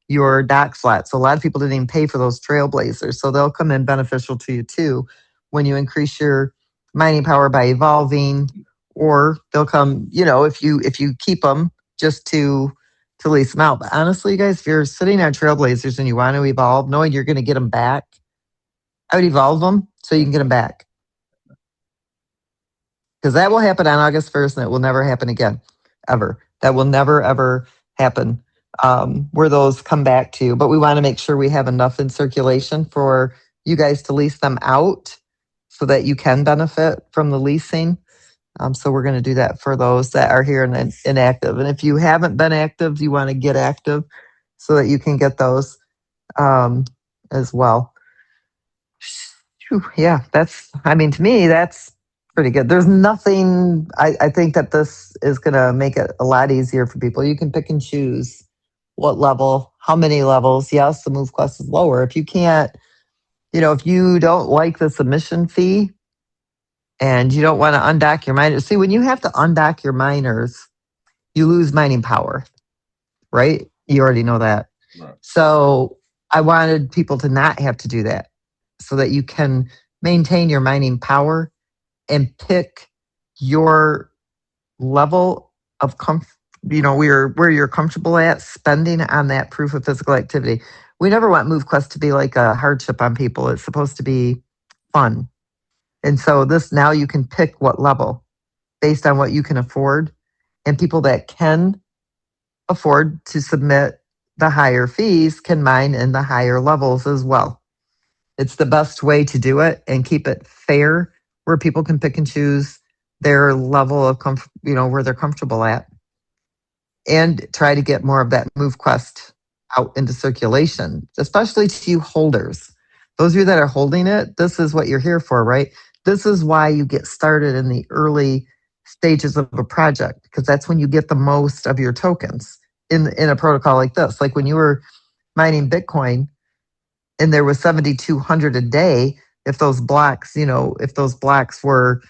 your doc slot. So a lot of people didn't even pay for those Trailblazers. So they'll come in beneficial to you too when you increase your mining power by evolving, or they'll come, if you keep them just to lease them out. But honestly, you guys, if you're sitting on Trailblazers and you want to evolve, knowing you're going to get them back, I would evolve them so you can get them back. Because that will happen on August 1st and it will never happen again, ever. That will never, ever happen where those come back to you. But we want to make sure we have enough in circulation for you guys to lease them out so that you can benefit from the leasing. So we're going to do that for those that are here and inactive. And if you haven't been active, you want to get active so that you can get those as well. Yeah, to me, that's pretty good. There's nothing, I think that this is going to make it a lot easier for people. You can pick and choose what level, how many levels. Yes, the MoveQuest is lower. If you can't, if you don't like the submission fee and you don't want to undock your miners. See, when you have to undock your miners, you lose mining power, right? You already know that. Right. So I wanted people to not have to do that so that you can maintain your mining power and pick your level of where you're comfortable at spending on that proof of physical activity. We never want MoveQuest to be like a hardship on people. It's supposed to be fun. And so now you can pick what level based on what you can afford, and people that can afford to submit the higher fees can mine in the higher levels as well. It's the best way to do it and keep it fair, where people can pick and choose their level of comfort, where they're comfortable at, and try to get more of that MoveQuest out into circulation, especially to you holders. Those of you that are holding it, this is what you're here for, right? This is why you get started in the early stages of a project, because that's when you get the most of your tokens in a protocol like this. Like when you were mining Bitcoin and there was 7,200 a day, if those blocks, were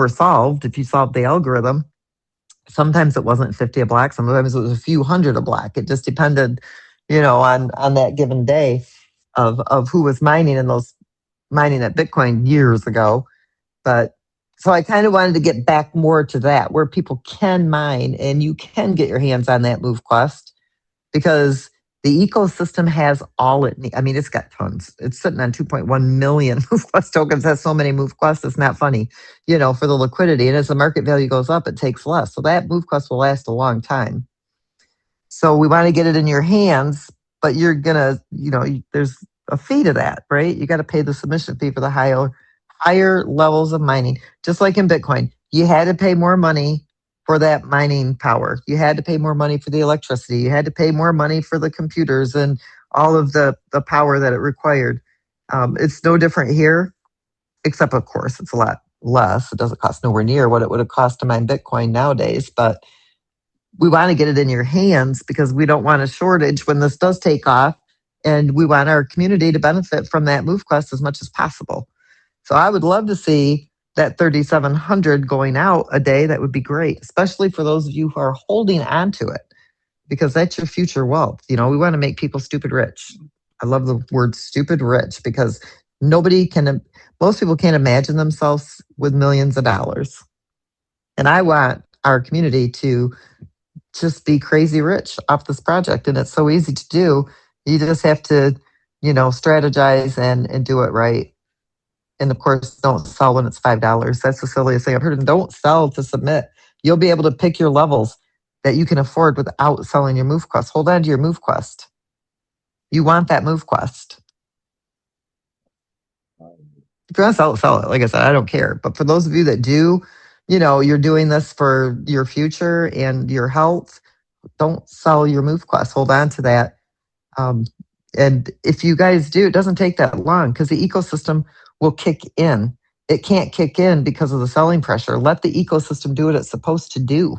solved, if you solved the algorithm, sometimes it wasn't 50 a block, sometimes it was a few hundred a block. It just depended, on that given day of who was mining at Bitcoin years ago. But so I kind of wanted to get back more to that, where people can mine and you can get your hands on that MoveQuest, because the ecosystem has all it needs. I mean, it's got tons. It's sitting on 2.1 million MoveQuest tokens. That's so many MoveQuests. It's not funny, for the liquidity. And as the market value goes up, it takes less. So that MoveQuest will last a long time. So we want to get it in your hands, but you're going to, there's a fee to that, right? You got to pay the submission fee for the higher levels of mining. Just like in Bitcoin, you had to pay more money for that mining power. You had to pay more money for the electricity. You had to pay more money for the computers and all of the power that it required. It's no different here, except of course it's a lot less. It doesn't cost nowhere near what it would have cost to mine Bitcoin nowadays, but we want to get it in your hands because we don't want a shortage when this does take off, and we want our community to benefit from that MoveQuest as much as possible. So I would love to see that 3,700 going out a day. That would be great, especially for those of you who are holding on to it, because that's your future wealth. We want to make people stupid rich. I love the word stupid rich because most people can't imagine themselves with millions of dollars. And I want our community to just be crazy rich off this project. And it's so easy to do. You just have to, strategize and do it right. And of course, don't sell when it's $5. That's the silliest thing I've heard. And don't sell to submit. You'll be able to pick your levels that you can afford without selling your MoveQuest. Hold on to your MoveQuest. You want that MoveQuest. If you want to sell it, sell it. Like I said, I don't care. But for those of you that do, you're doing this for your future and your health, don't sell your MoveQuest. Hold on to that. And if you guys do, it doesn't take that long because the ecosystem will kick in. It can't kick in because of the selling pressure. Let the ecosystem do what it's supposed to do.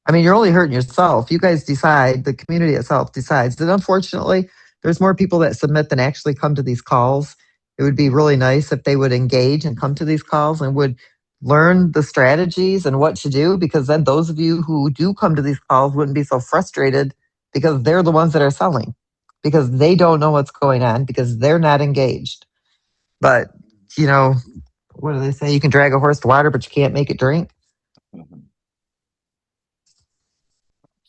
I mean, you're only hurting yourself. You guys decide, the community itself decides. And unfortunately, there's more people that submit than actually come to these calls. It would be really nice if they would engage and come to these calls and would learn the strategies and what to do, because then those of you who do come to these calls wouldn't be so frustrated because they're the ones that are selling, because they don't know what's going on, because they're not engaged. But, what do they say? You can drag a horse to water, but you can't make it drink.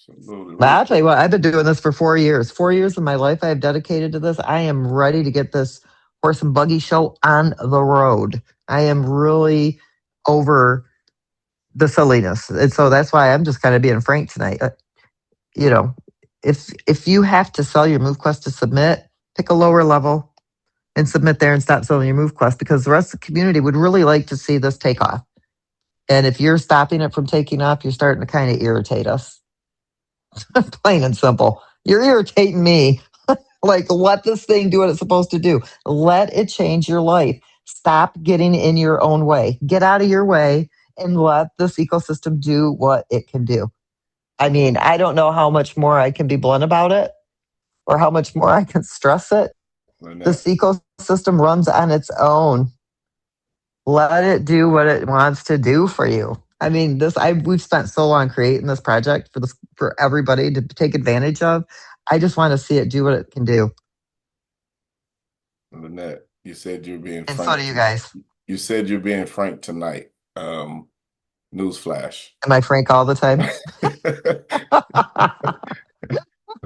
Absolutely. But I'll tell you what, I've been doing this for 4 years. 4 years of my life I have dedicated to this. I am ready to get this horse and buggy show on the road. I am really over the silliness. And so that's why I'm just kind of being frank tonight. If you have to sell your MoveQuest to submit, pick a lower level and submit there and stop selling your MoveQuest, because the rest of the community would really like to see this take off. And if you're stopping it from taking off, you're starting to kind of irritate us. Plain and simple. You're irritating me. Like, let this thing do what it's supposed to do. Let it change your life. Stop getting in your own way. Get out of your way and let this ecosystem do what it can do. I mean, I don't know how much more I can be blunt about it or how much more I can stress it. This ecosystem runs on its own. Let it do what it wants to do for you. I mean, we've spent so long creating this project for everybody to take advantage of. I just want to see it do what it can do. Lynette, you said you're being frank. And so do you guys. You said you're being frank tonight. Newsflash. Am I frank all the time?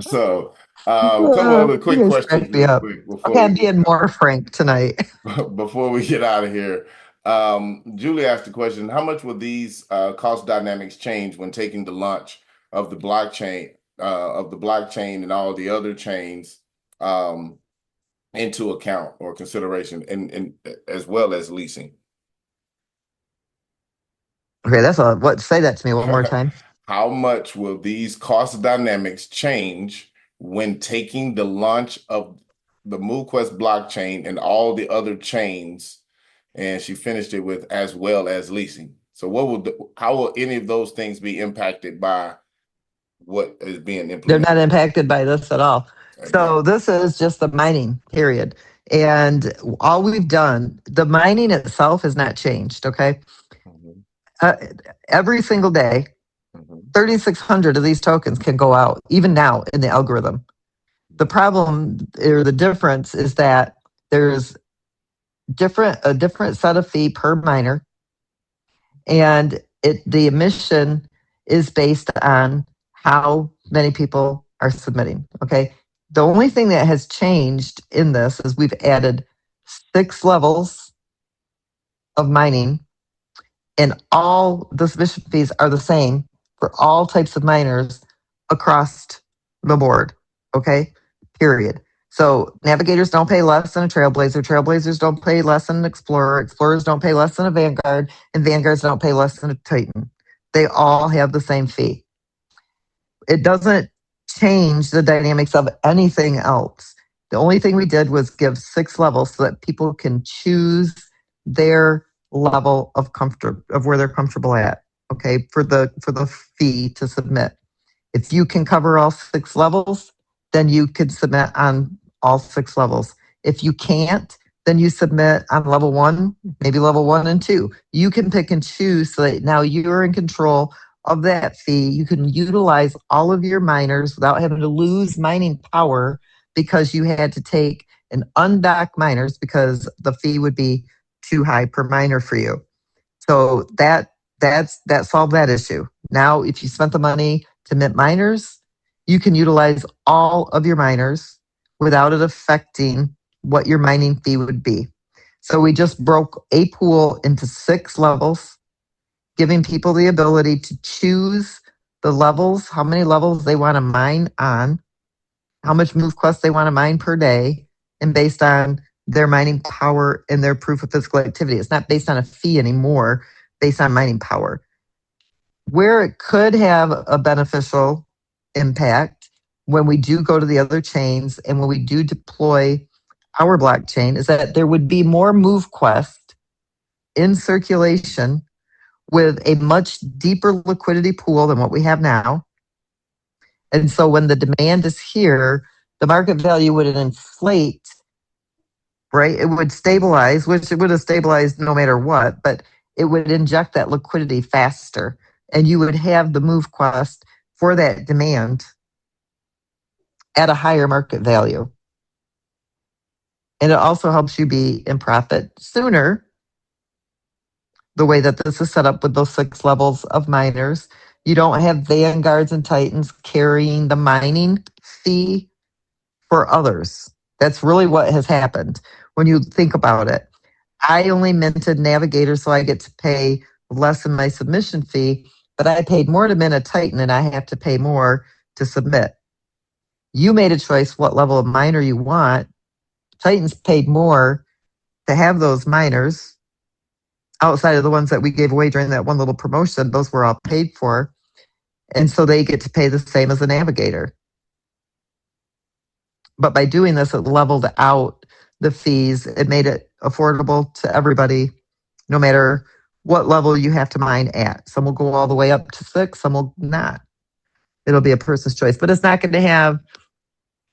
So, a couple other quick questions real quick Okay, I'm being more frank tonight. Before we get out of here. Julie asked the question, how much will these cost dynamics change when taking the launch of the blockchain and all the other chains into account or consideration, and as well as leasing? Okay, say that to me one more time. How much will these cost dynamics change when taking the launch of the MoveQuest blockchain and all the other chains? And she finished it with as well as leasing. So how will any of those things be impacted by what is being implemented? They're not impacted by this at all. Okay. So this is just the mining period. And all we've done, the mining itself has not changed, okay? Every single day, 3,600 of these tokens can go out, even now in the algorithm. The problem or the difference is that there's a different set of fee per miner, and the emission is based on how many people are submitting. Okay, the only thing that has changed in this is we've added 6 levels of mining, and all the submission fees are the same for all types of miners across the board. Okay, period. So navigators don't pay less than a trailblazer. Trailblazers don't pay less than an explorer. Explorers don't pay less than a vanguard, and vanguards don't pay less than a titan. They all have the same fee. It doesn't change the dynamics of anything else. The only thing we did was give 6 levels so that people can choose their level of comfort of where they're comfortable at. Okay, for the fee to submit. If you can cover all 6 levels, then you could submit on all 6 levels. If you can't, then you submit on level 1, maybe level 1 and 2. You can pick and choose so that now you're in control of that fee. You can utilize all of your miners without having to lose mining power because you had to take and undock miners because the fee would be too high per miner for you. So that solved that issue. Now, if you spent the money to mint miners, you can utilize all of your miners without it affecting what your mining fee would be. So we just broke a pool into 6 levels, giving people the ability to choose the levels, how many levels they want to mine on, how much MoveQuest they want to mine per day, and based on their mining power and their proof of physical activity. It's not based on a fee anymore, based on mining power. Where it could have a beneficial impact when we do go to the other chains and when we do deploy our blockchain is that there would be more MoveQuest in circulation with a much deeper liquidity pool than what we have now. And so when the demand is here, the market value would inflate, right? It would stabilize, which it would have stabilized no matter what, but it would inject that liquidity faster. And you would have the MoveQuest for that demand at a higher market value. And it also helps you be in profit sooner. The way that this is set up with those 6 levels of miners, you don't have vanguards and titans carrying the mining fee for others. That's really what has happened when you think about it. I only minted Navigator, so I get to pay less in my submission fee, but I paid more to mint a Titan and I have to pay more to submit. You made a choice what level of miner you want. Titans paid more to have those miners outside of the ones that we gave away during that one little promotion. Those were all paid for. And so they get to pay the same as a Navigator. But by doing this, it leveled out the fees. It made it affordable to everybody, no matter what level you have to mine at. Some will go all the way up to 6, some will not. It'll be a person's choice, but it's not going to have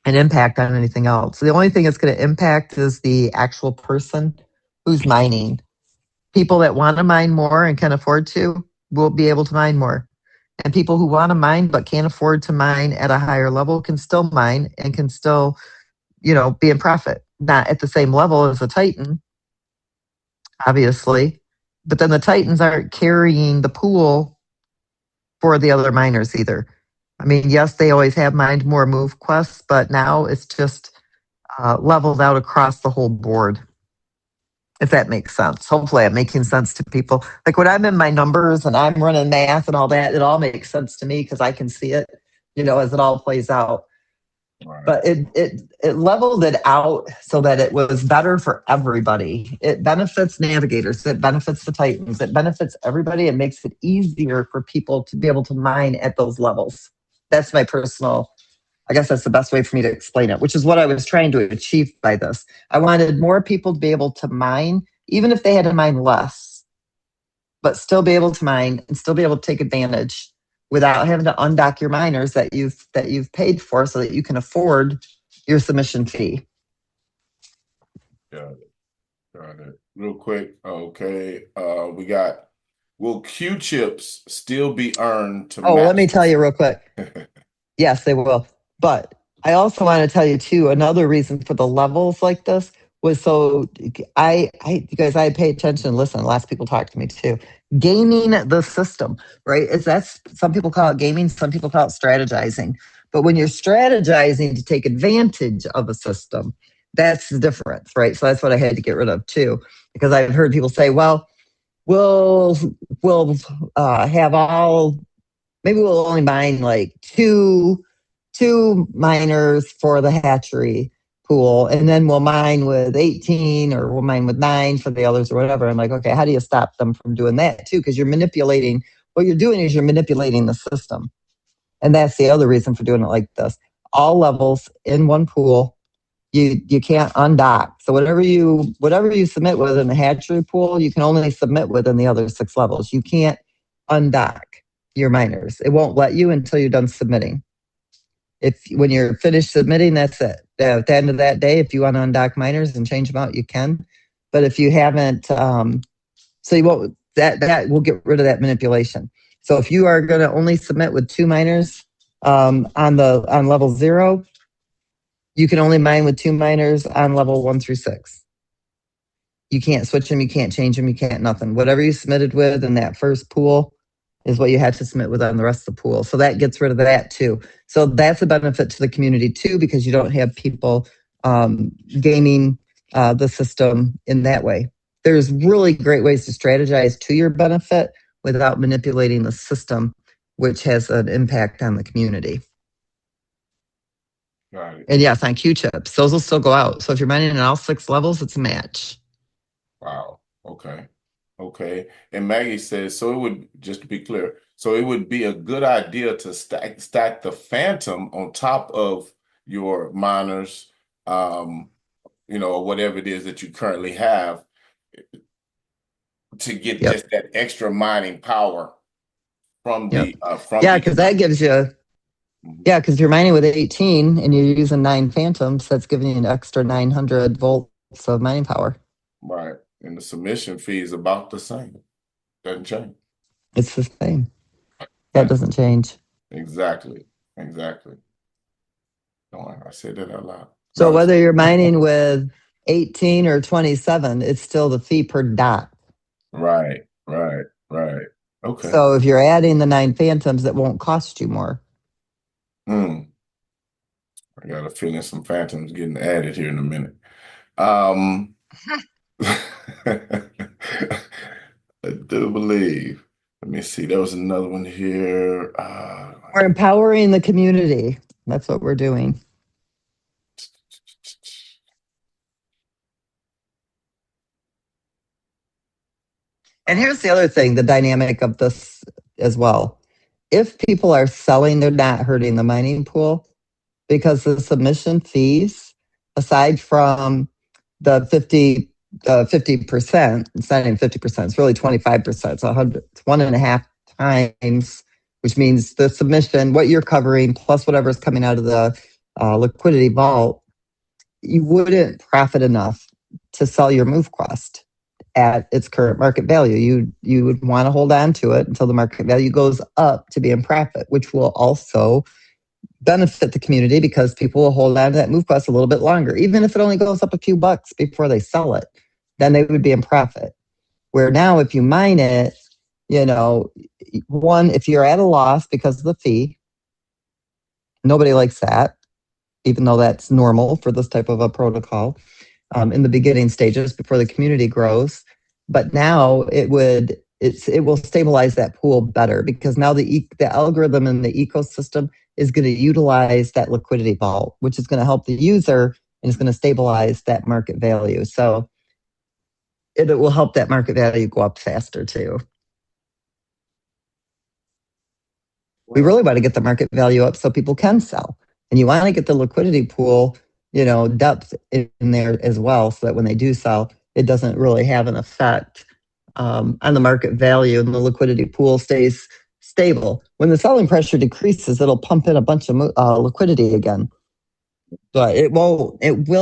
an impact on anything else. The only thing it's going to impact is the actual person who's mining. People that want to mine more and can afford to will be able to mine more. And people who want to mine but can't afford to mine at a higher level can still mine and can still, be in profit. Not at the same level as a Titan, obviously, but then the Titans aren't carrying the pool for the other miners either. I mean, yes, they always have mined more MoveQuests, but now it's just leveled out across the whole board. If that makes sense. Hopefully I'm making sense to people. Like when I'm in my numbers and I'm running math and all that, it all makes sense to me because I can see it, as it all plays out. Right. But it leveled it out so that it was better for everybody. It benefits navigators, it benefits the Titans, it benefits everybody. It makes it easier for people to be able to mine at those levels. That's my personal, I guess that's the best way for me to explain it, which is what I was trying to achieve by this. I wanted more people to be able to mine, even if they had to mine less, but still be able to mine and still be able to take advantage without having to undock your miners that you've paid for so that you can afford your submission fee. Got it. Real quick. Okay. Will Q chips still be earned to match? Let me tell you real quick. Yes, they will. But I also want to tell you too, another reason for the levels like this was so you guys, I pay attention and listen. Last people talk to me too. Gaming the system, right? That's some people call it gaming, some people call it strategizing. But when you're strategizing to take advantage of a system, that's the difference, right? So that's what I had to get rid of too, because I've heard people say, well, we'll have maybe we'll only mine like two miners for the hatchery pool, and then we'll mine with 18 or we'll mine with 9 for the others or whatever. I'm like, okay, how do you stop them from doing that too? Because you're manipulating, what you're doing is you're manipulating the system. And that's the other reason for doing it like this. All levels in one pool, you can't undock. So whatever you submit with in the hatchery pool, you can only submit with in the other 6 levels. You can't undock your miners. It won't let you until you're done submitting. When you're finished submitting, that's it. At the end of that day, if you want to undock miners and change them out, you can. But if you haven't, so you won't. That will get rid of that manipulation. So if you are going to only submit with 2 miners on level 0, You can only mine with 2 miners on level 1 through 6. You can't switch them, you can't change them, you can't nothing. Whatever you submitted with in that first pool is what you have to submit with on the rest of the pool. So that gets rid of that too. So that's a benefit to the community too, because you don't have people gaming the system in that way. There's really great ways to strategize to your benefit without manipulating the system, which has an impact on the community. Got it. And yes, on Q chips, those will still go out. So if you're mining in all 6 levels, it's a match. Wow. Okay. Okay. And Maggie says, so it would, just to be clear, so it would be a good idea to stack the Phantom on top of your miners, you know, or whatever it is that you currently have to get Yep. just that extra mining power from the Yeah, because that gives you, yeah, because you're mining with 18 and you're using 9 Phantoms, that's giving you an extra 900 volts of mining power. Right. And the submission fee is about the same. Doesn't change. It's the same. That doesn't change. Exactly. Exactly. Oh, I said that out loud. So whether you're mining with 18 or 27, it's still the fee per dot. Right, right, right. Okay. So if you're adding the 9 Phantoms, it won't cost you more. I got a feeling some Phantoms getting added here in a minute. I do believe. Let me see. There was another one here. We're empowering the community. That's what we're doing. And here's the other thing, the dynamic of this as well. If people are selling, they're not hurting the mining pool because the submission fees, aside from the 50%, it's not even 50%, it's really 25%. It's 1.5 times, which means the submission, what you're covering, plus whatever's coming out of the liquidity vault, you wouldn't profit enough to sell your MoveQuest at its current market value. You would want to hold on to it until the market value goes up to be in profit, which will also benefit the community because people will hold on to that MoveQuest a little bit longer, even if it only goes up a few bucks before they sell it, then they would be in profit. Where now, if you mine it, you know, one, if you're at a loss because of the fee, nobody likes that, even though that's normal for this type of a protocol in the beginning stages before the community grows. But now it will stabilize that pool better because now the algorithm and the ecosystem is going to utilize that liquidity vault, which is going to help the user and it's going to stabilize that market value. So it will help that market value go up faster too. We really want to get the market value up so people can sell. And you want to get the liquidity pool, you know, depth in there as well, so that when they do sell, it doesn't really have an effect on the market value and the liquidity pool stays stable. When the selling pressure decreases, it'll pump in a bunch of liquidity again. But it will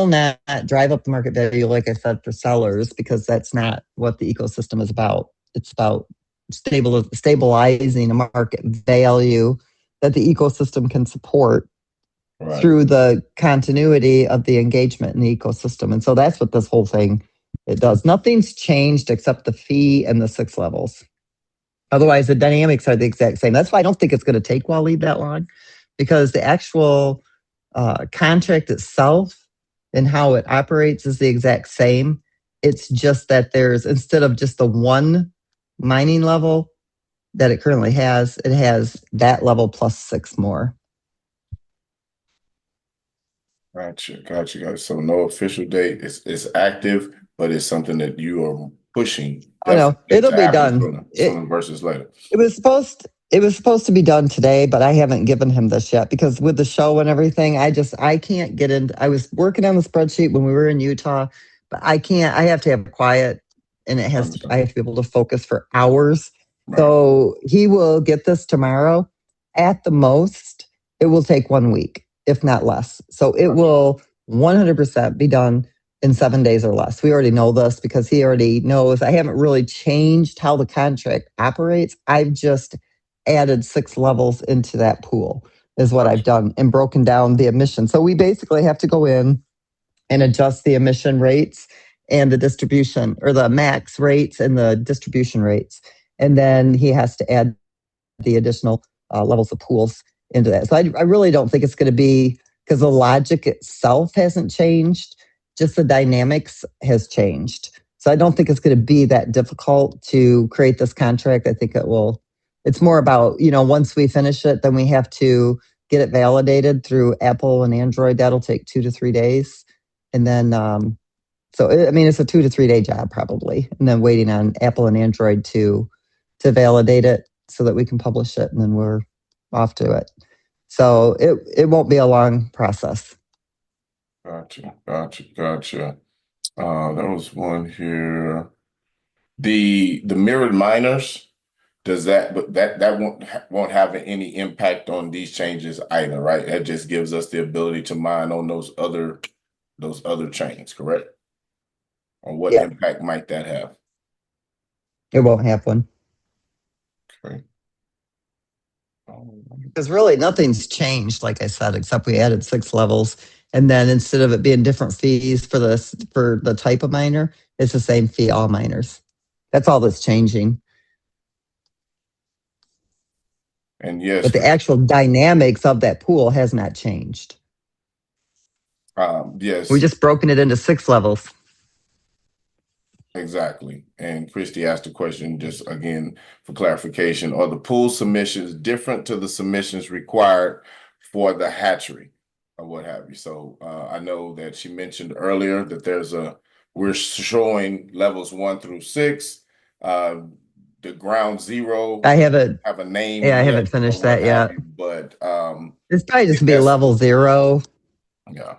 not drive up the market value, like I said, for sellers, because that's not what the ecosystem is about. It's about stabilizing a market value that the ecosystem can support through the continuity of the engagement in the ecosystem. And so that's what this whole thing, it does. Nothing's changed except the fee and the 6 levels. Otherwise, the dynamics are the exact same. That's why I don't think it's going to take Waleed that long, because the actual contract itself and how it operates is the exact same. It's just that there's, instead of just the one mining level that it currently has, it has that level plus 6 more. Gotcha. So no official date. It's active, but it's something that you are pushing. Oh no, it'll be done Sooner versus later. It was supposed to be done today, but I haven't given him this yet because with the show and everything, I can't get in. I was working on the spreadsheet when we were in Utah, but I have to have quiet and I have to be able to focus for hours. Right. So he will get this tomorrow. At the most, it will take 1 week, if not less. So it will 100% be done in 7 days or less. We already know this because he already knows. I haven't really changed how the contract operates. I've just added 6 levels into that pool. is what I've done, and broken down the emission. So we basically have to go in and adjust the emission rates and the distribution, or the max rates and the distribution rates. And then he has to add the additional levels of pools into that. So I really don't think it's going to be, because the logic itself hasn't changed, just the dynamics has changed. So I don't think it's going to be that difficult to create this contract. I think it will. It's more about, once we finish it, then we have to get it validated through Apple and Android. That'll take 2 to 3 days. And then, so, I mean, it's a 2 to 3 day job probably. And then waiting on Apple and Android to validate it so that we can publish it, and then we're off to it. So it won't be a long process. Gotcha. There was one here. The mirrored miners, does that, but that won't have any impact on these changes either, right? That just gives us the ability to mine on those other chains, correct? Or what impact might that have? It won't have one. Okay. Because really nothing's changed, like I said, except we added 6 levels. And then instead of it being different fees for the type of miner, it's the same fee, all miners. That's all that's changing. And yes, but the actual dynamics of that pool has not changed. Yes, We just broken it into 6 levels. exactly. And Christy asked a question, just again for clarification: are the pool submissions different to the submissions required for the hatchery or what have you? So I know that she mentioned earlier that we're showing levels 1 through 6. The ground zero, I haven't have a name. Yeah, I haven't finished that yet. But it's probably just be level 0. Yeah.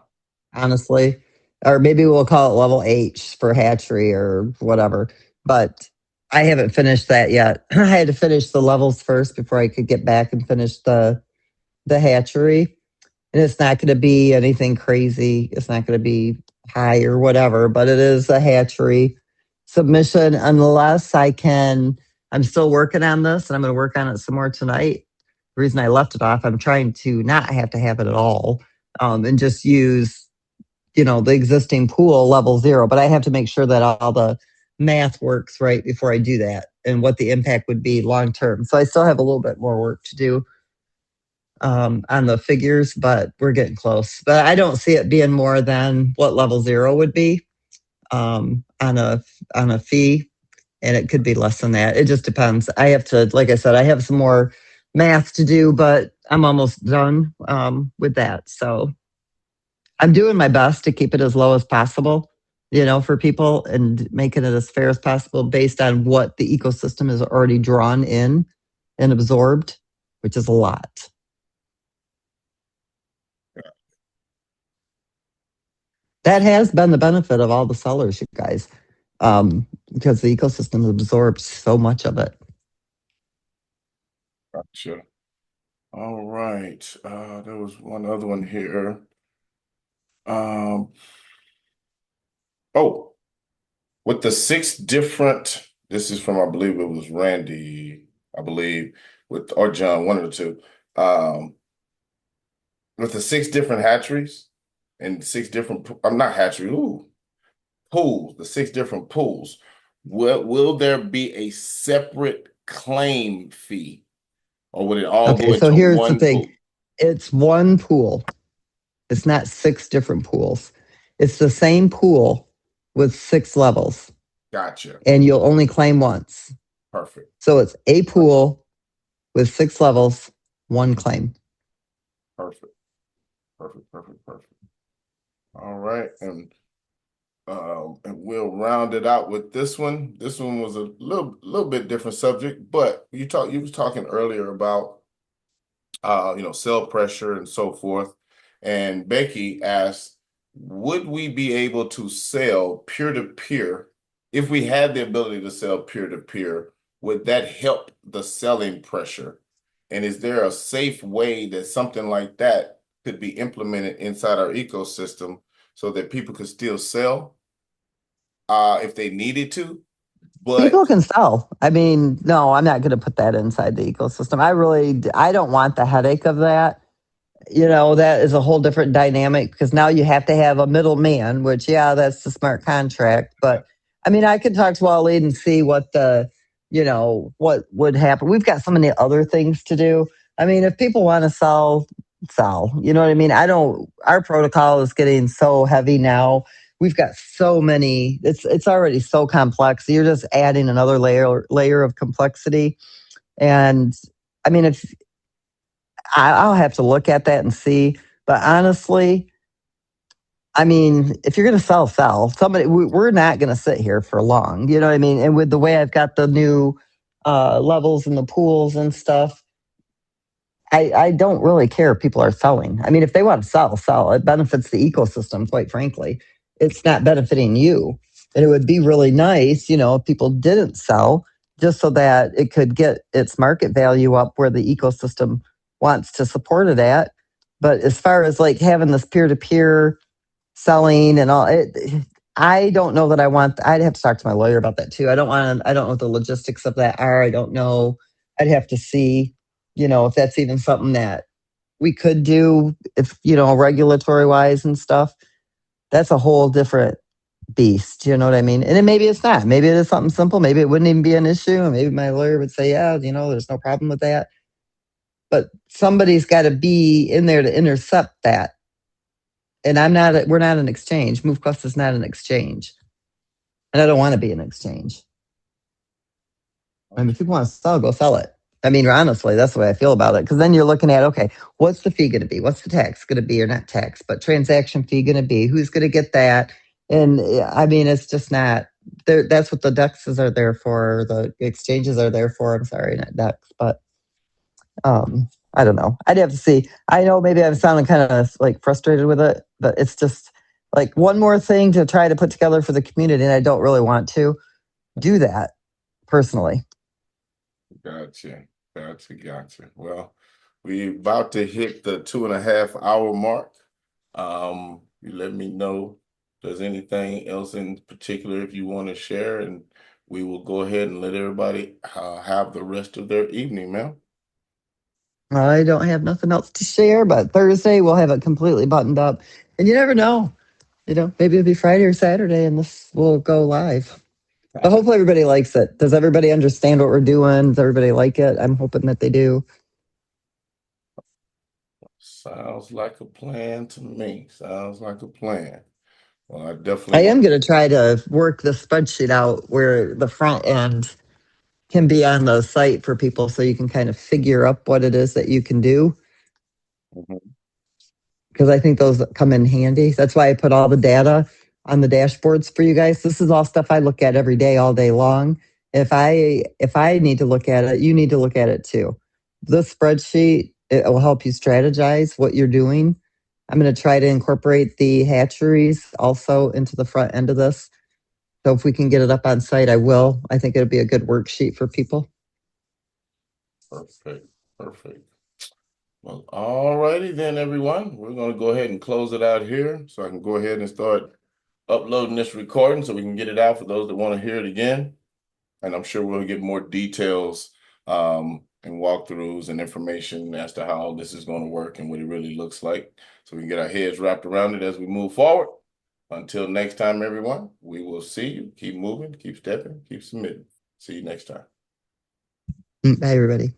Honestly. Or maybe we'll call it level H for hatchery or whatever. But I haven't finished that yet. I had to finish the levels first before I could get back and finish the hatchery. And it's not going to be anything crazy. It's not going to be high or whatever, but it is a hatchery submission unless I'm still working on this, and I'm going to work on it some more tonight. The reason I left it off, I'm trying to not have to have it at all, and just use, the existing pool level 0. But I have to make sure that all the math works right before I do that, and what the impact would be long term. So I still have a little bit more work to do on the figures, but we're getting close. But I don't see it being more than what level 0 would be on a fee. And it could be less than that. It just depends. I have to, like I said, I have some more math to do, but I'm almost done with that. So I'm doing my best to keep it as low as possible, for people, and making it as fair as possible based on what the ecosystem has already drawn in and absorbed, which is a lot. That has been the benefit of all the sellers, you guys. Because the ecosystem absorbs so much of it. Gotcha. All right. There was one other one here. With the 6 different, this is from, I believe it was Randy, or John, one of the two. With the 6 different hatcheries and 6 different, I'm not hatchery, pools, the 6 different pools, will there be a separate claim fee, or would it all go into so here's one the thing. pool? It's one pool. It's not 6 different pools. It's the same pool with 6 levels. Gotcha. And you'll only claim once. Perfect. So it's a pool with 6 levels, 1 claim. Perfect. All right, and we'll round it out with this one. This one was a little bit different subject, but you was talking earlier about cell pressure and so forth. And Becky asked, would we be able to sell peer-to-peer? If we had the ability to sell peer-to-peer, would that help the selling pressure? And is there a safe way that something like that could be implemented inside our ecosystem so that people could still sell if they needed to? But people can sell. I mean, no, I'm not going to put that inside the ecosystem. I don't want the headache of that. that is a whole different dynamic because now you have to have a middleman, which, yeah, that's the smart contract. But I mean, I could talk to Waleed and see what would happen. We've got so many other things to do. I mean, if people want to sell, sell. You know what I mean? Our protocol is getting so heavy now. We've got so many, it's already so complex. You're just adding another layer of complexity. And I mean, if I'll have to look at that and see. But honestly, I mean, if you're going to sell. We're not going to sit here for long. You know what I mean? And with the way I've got the new levels and the pools and stuff, I don't really care if people are selling. I mean, if they want to sell. It benefits the ecosystem, quite frankly. It's not benefiting you. And it would be really nice, if people didn't sell, just so that it could get its market value up where the ecosystem wants to support it at. But as far as like having this peer-to-peer selling and all, I don't know that I want. I'd have to talk to my lawyer about that too. I don't know what the logistics of that are. I don't know. I'd have to see, if that's even something that we could do, if, regulatory wise and stuff. That's a whole different beast. You know what I mean? And maybe it's not. Maybe it is something simple. Maybe it wouldn't even be an issue. And maybe my lawyer would say, yeah, there's no problem with that. But somebody's got to be in there to intercept that. And we're not an exchange. MoveQuest is not an exchange. And I don't want to be an exchange. I mean, if people want to sell, go sell it. I mean, honestly, that's the way I feel about it. Because then you're looking at, okay, what's the fee going to be? What's the tax going to be, or not tax, but transaction fee going to be? Who's going to get that? And I mean, it's just not. That's what the DEXs are there for. The exchanges are there for. I'm sorry, not DEX, but I don't know. I'd have to see. I know maybe I'm sounding kind of like frustrated with it, but it's just like one more thing to try to put together for the community, and I don't really want to do that personally. Gotcha. Well, we're about to hit the 2.5 hour mark. You let me know if there's anything else in particular if you want to share, and we will go ahead and let everybody have the rest of their evening, ma'am. I don't have nothing else to share, but Thursday we'll have it completely buttoned up. And you never know. Maybe it'll be Friday or Saturday and this will go live. But hopefully everybody likes it. Does everybody understand what we're doing? Does everybody like it? I'm hoping that they do. Sounds like a plan to me. Well, I am going to try to work the spreadsheet out where the front end can be on the site for people so you can kind of figure up what it is that you can do. Because I think those come in handy. That's why I put all the data on the dashboards for you guys. This is all stuff I look at every day, all day long. If I need to look at it, you need to look at it too. This spreadsheet, it will help you strategize what you're doing. I'm going to try to incorporate the hatcheries also into the front end of this. So if we can get it up on site, I will. I think it'll be a good worksheet for people. Perfect. Well, all righty then, everyone. We're going to go ahead and close it out here so I can go ahead and start uploading this recording so we can get it out for those that want to hear it again. And I'm sure we'll get more details and walkthroughs and information as to how this is going to work and what it really looks like, so we can get our heads wrapped around it as we move forward. Until next time, everyone, we will see you. Keep moving, keep stepping, keep submitting. See you next time. Bye, everybody.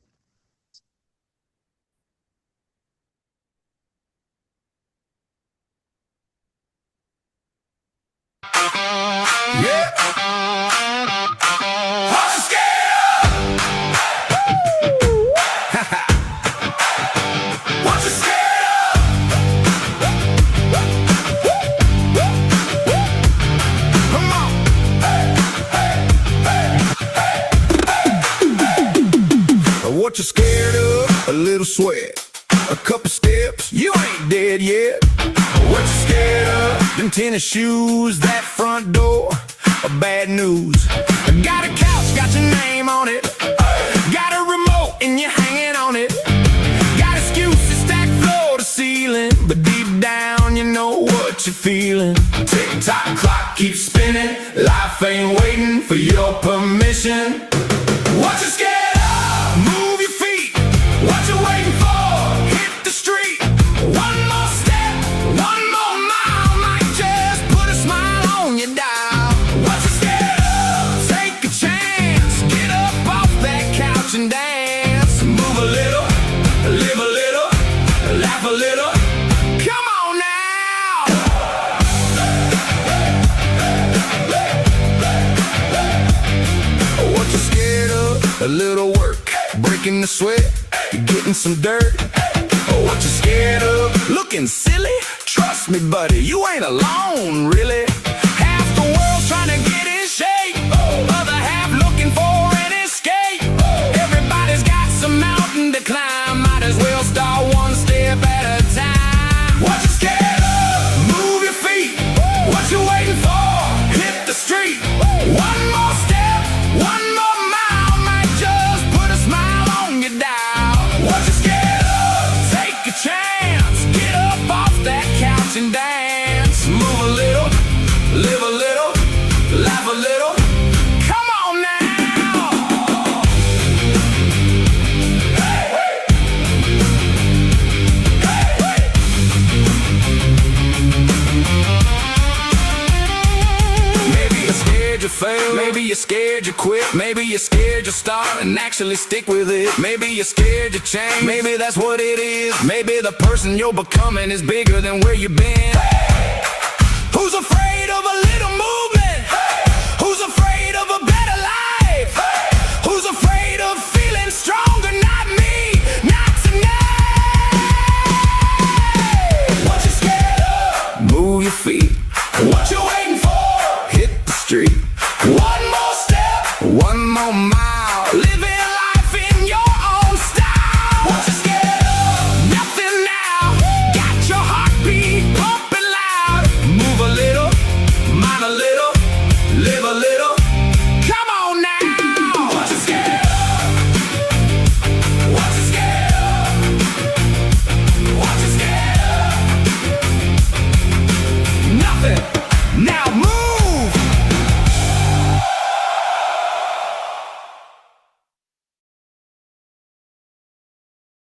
What you scared of? A little sweat, a couple steps, you ain't dead yet. What you scared of? Them tennis shoes, that front door, or bad news. Got a couch, got your name on it. Got a remote and you're hanging on it. Got excuses stacked floor to ceiling, but deep down you know what you're feeling. Tick-tock clock keeps spinning, life ain't waiting for your permission. What you scared of? Move your feet. What you waiting for? Hit the street. a little. Come on now. What you scared of? A little work, breaking the sweat, getting some dirt. What you scared of? Looking silly? Trust me, buddy, you ain't alone, really. Half the world's trying to get in shape, other half looking for an escape. Everybody's got some mountain to climb, might as well start one step at a time. What you scared of? Move your feet. What you waiting for? Hit the street. One more step, one more mile, might just put a smile on your dial. What you scared of? Take a chance, get up off that couch and dance. Move a little, live a little, laugh a little. Come on now. Hey, hey. Hey, hey. Maybe you're scared you fail, maybe you're scared you quit, maybe you're scared you start and actually stick with it. Maybe you're scared to change, maybe that's what it is. Maybe the person you're becoming is bigger than where you've been. Hey! Who's afraid of a little movement? Hey! Who's afraid of a better life? Hey! Who's afraid of feeling stronger? Not me, not tonight. What you scared of? Move your feet. What you waiting for? Hit the street. One more step, one more mile. Living